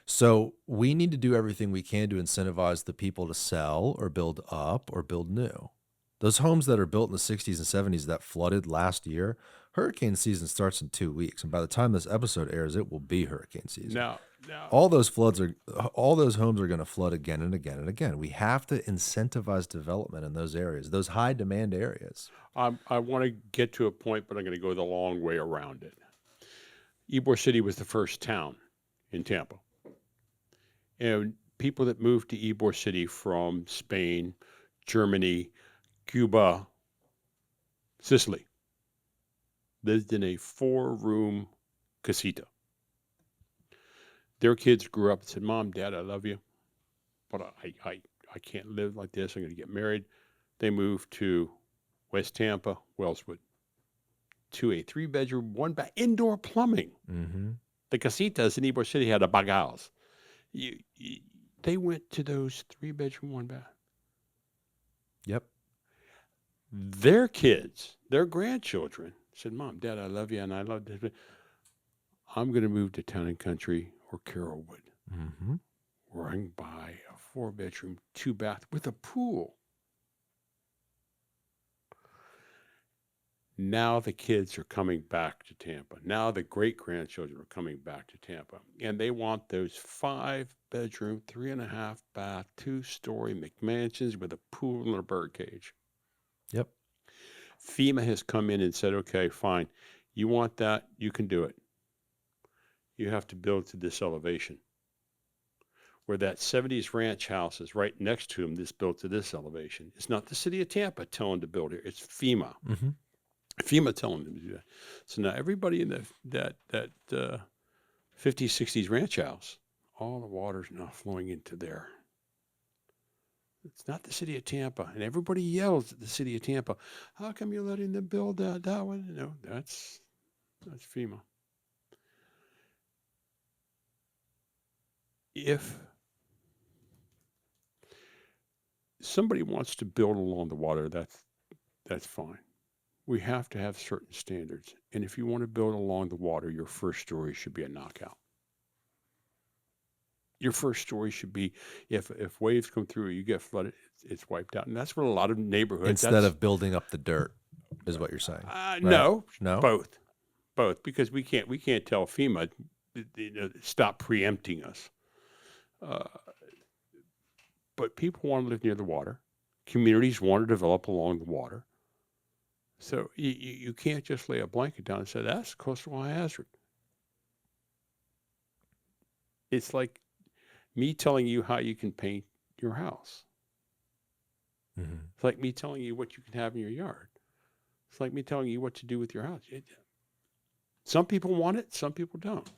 So we need to do everything we can to incentivize the people to sell or build up or build new. Those homes that are built in the 60s and 70s that flooded last year, hurricane season starts in 2 weeks. And by the time this episode airs, it will be hurricane season. Now, all those homes are going to flood again and again and again. We have to incentivize development in those areas, those high demand areas. I want to get to a point, but I'm going to go the long way around it. Ybor City was the first town in Tampa. And people that moved to Ybor City from Spain, Germany, Cuba, Sicily, lived in a 4-room casita. Their kids grew up and said, Mom, Dad, I love you, but I can't live like this. I'm going to get married. They moved to West Tampa, Wellswood, to a 3-bedroom, 1-bath, indoor plumbing. Mm-hmm. The casitas in Ybor City had a baghouse. They went to those 3-bedroom, 1-bath. Yep. Their kids, their grandchildren said, Mom, Dad, I love you, and I love this. I'm going to move to Town and Country or Carrollwood, Mm-hmm. where I can buy a 4-bedroom, 2-bath with a pool. Now the kids are coming back to Tampa. Now the great-grandchildren are coming back to Tampa. And they want those 5-bedroom, 3.5-bath, 2-story McMansions with a pool and a bird cage. Yep. FEMA has come in and said, okay, fine. You want that? You can do it. You have to build to this elevation. Where that 70s ranch house is right next to them, this built to this elevation. It's not the city of Tampa telling to build it. It's FEMA. Mm-hmm. FEMA telling them to do that. So now everybody in that 50s, 60s ranch house, all the water's now flowing into there. It's not the city of Tampa. And everybody yells at the city of Tampa, how come you're letting them build that one? No, that's FEMA. If somebody wants to build along the water, that's fine. We have to have certain standards. And if you want to build along the water, your first story should be a knockout. Your first story should be, if waves come through, you get flooded, it's wiped out. And that's what a lot of neighborhoods... Instead of building up the dirt, is what you're saying. Right? No, No? Both, because we can't tell FEMA, stop preempting us. But people want to live near the water. Communities want to develop along the water. So you can't just lay a blanket down and say, that's coastal hazard. It's like me telling you how you can paint your house. Mm-hmm. It's like me telling you what you can have in your yard. It's like me telling you what to do with your house. Some people want it, some people don't.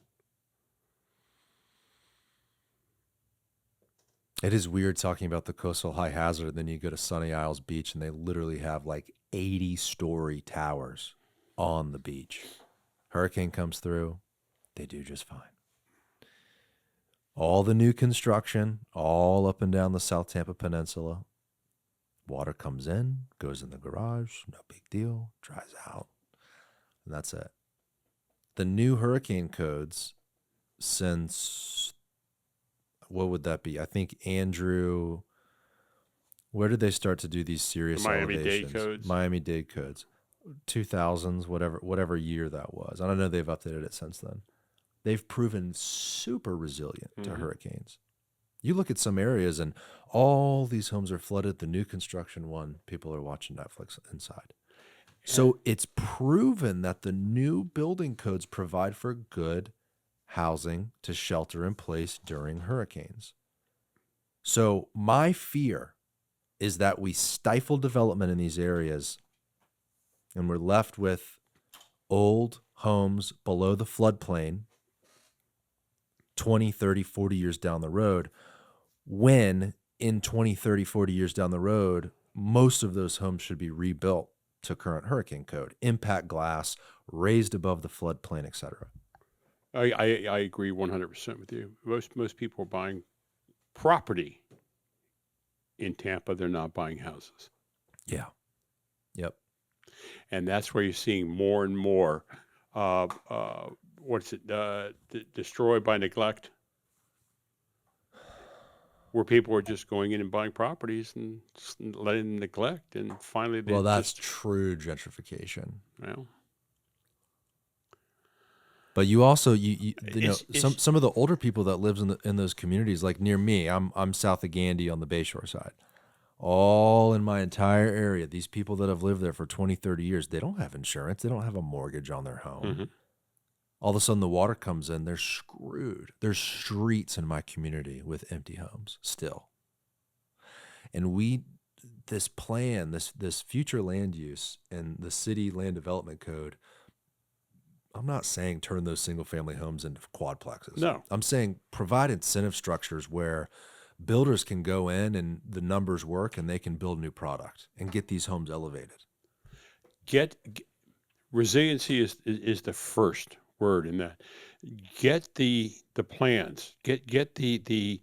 It is weird talking about the coastal high hazard, and then you go to Sunny Isles Beach, and they literally have like 80-story towers on the beach. Hurricane comes through, they do just fine. All the new construction, all up and down the South Tampa Peninsula, water comes in, goes in the garage, no big deal, dries out, and that's it. The new hurricane codes since... what would that be? I think Andrew, where did they start to do these serious elevations? Miami-Dade codes. 2000s, whatever year that was. I don't know, they've updated it since then. They've proven super resilient to hurricanes. You look at some areas and all these homes are flooded. The new construction one, people are watching Netflix inside. So it's proven that the new building codes provide for good housing to shelter in place during hurricanes. So my fear is that we stifle development in these areas and we're left with old homes below the floodplain 20, 30, 40 years down the road, when in 20, 30, 40 years down the road, most of those homes should be rebuilt to current hurricane code, impact glass, raised above the floodplain, et cetera. I agree 100% with you. Most people are buying property in Tampa. They're not buying houses. Yeah. Yep. And that's where you're seeing more and more, destroyed by neglect, where people are just going in and buying properties and letting them neglect. And finally, they that's true gentrification. Well, but you also some of the older people that lives in those communities, like near me, I'm south of Gandy on the Bayshore side. All in my entire area, these people that have lived there for 20, 30 years, they don't have insurance. They don't have a mortgage on their home. Mm-hmm. All of a sudden the water comes in, they're screwed. There's streets in my community with empty homes still. And this plan, this future land use and the city land development code, I'm not saying turn those single family homes into quadplexes. No. I'm saying provide incentive structures where builders can go in and the numbers work and they can build new product and get these homes elevated. Resiliency is the first word in that. Get the plans, get the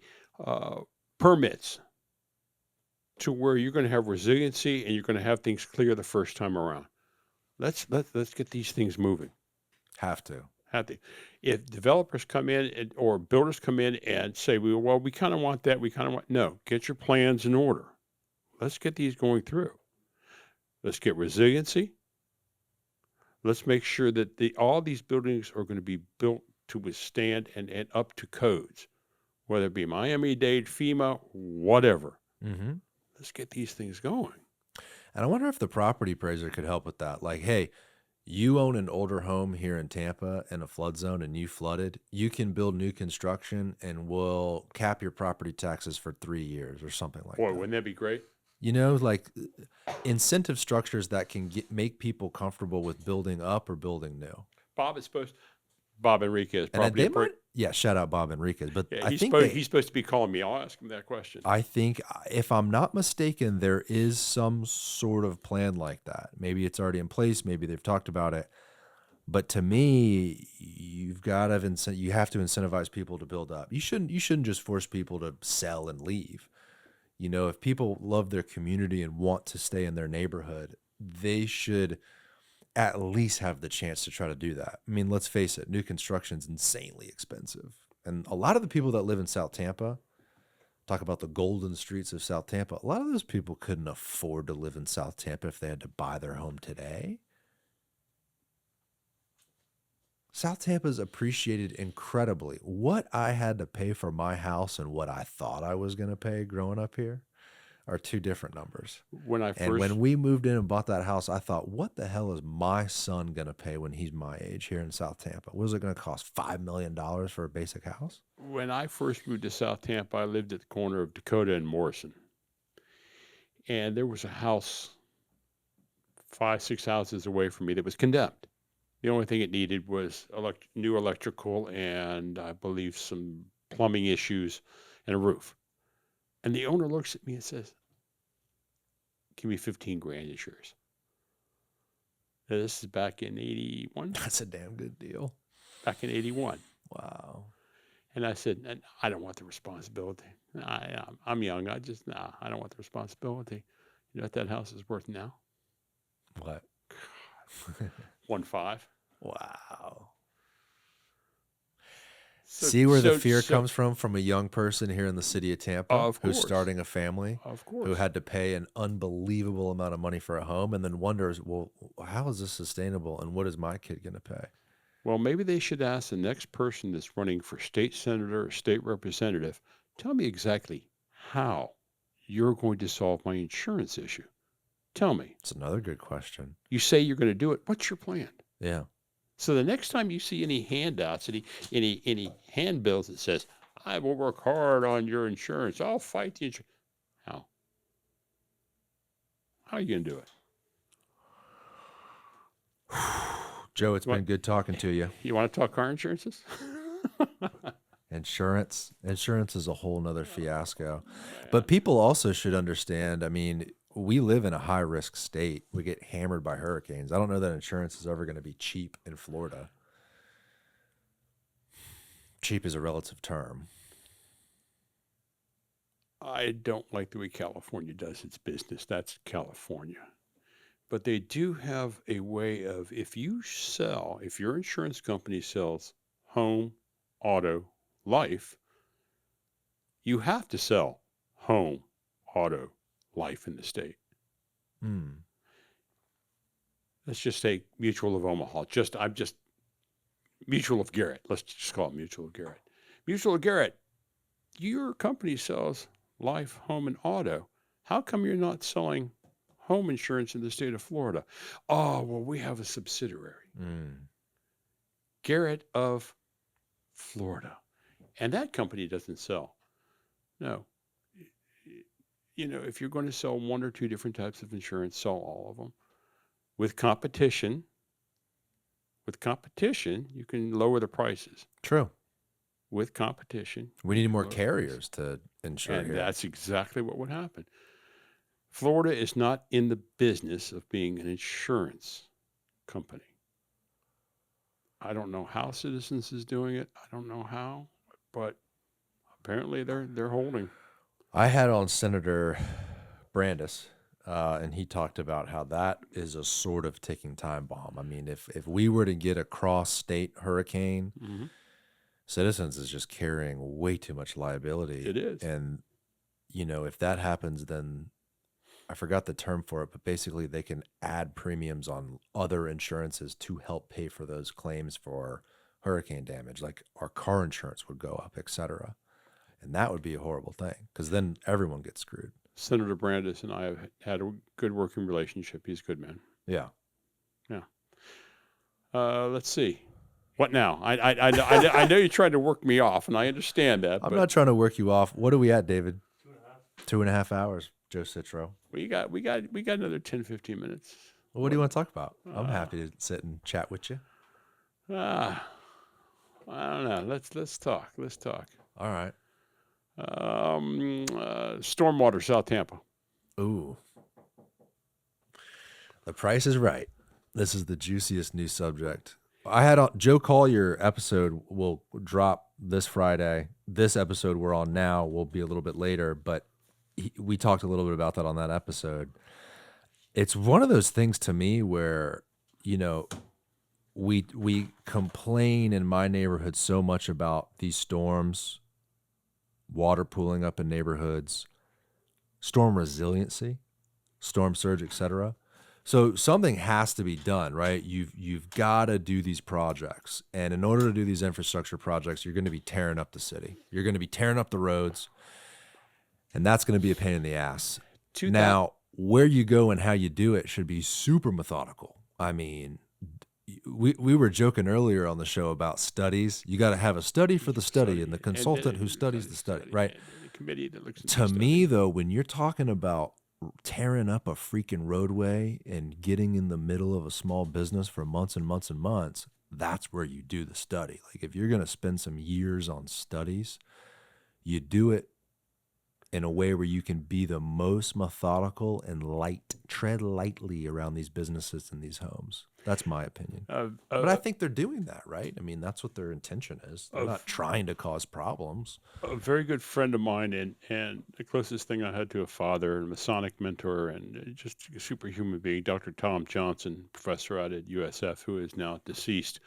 permits to where you're going to have resiliency and you're going to have things clear the first time around. Let's get these things moving. Have to. If developers come in or builders come in and say, well, we kind of want that, no, get your plans in order. Let's get these going through. Let's get resiliency. Let's make sure that all these buildings are going to be built to withstand and up to codes, whether it be Miami-Dade, FEMA, whatever. Mm-hmm. Let's get these things going. And I wonder if the property appraiser could help with that. Like, hey, you own an older home here in Tampa in a flood zone and you flooded, you can build new construction and we'll cap your property taxes for 3 years or something like Boy, that. wouldn't that be great? You know, like incentive structures that can make people comfortable with building up or building new. Bob Enriquez, And then property they might, yeah, shout out Bob Enriquez. But Yeah, I think he's supposed to be calling me. I'll ask him that question. I think, if I'm not mistaken, there is some sort of plan like that. Maybe it's already in place. Maybe they've talked about it. But to me, you have to incentivize people to build up. You shouldn't just force people to sell and leave. You know, if people love their community and want to stay in their neighborhood, they should at least have the chance to try to do that. I mean, let's face it, new construction's insanely expensive. And a lot of the people that live in South Tampa, talk about the golden streets of South Tampa, a lot of those people couldn't afford to live in South Tampa if they had to buy their home today. South Tampa's appreciated incredibly. What I had to pay for my house and what I thought I was going to pay growing up here are two different numbers. And when we moved in and bought that house, I thought, what the hell is my son going to pay when he's my age here in South Tampa? What is it going to cost, $5 million for a basic house? When I first moved to South Tampa, I lived at the corner of Dakota and Morrison. And there was a house 5-6 houses away from me that was condemned. The only thing it needed was new electrical and I believe some plumbing issues and a roof. And the owner looks at me and says, give me 15 grand insurance. Now, this is back in 81. That's a damn good deal. Back in 81. Wow. And I said, I don't want the responsibility. I'm young. I don't want the responsibility. You know what that house is worth now? What? 1.5. Wow. See where the fear comes from a young person here in the city of Tampa who's starting a family, who had to pay an unbelievable amount of money for a home and then wonders, well, how is this sustainable and what is my kid going to pay? Well, maybe they should ask the next person that's running for state senator or state representative, tell me exactly how you're going to solve my insurance issue. Tell me. It's another good question. You say you're going to do it. What's your plan? Yeah. So the next time you see any handouts, any handbills that says, I will work hard on your insurance, I'll fight the insurance. How? How are you going to do it? Joe, it's been good talking to you. You want to talk car insurances? Insurance is a whole nother fiasco. But people also should understand, I mean, we live in a high-risk state. We get hammered by hurricanes. I don't know that insurance is ever going to be cheap in Florida. Cheap is a relative term. I don't like the way California does its business. That's California. But they do have a way of, if your insurance company sells home, auto, life, you have to sell home, auto, life in the state. Let's just say Mutual of Omaha. Mutual of Garrett. Let's just call it Mutual of Garrett. Mutual of Garrett, your company sells life, home, and auto. How come you're not selling home insurance in the state of Florida? Oh, well, we have a subsidiary. Garrett of Florida. And that company doesn't sell. No. You know, if you're going to sell one or two different types of insurance, sell all of them. With competition, you can lower the prices. True. With competition. We need more carriers to insure here. That's exactly what would happen. Florida is not in the business of being an insurance company. I don't know how Citizens is doing it. I don't know how, but apparently they're holding. I had on Senator Brandis, and he talked about how that is a sort of ticking time bomb. I mean, if we were to get a cross-state hurricane, Citizens is just carrying way too much liability. It is. And, you know, if that happens, then I forgot the term for it, but basically they can add premiums on other insurances to help pay for those claims for hurricane damage. Like our car insurance would go up, et cetera. And that would be a horrible thing because then everyone gets screwed. Senator Brandis and I have had a good working relationship. He's a good man. Yeah. Yeah. Let's see. What now? I know you tried to work me off, and I understand that. I'm but not trying to work you off. What are we at, David? 2.5 hours, Joe Citro. we got another 10, 15 minutes. Well, what do you want to talk about? I'm happy to sit and chat with you. I don't know. Let's talk. Let's talk. All right. Stormwater, South Tampa. Ooh. The Price is Right. This is the juiciest new subject. I had Joe Collier episode will drop this Friday. This episode we're on now will be a little bit later, but we talked a little bit about that on that episode. It's one of those things to me where, we complain in my neighborhood so much about these storms, water pooling up in neighborhoods, storm resiliency, storm surge, etc. So something has to be done, right? You've got to do these projects. And in order to do these infrastructure projects, you're going to be tearing up the city. You're going to be tearing up the roads. And that's going to be a pain in the ass. Now, where you go and how you do it should be super methodical. I mean, we were joking earlier on the show about studies. You got to have a study for the study and the consultant who studies the study, right? The committee that looks at To me, though, when you're talking about tearing up a freaking roadway and getting in the middle of a small business for months and months and months, that's where you do the study. Like if you're going to spend some years on studies, you do it in a way where you can be the most methodical and tread lightly around these businesses and these homes. That's my opinion. But I think they're doing that, right? I mean, that's what their intention is. They're not trying to cause problems. A very good friend of mine and the closest thing I had to a father, a Masonic mentor, and just a superhuman being, Dr. Tom Johnson, professor out at USF, who is now deceased,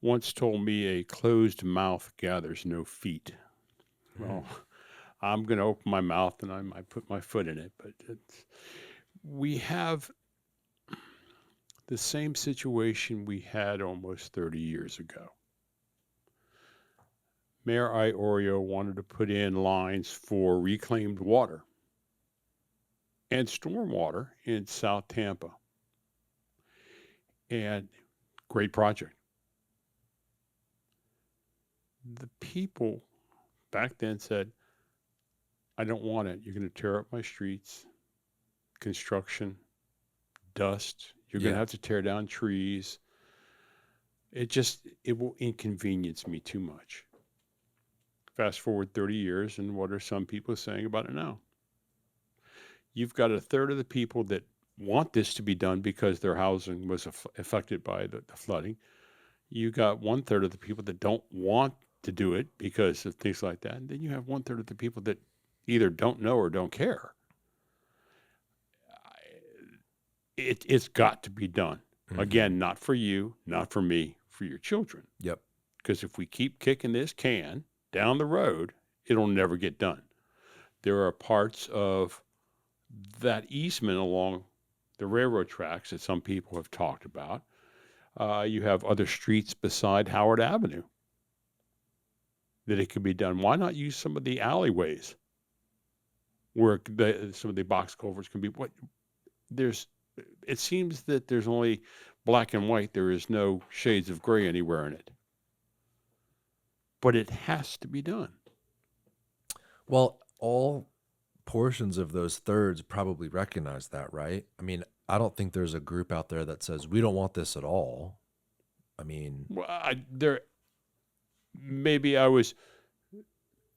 once told me a closed mouth gathers no feet. Well, I'm going to open my mouth and I might put my foot in it, but we have the same situation we had almost 30 years ago. Mayor Iorio wanted to put in lines for reclaimed water and stormwater in South Tampa. And great project. The people back then said, I don't want it. You're going to tear up my streets, construction, dust. You're going to have to tear down trees. It will inconvenience me too much. Fast forward 30 years, and what are some people saying about it now? You've got a third of the people that want this to be done because their housing was affected by the flooding. You got 1/3 of the people that don't want to do it because of things like that. And then you have 1/3 of the people that either don't know or don't care. It's got to be done. Mm-hmm. Again, not for you, not for me, for your children. Yep. Because if we keep kicking this can down the road, it'll never get done. There are parts of that easement along the railroad tracks that some people have talked about. You have other streets beside Howard Avenue that it could be done. Why not use some of the alleyways where some of the box culverts can be? It seems that there's only black and white. There is no shades of gray anywhere in it. But it has to be done. Well, all portions of those thirds probably recognize that, right? I mean, I don't think there's a group out there that says, we don't want this at all. I mean... Well,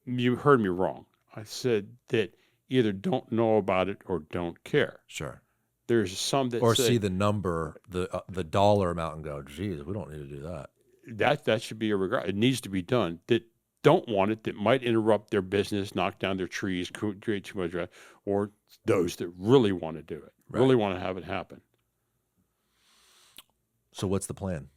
you heard me wrong. I said that either don't know about it or don't care. Sure. There's some that or say, see the number, the dollar amount, and go, "Geez, we don't need to do that." That should be a regard. It needs to be done. That don't want it. That might interrupt their business, knock down their trees, create too much, or those that really want to do it, really want to have it happen. So, what's the plan?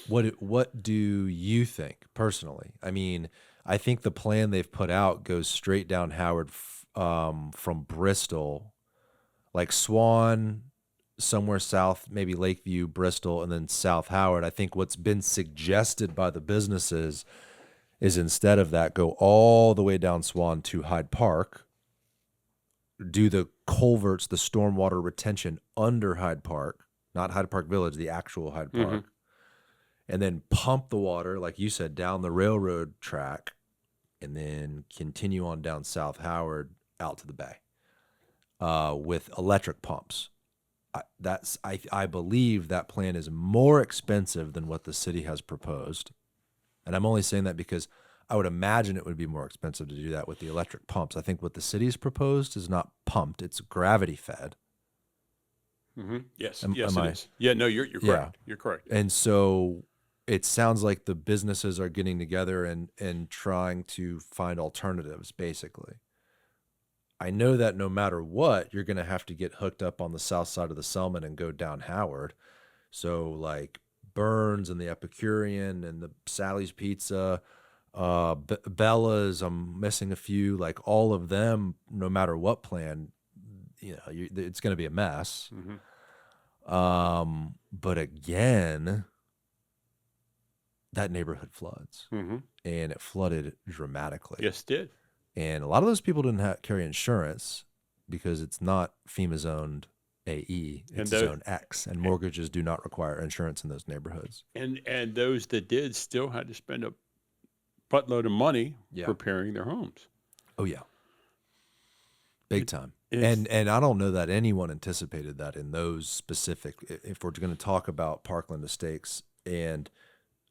What do you think personally? I mean, I think the plan they've put out goes straight down Howard from Bristol like Swan, somewhere south, maybe Lakeview, Bristol, and then South Howard. I think what's been suggested by the businesses is instead of that, go all the way down Swan to Hyde Park, do the culverts, the stormwater retention under Hyde Park, not Hyde Park Village, the actual Hyde Park, and then pump the water, like you said, down the railroad track, and then continue on down South Howard out to the bay with electric pumps. I believe that plan is more expensive than what the city has proposed. And I'm only saying that because I would imagine it would be more expensive to do that with the electric pumps. I think what the city's proposed is not pumped, it's gravity fed. Yes, Am yes, it I- is. Yeah, no, you're correct. Yeah. You're correct. And so it sounds like the businesses are getting together and trying to find alternatives, basically. I know that no matter what, you're going to have to get hooked up on the south side of the Selman and go down Howard. So like Burns and the Epicurean and the Sally's Pizza, Bella's, I'm missing a few, like all of them, no matter what plan, it's going to be a mess. But again, that neighborhood floods, and it flooded dramatically. Yes, it did. And a lot of those people didn't carry insurance because it's not FEMA zoned AE, it's zone X, and mortgages do not require insurance in those neighborhoods. And those that did still had to spend a buttload of money Yeah. repairing their homes. Oh yeah, big time. it's- And I don't know that anyone anticipated that in those specific. If we're going to talk about Parkland Estates and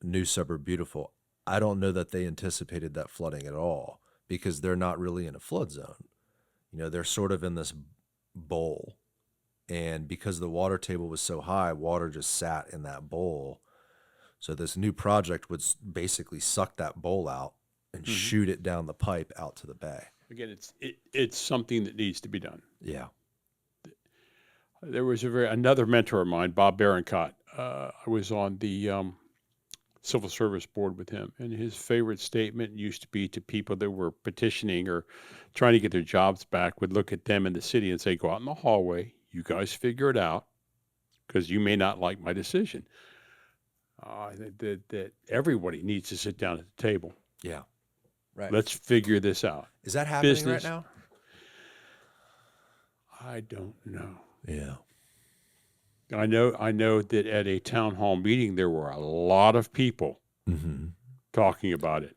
New Suburb Beautiful, I don't know that they anticipated that flooding at all because they're not really in a flood zone. They're sort of in this bowl, and because the water table was so high, water just sat in that bowl. So this new project would basically suck that bowl out and shoot it down the pipe out to the bay. Again, it's something that needs to be done. Yeah. There was another mentor of mine, Bob Barincott. I was on the civil service board with him, and his favorite statement used to be to people that were petitioning or trying to get their jobs back, would look at them in the city and say, go out in the hallway, you guys figure it out, because you may not like my decision. I think that everybody needs to sit down at the table. Yeah. Right. Let's figure this out. Is that happening Business. right now? I don't know. Yeah. I know that at a town hall meeting, there were a lot of people talking about it.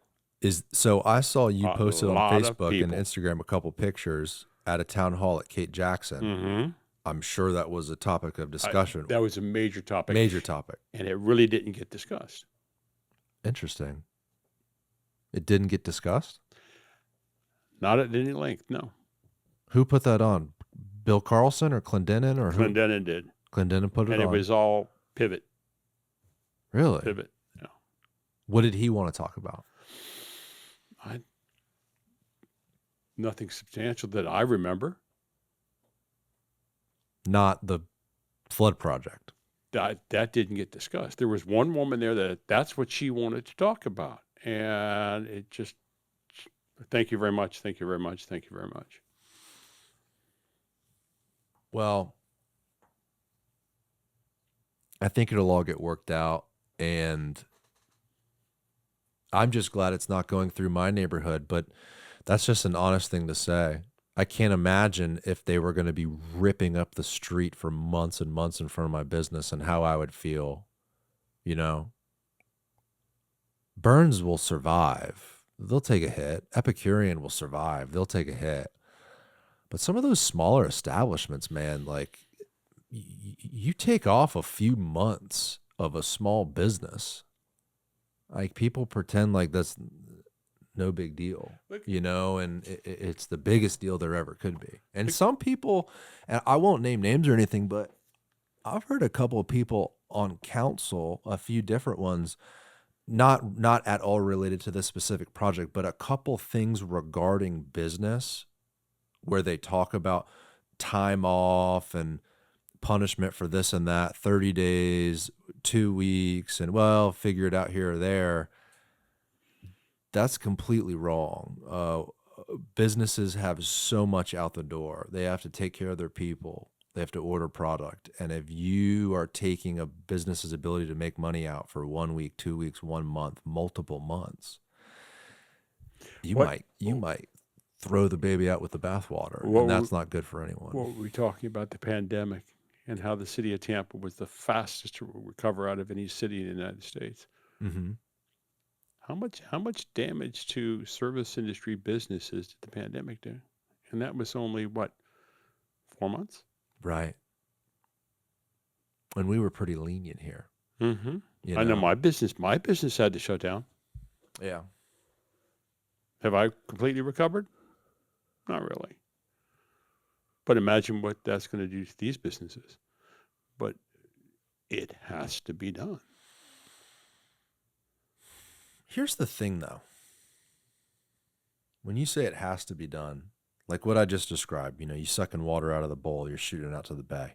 So I saw you A posted on lot of Facebook and people. Instagram a couple pictures at a town hall at Kate Jackson. I'm sure that was a topic of discussion. That was a major topic. Major topic. And it really didn't get discussed. Interesting. It didn't get discussed? Not at any length, no. Who put that on? Bill Carlson or Clendenin or who? Clendenin did. Clendenin put it And on. it was all pivot. Really? Pivot. Yeah. What did he want to talk about? Nothing substantial that I remember. Not the flood project. That didn't get discussed. There was one woman there that's what she wanted to talk about. And it just, thank you very much, thank you very much, thank you very much. Well, I think it'll all get worked out, and I'm just glad it's not going through my neighborhood, but that's just an honest thing to say. I can't imagine if they were going to be ripping up the street for months and months in front of my business and how I would feel, Burns will survive. They'll take a hit. Epicurean will survive. They'll take a hit. But some of those smaller establishments, man, like you take off a few months of a small business. Like people pretend like that's no big deal, and it's the biggest deal there ever could be. And some people, and I won't name names or anything, but I've heard a couple of people on council, a few different ones, not at all related to this specific project, but a couple things regarding business where they talk about time off and punishment for this and that, 30 days, 2 weeks, and figure it out here or there. That's completely wrong. Businesses have so much out the door. They have to take care of their people. They have to order product. And if you are taking a business's ability to make money out for 1 week, 2 weeks, 1 month, multiple months, you might throw the baby out with the bathwater, and that's not good for anyone. What were we talking about the pandemic and how the city of Tampa was the fastest to recover out of any city in the United States? Mm-hmm. How much damage to service industry businesses did the pandemic do? And that was only what, 4 months? Right. And we were pretty lenient here. Mm-hmm. I know my business had to shut down. Yeah. Have I completely recovered? Not really. But imagine what that's going to do to these businesses. But it has to be done. Here's the thing, though. When you say it has to be done, like what I just described, you sucking water out of the bowl, you're shooting out to the bay.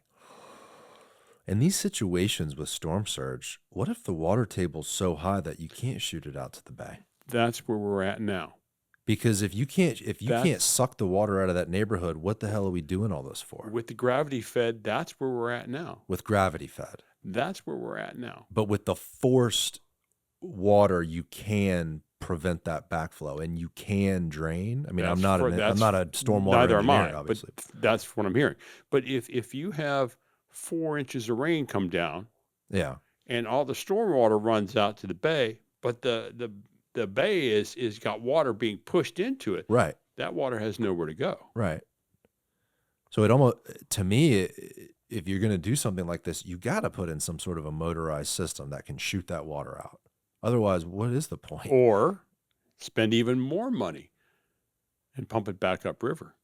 In these situations with storm surge, what if the water table's so high that you can't shoot it out to the bay? That's where we're at now. Because if you can't suck the water out of that neighborhood, what the hell are we doing all this for? With the gravity fed, that's where we're at now. With gravity fed. That's where we're at now. But with the forced water, you can prevent that backflow and you can drain. I mean, I'm not a stormwater engineer, obviously. But that's what I'm hearing. But if you have 4 inches of rain come down, yeah, and all the stormwater runs out to the bay, but the bay is got water being pushed into it. Right. That water has nowhere to go. Right. So it almost, to me, if you're going to do something like this, you got to put in some sort of a motorized system that can shoot that water out. Otherwise, what is the point? Or spend even more money and pump it back upriver.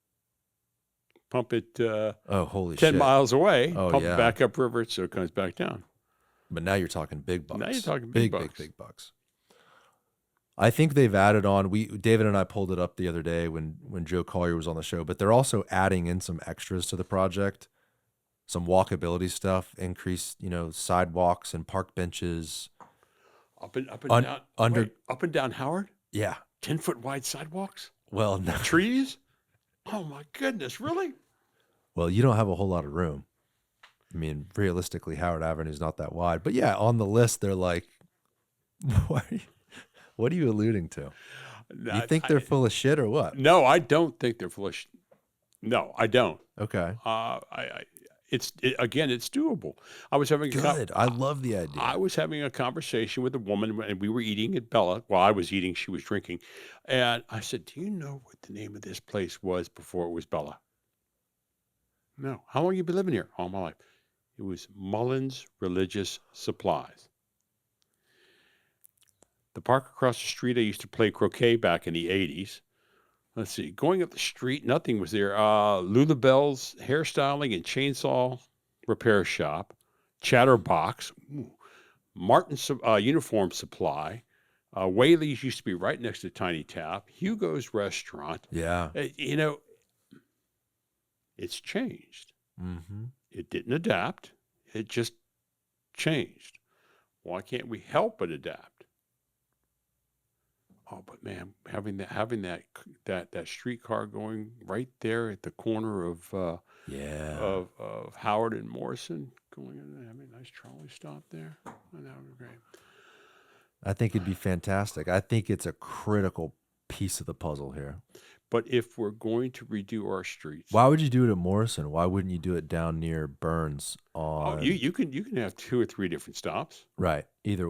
Pump it 10 miles away, pump it back upriver so it comes back down. But now you're talking big bucks. Now you're talking big bucks. Big bucks. I think they've added on, David and I pulled it up the other day when Joe Collier was on the show, but they're also adding in some extras to the project, some walkability stuff, increased, sidewalks and park benches. Up and down Howard? Yeah. 10-foot wide sidewalks? Well, no. Trees? Oh my goodness, really? Well, you don't have a whole lot of room. I mean, realistically, Howard Avenue is not that wide. But yeah, on the list, they're like, what are you alluding to? You think they're full of shit or what? No, I don't think they're full of shit. No, I don't. Okay. It's doable. I was having I love the idea. I was having a conversation with a woman, and we were eating at Bella. Well, I was eating, she was drinking, and I said, "Do you know what the name of this place was before it was Bella?" No. How long have you been living here? All my life. It was Mullins Religious Supplies. The park across the street, I used to play croquet back in the 80s. Let's see, going up the street, nothing was there. Lulabelle's Hairstyling and Chainsaw Repair Shop, Chatterbox, Martin's Uniform Supply, Whaley's used to be right next to Tiny Tap, Hugo's Restaurant. Yeah. It's changed. Mm-hmm. It didn't adapt. It just changed. Why can't we help but adapt? Oh, but man, having that streetcar going right there at the corner of Howard and Morrison, going in, having a nice trolley stop there, and that would be great. I think it'd be fantastic. I think it's a critical piece of the puzzle here. But if we're going to redo our streets, why would you do it at Morrison? Why wouldn't you do it down near Burns? You can have 2 or 3 different stops. Right, either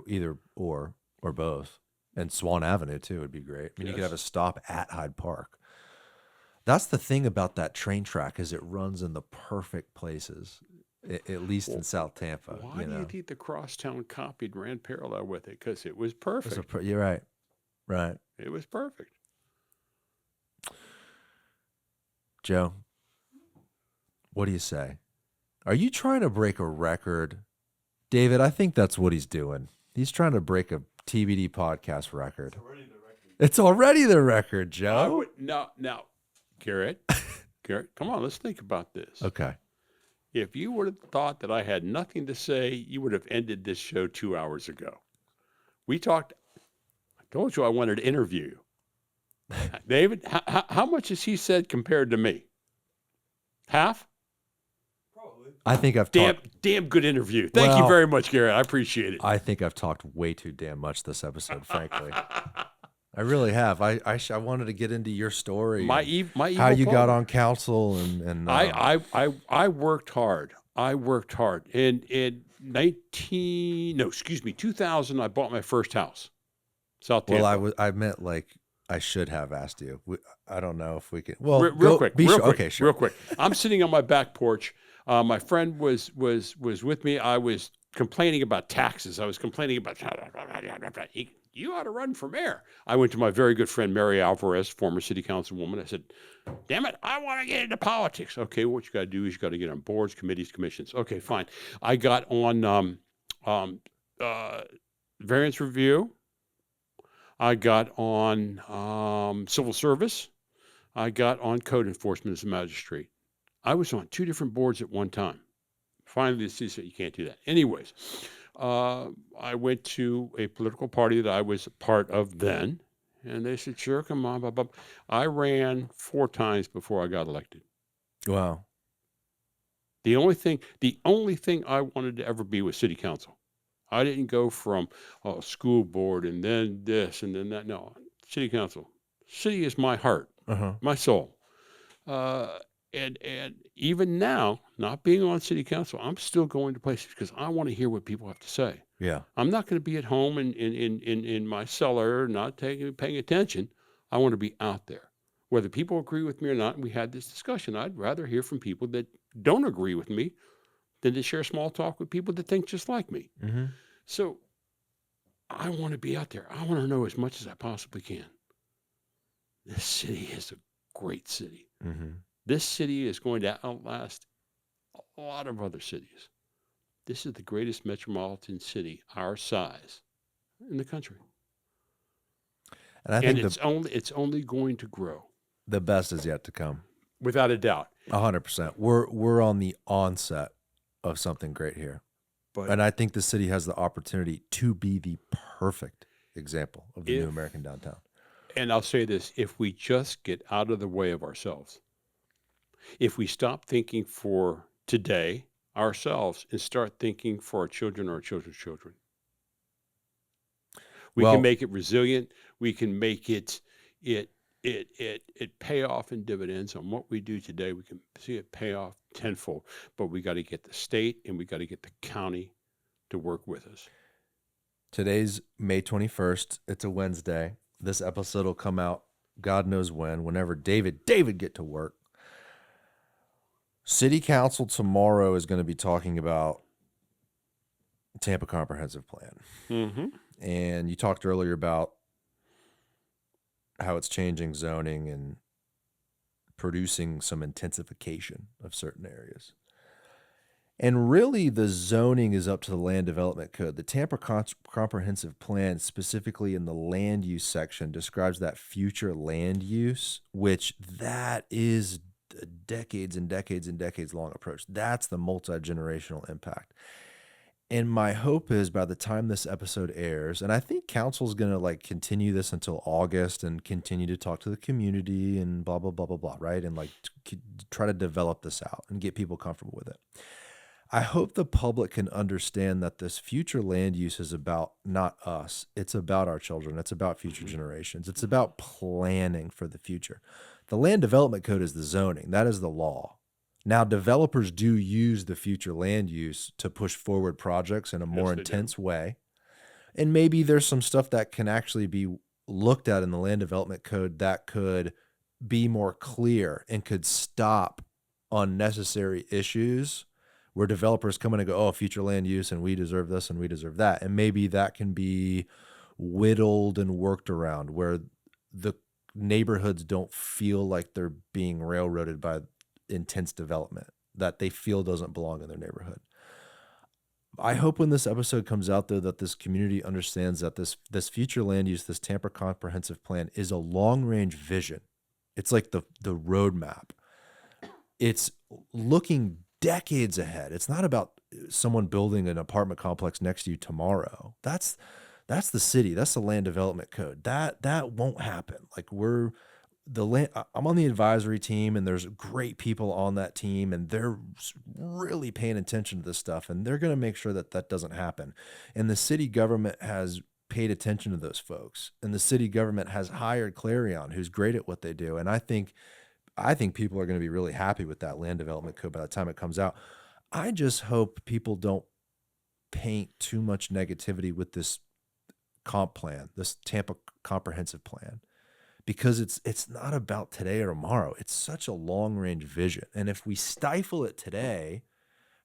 or both. And Swan Avenue, too, would be great. I mean, you could have a stop at Hyde Park. That's the thing about that train track is it runs in the perfect places, at least in South Tampa. Why do you think the Crosstown copied ran parallel with it? Because it was perfect. You're right. Right. It was perfect. Joe, what do you say? Are you trying to break a record? David, I think that's what he's doing. He's trying to break a TBD podcast record. It's already the record, Joe. Now, Garrett, come on, let's think about this. Okay. If you would have thought that I had nothing to say, you would have ended this show 2 hours ago. We talked. I told you I wanted to interview you. David, how much has he said compared to me? Half? Probably. I think I've talked. Damn good interview. Thank you Well, very much, Garrett. I appreciate it. I think I've talked way too damn much this episode, frankly. I really have. I wanted to get into your story, My and my how evil you got partner. on council, and I worked hard. I worked hard. In 2000, I bought my first house, South Tampa. well, I meant like I should have asked you. I don't know if we can. Well, Real quick, Be real sure. quick, Okay, sure. real quick. I'm sitting on my back porch. My friend was with me. I was complaining about taxes. I was complaining about you ought to run for mayor. I went to my very good friend Mary Alvarez, former city councilwoman. I said, "Damn it, I want to get into politics." Okay, what you got to do is you got to get on boards, committees, commissions. Okay, fine. I got on variance review. I got on civil service. I got on code enforcement as a magistrate. I was on 2 different boards at one time. Finally, the city said you can't do that. Anyways, I went to a political party that I was a part of then, and they said, "Sure, come on." Blah, blah. I ran 4 times before I got elected. Wow. The only thing I wanted to ever be was city council. I didn't go from school board and then this and then that. No, city council. City is my heart, my soul. And even now, not being on city council, I'm still going to places because I want to hear what people have to say. Yeah. I'm not going to be at home in my cellar, not paying attention. I want to be out there. Whether people agree with me or not, and we had this discussion, I'd rather hear from people that don't agree with me than to share small talk with people that think just like me. Mm-hmm. So I want to be out there. I want to know as much as I possibly can. This city is a great city. Mm-hmm. This city is going to outlast a lot of other cities. This is the greatest metropolitan city our size in the country. And I think it's only going to grow. The best is yet to come. Without a doubt. 100%. We're on the onset of something great here. And I think the city has the opportunity to be the perfect example of the new American downtown. And I'll say this, if we just get out of the way of ourselves, if we stop thinking for today, ourselves, and start thinking for our children or our children's children, we can make it resilient. We can make it pay off in dividends on what we do today. We can see it pay off tenfold, but we got to get the state and we got to get the county to work with us. Today's May 21st. It's a Wednesday. This episode will come out God knows whenever David get to work. City Council tomorrow is going to be talking about Tampa Comprehensive Plan. Mm-hmm. And you talked earlier about how it's changing zoning and producing some intensification of certain areas. And really, the zoning is up to the Land Development Code. The Tampa Comprehensive Plan, specifically in the land use section, describes that future land use, which that is a decades and decades and decades long approach. That's the multi-generational impact. And my hope is by the time this episode airs, and I think council's going to continue this until August and continue to talk to the community and blah, blah, blah, blah, blah, right? And try to develop this out and get people comfortable with it. I hope the public can understand that this future land use is about not us. It's about our children. It's about future generations. It's about planning for the future. The Land Development Code is the zoning. That is the law. Now, developers do use the future land use to push forward projects in a more intense way. And maybe there's some stuff that can actually be looked at in the Land Development Code that could be more clear and could stop unnecessary issues where developers come in and go, oh, future land use, and we deserve this and we deserve that. And maybe that can be whittled and worked around where the neighborhoods don't feel like they're being railroaded by intense development that they feel doesn't belong in their neighborhood. I hope when this episode comes out, though, that this community understands that this future land use, this Tampa Comprehensive Plan, is a long-range vision. It's like the roadmap. It's looking decades ahead. It's not about someone building an apartment complex next to you tomorrow. That's the city. That's the Land Development Code. That won't happen. I'm on the advisory team, and there's great people on that team, and they're really paying attention to this stuff, and they're going to make sure that that doesn't happen. And the city government has paid attention to those folks, and the city government has hired Clarion, who's great at what they do. And I think people are going to be really happy with that land development code by the time it comes out. I just hope people don't paint too much negativity with this comp plan, this Tampa comprehensive plan, because it's not about today or tomorrow. It's such a long range vision. And if we stifle it today,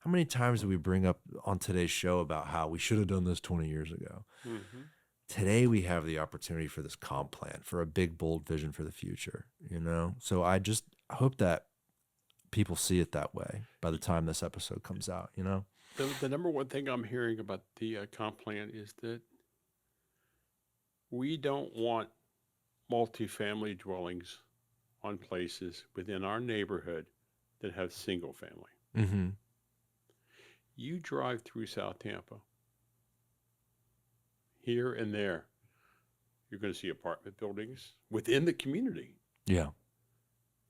how many times do we bring up on today's show about how we should have done this 20 years ago? Mm-hmm. Today we have the opportunity for this comp plan, for a big, bold vision for the future, you know? So I just hope that people see it that way by the time this episode comes out, you know? The number one thing I'm hearing about the comp plan is that we don't want multifamily dwellings on places within our neighborhood that have single family. Mm-hmm. You drive through South Tampa, here and there, you're going to see apartment buildings within the community. Yeah.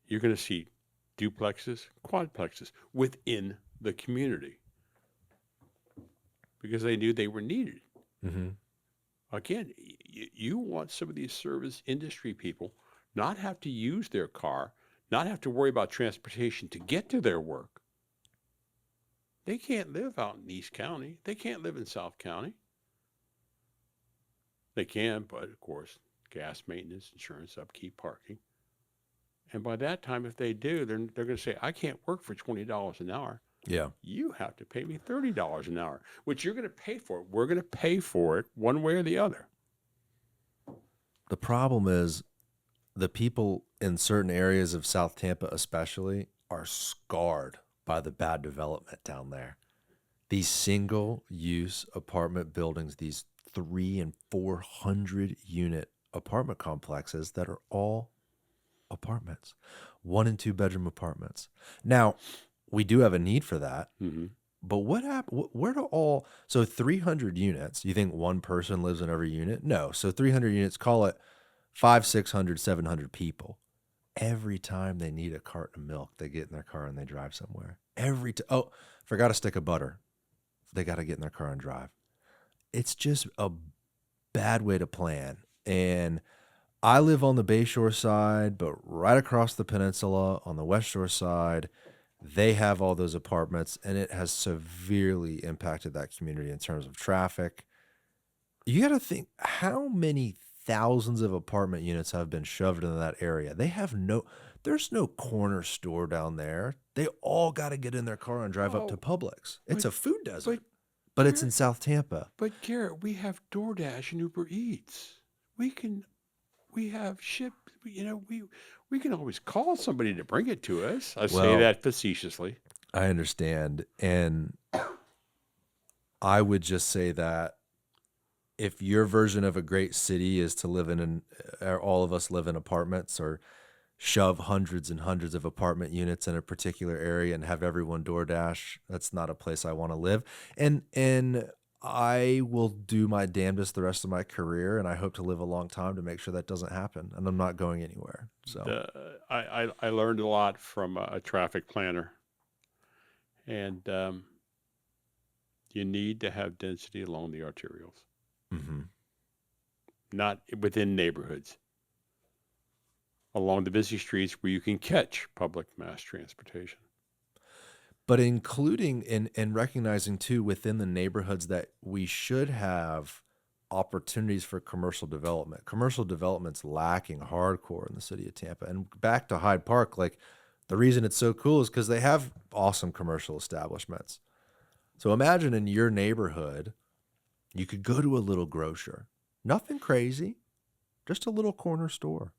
You're going to see duplexes, quadplexes within the community because they knew they were needed. Mm-hmm. Again, you want some of these service industry people not have to use their car, not have to worry about transportation to get to their work. They can't live out in East County. They can't live in South County. They can, but of course, gas maintenance, insurance, upkeep, parking. And by that time, if they do, they're going to say, I can't work for $20 an hour. Yeah. You have to pay me $30 an hour, which you're going to pay for it. We're going to pay for it one way or the other. The problem is the people in certain areas of South Tampa especially are scarred by the bad development down there. These single-use apartment buildings, these 300 and 400 unit apartment complexes that are all apartments, 1 and 2 bedroom apartments. Now, we do have a need for that, Mm-hmm. but what happened? Where do all, so 300 units, you think one person lives in every unit? No. So 300 units, call it 500, 600, 700 people. Every time they need a carton of milk, they get in their car and they drive somewhere. Oh, forgot a stick of butter. They got to get in their car and drive. It's just a bad way to plan. And I live on the Bayshore side, but right across the peninsula on the West Shore side, they have all those apartments, and it has severely impacted that community in terms of traffic. You got to think how many thousands of apartment units have been shoved into that area. There's no corner store down there. They all got to get in their car and drive up to Publix. It's a food desert, but it's in South Tampa. But Garrett, we have DoorDash and Uber Eats. We have ship, we can always call somebody to bring it to us. I say that facetiously. I understand. And I would just say that if your version of a great city is to live or all of us live in apartments or shove hundreds and hundreds of apartment units in a particular area and have everyone DoorDash, that's not a place I want to live. And I will do my damnedest the rest of my career, and I hope to live a long time to make sure that doesn't happen. And I'm not going anywhere. So I learned a lot from a traffic planner, and you need to have density along the arterials, mm-hmm. not within neighborhoods, along the busy streets where you can catch public mass transportation. But including and recognizing too within the neighborhoods that we should have opportunities for commercial development. Commercial development's lacking hardcore in the city of Tampa. And back to Hyde Park, like the reason it's so cool is because they have awesome commercial establishments. So imagine in your neighborhood, you could go to a little grocer, nothing crazy, just a little corner store.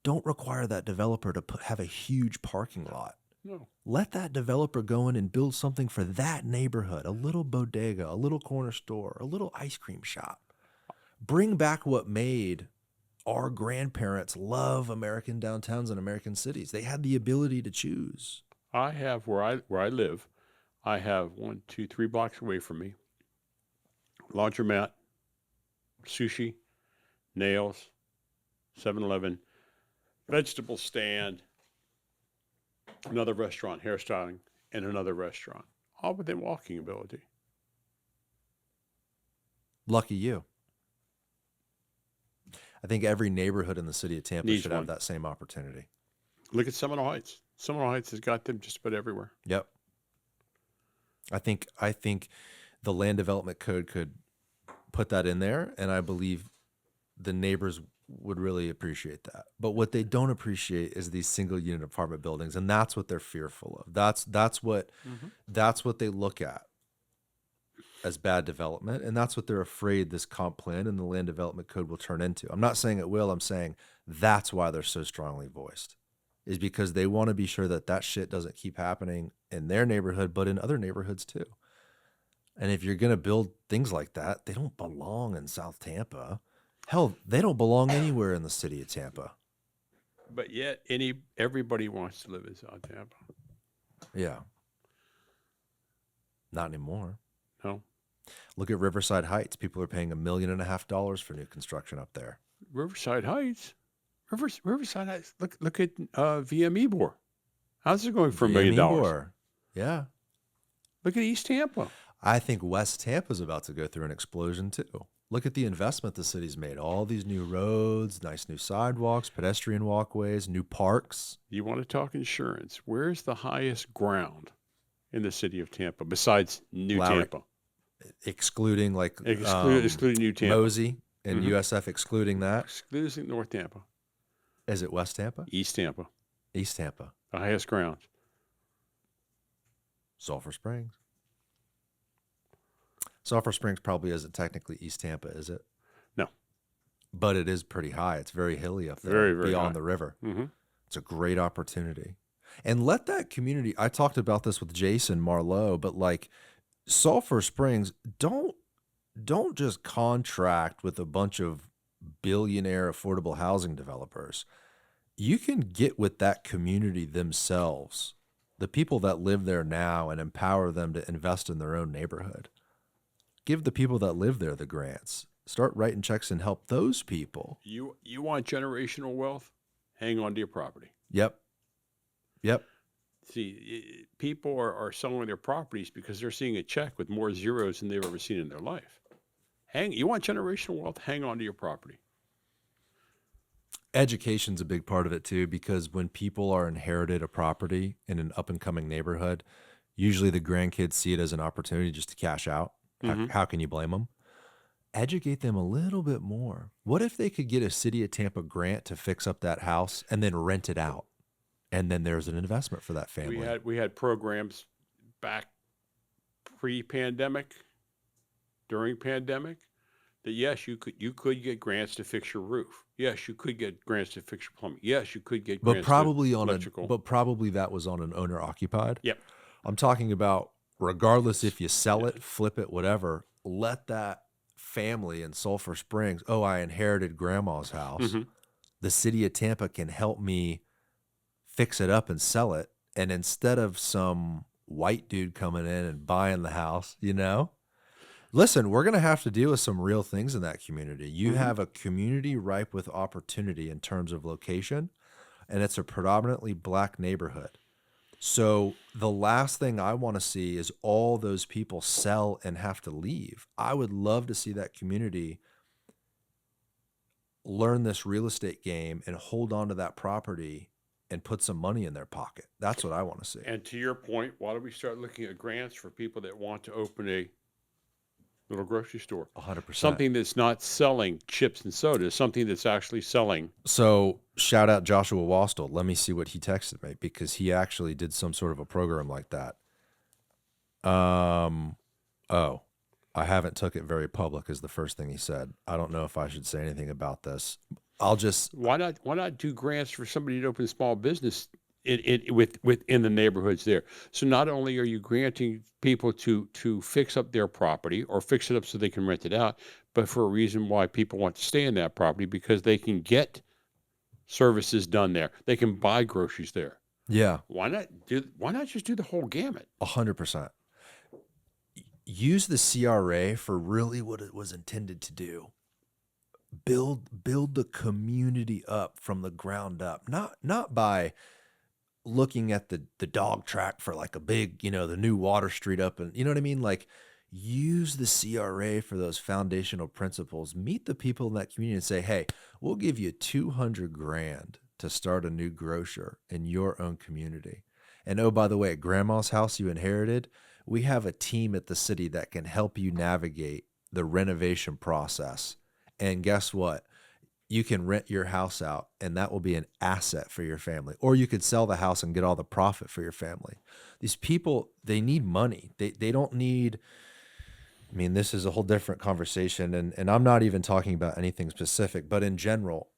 Don't require that developer to have a huge parking lot. No. Let that developer go in and build something for that neighborhood, a little bodega, a little corner store, a little ice cream shop. Bring back what made our grandparents love American downtowns and American cities. They had the ability to choose. I have where I live, I have 1, 2, 3 blocks away from me, laundromat, sushi, nails, 7-Eleven, vegetable stand, another restaurant, hairstyling, and another restaurant, all within walking ability. Lucky you. I think every neighborhood in the city of Tampa Needs should one. have that same opportunity. Look at Seminole Heights. Seminole Heights has got them just about everywhere. Yep. I think the land development code could put that in there, and I believe the neighbors would really appreciate that. But what they don't appreciate is these single unit apartment buildings, and that's what they're fearful of. That's what they look at as bad development, and that's what they're afraid this comp plan and the land development code will turn into. I'm not saying it will. I'm saying that's why they're so strongly voiced, is because they want to be sure that that shit doesn't keep happening in their neighborhood, but in other neighborhoods too. And if you're going to build things like that, they don't belong in South Tampa. Hell, they don't belong anywhere in the city of Tampa. But yet, everybody wants to live in South Tampa. Yeah. Not anymore. No. Look at Riverside Heights. People are paying $1.5 million for new construction up there. Riverside Heights. Riverside Heights. Look at VM Ybor. How's it going for $1 million? Ybor. Yeah. Look at East Tampa. I think West Tampa's about to go through an explosion too. Look at the investment the city's made. All these new roads, nice new sidewalks, pedestrian walkways, new parks. You want to talk insurance? Where's the highest ground in the city of Tampa besides New Lowry. Tampa? Excluding like Excluding New Tampa. Mosey and USF, excluding that. Excluding North Tampa. Is it West Tampa? East Tampa. East Tampa. The highest ground. Sulphur Springs. Sulphur Springs probably isn't technically East Tampa, is it? No. But it is pretty high. It's very hilly up there, Very, very beyond high. the river. Mm-hmm. It's a great opportunity. And let that community, I talked about this with Jason Marlowe, but like Sulphur Springs, don't just contract with a bunch of billionaire affordable housing developers. You can get with that community themselves, the people that live there now, and empower them to invest in their own neighborhood. Give the people that live there the grants. Start writing checks and help those people. You want generational wealth? Hang on to your property. Yep. See, people are selling their properties because they're seeing a check with more zeros than they've ever seen in their life. You want generational wealth? Hang on to your property. Education's a big part of it too, because when people are inherited a property in an up and coming neighborhood, usually the grandkids see it as an opportunity just to cash out. How can you blame them? Educate them a little bit more. What if they could get a City of Tampa grant to fix up that house and then rent it out? And then there's an investment for that family. We had programs back pre-pandemic, during pandemic, that yes, you could get grants to fix your roof. Yes, you could get grants to fix your plumbing. Yes, you could get grants But probably to on electrical. but probably that was on an owner occupied. Yep. I'm talking about regardless if you sell it, flip it, whatever, let that family in Sulphur Springs, oh, I inherited grandma's house. Mm-hmm. The City of Tampa can help me fix it up and sell it. And instead of some white dude coming in and buying the house, listen, we're going to have to deal with some real things in that community. You have a community ripe with opportunity in terms of location, and it's a predominantly black neighborhood. So the last thing I want to see is all those people sell and have to leave. I would love to see that community learn this real estate game and hold on to that property and put some money in their pocket. That's what I want to see. And to your point, why don't we start looking at grants for people that want to open a little grocery store? 100%. Something that's not selling chips and sodas, something that's actually selling. So shout out Joshua Wastel. Let me see what he texted me, because he actually did some sort of a program like that. Oh, I haven't took it very public is the first thing he said. I don't know if I should say anything about this. I'll just. Why not do grants for somebody to open a small business within the neighborhoods there? So not only are you granting people to fix up their property or fix it up so they can rent it out, but for a reason why people want to stay in that property, because they can get services done there. They can buy groceries there. Yeah. Why not just do the whole gamut? 100%. Use the CRA for really what it was intended to do. build the community up from the ground up, not by looking at the dog track for like a big, the new Water Street up, and you know what I mean? Like, use the CRA for those foundational principles. Meet the people in that community and say, hey, we'll give you 200 grand to start a new grocer in your own community. And oh, by the way, at grandma's house you inherited, we have a team at the city that can help you navigate the renovation process. And guess what? You can rent your house out, and that will be an asset for your family. Or you could sell the house and get all the profit for your family. These people, they need money. They don't need, I mean, this is a whole different conversation, and I'm not even talking about anything specific, but in general,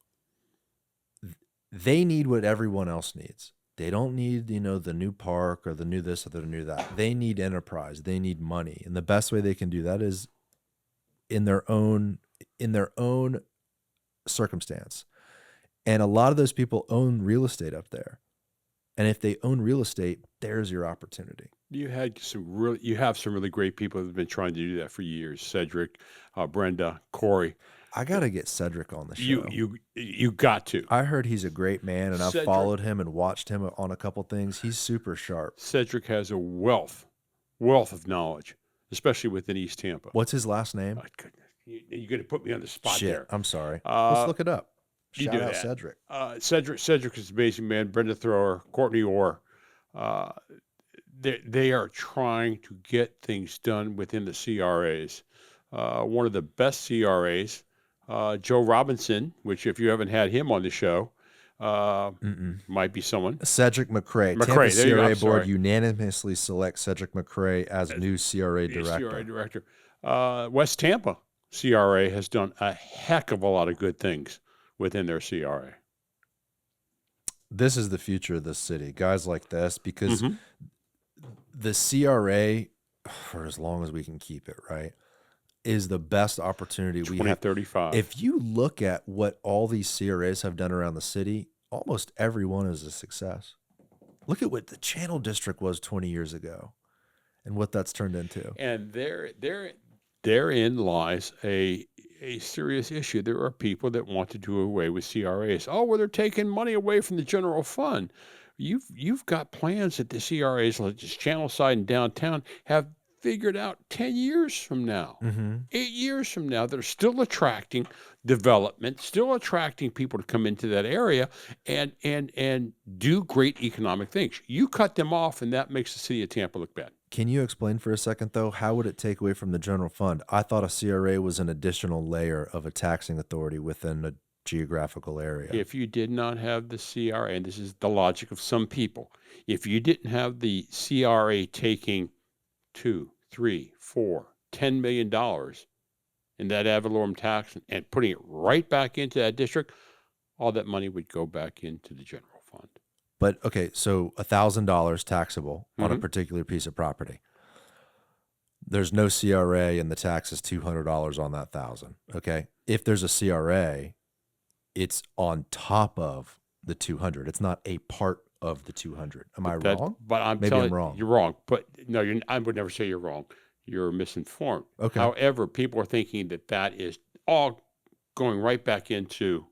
they need what everyone else needs. They don't need, the new park or the new this or the new that. They need enterprise. They need money. And the best way they can do that is in their own circumstance. And a lot of those people own real estate up there. And if they own real estate, there's your opportunity. You have some really great people that have been trying to do that for years. Cedric, Brenda, Corey. I got to get Cedric on the show. You got to. I heard he's a great man, and I've followed him and watched him on a couple things. He's super sharp. Cedric has a wealth of knowledge, especially within East Tampa. What's his last name? My goodness. You're going to put me on the spot Shit, there. I'm sorry. Let's look it up. Shout out Cedric. Cedric. Cedric is an amazing man. Brenda Thrower, Courtney Orr. They are trying to get things done within the CRAs. One of the best CRAs, Joe Robinson, which if you haven't had him on the show, might be someone. Cedric McCrae. Tampa CRA board unanimously selects Cedric McCrae as new CRA director. CRA director. West Tampa CRA has done a heck of a lot of good things within their CRA. This is the future of this city. Guys like this, because the CRA, for as long as we can keep it, right, is the best opportunity we have. 2035. If you look at what all these CRAs have done around the city, almost every one is a success. Look at what the Channel District was 20 years ago and what that's turned into. And therein lies a serious issue. There are people that want to do away with CRAs. Oh, well, they're taking money away from the general fund. You've got plans that the CRAs, like just Channel Side and downtown, have figured out 10 years from now, 8 years from now, they're still attracting development, still attracting people to come into that area and do great economic things. You cut them off, and that makes the city of Tampa look bad. Can you explain for a second, though, how would it take away from the general fund? I thought a CRA was an additional layer of a taxing authority within a geographical area. If you did not have the CRA, and this is the logic of some people, if you didn't have the CRA taking $2, $3, $4, $10 million in that ad valorem tax and putting it right back into that district, all that money would go back into the general fund. But okay, so $1,000 taxable on a particular piece of property. There's no CRA, and the tax is $200 on that $1,000. Okay, if there's a CRA, it's on top of the 200. It's not a part of the 200. Am I wrong? But Maybe I'm wrong. You're wrong. But no, I would never say you're wrong. You're misinformed. Okay. However, people are thinking that is all going right back into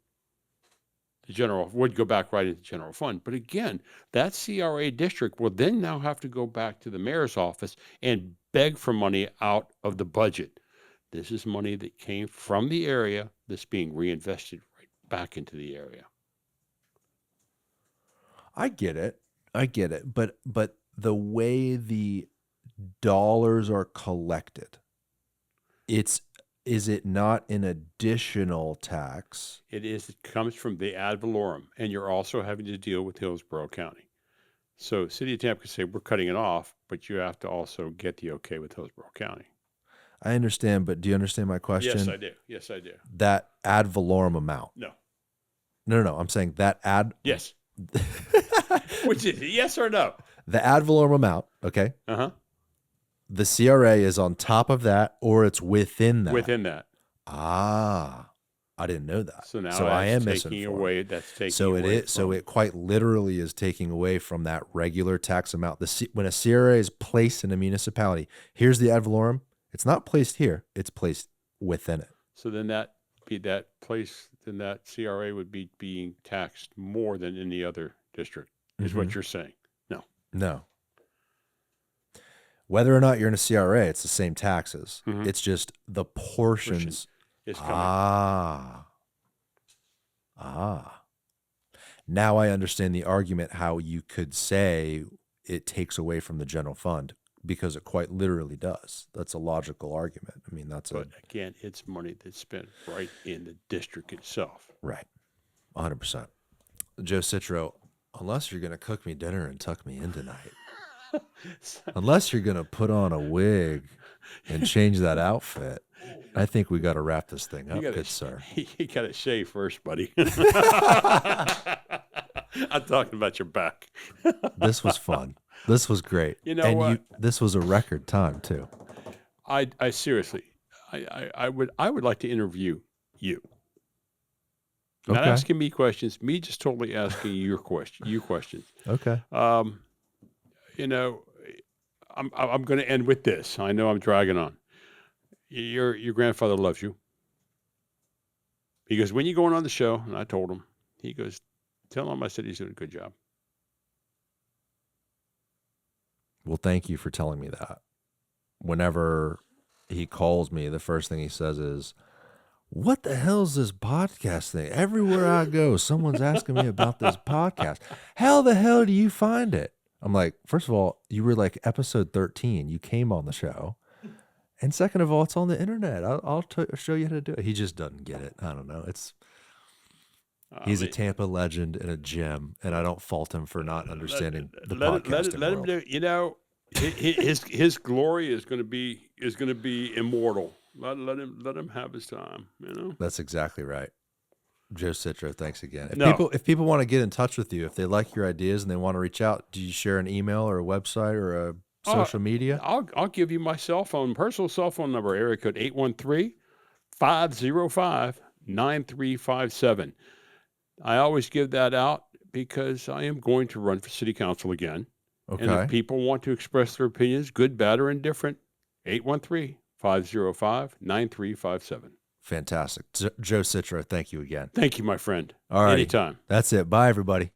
would go back right into the general fund. But again, that CRA district will then now have to go back to the mayor's office and beg for money out of the budget. This is money that came from the area that's being reinvested right back into the area. I get it. But the way the dollars are collected, is it not an additional tax? It is. It comes from the ad valorem, and you're also having to deal with Hillsborough County. So City of Tampa can say, we're cutting it off, but you have to also get the okay with Hillsborough County. I understand, but do you understand my question? Yes, I do. That ad valorem amount. No. I'm saying that ad. Yes. Which is yes or no? The ad valorem amount, okay? The CRA is on top of that, or it's within that? Within that. Ah, I didn't know that. So now I am taking away. That's taking so away. So it quite literally is taking away from that regular tax amount. When a CRA is placed in a municipality, here's the ad valorem. It's not placed here. It's placed within it. So then that that place, then that CRA would be being taxed more than any other district, is what you're saying. No. No. Whether or not you're in a CRA, it's the same taxes. Mhm. It's just the portions. It's coming. Ah. Now I understand the argument how you could say it takes away from the general fund, because it quite literally does. That's a logical argument. I mean, that's But again, it's money that's spent right in the district itself. right. 100%. Joe Citro, unless you're going to cook me dinner and tuck me in tonight, unless you're going to put on a wig and change that outfit, I think we got to wrap this thing up, good sir. You got to shave first, buddy. I'm talking about your back. This was fun. This was great. You know what? This was a record time too. I seriously, I would like to interview you. Not Okay. asking me questions, me just totally asking you questions. Okay. You know, I'm going to end with this. I know I'm dragging on. Your grandfather loves you. He goes, when you going on the show, and I told him, he goes, tell him I said he's doing a good job. Well, thank you for telling me that. Whenever he calls me, the first thing he says is, what the hell is this podcast thing? Everywhere I go, someone's asking me about this podcast. How the hell do you find it? I'm like, first of all, you were like episode 13. You came on the show. And second of all, it's on the internet. I'll show you how to do it. He just doesn't get it. I don't know. He's a Tampa legend and a gem, and I don't fault him for not understanding the podcasting let him world. do. You know, his glory is going to be immortal. Let him have his time. You know. That's exactly right. Joe Citro, thanks again. If people want to get in touch with you, if they like your ideas and they want to reach out, do you share an email or a website or a social media? I'll give you my personal cell phone number, area code 813-505-9357. I always give that out because I am going to run for city council again. Okay. And if people want to express their opinions, good, bad, or indifferent, 813-505-9357. Fantastic. Joe Citro, thank you again. Thank you, my friend. All right. Anytime. That's it. Bye, everybody.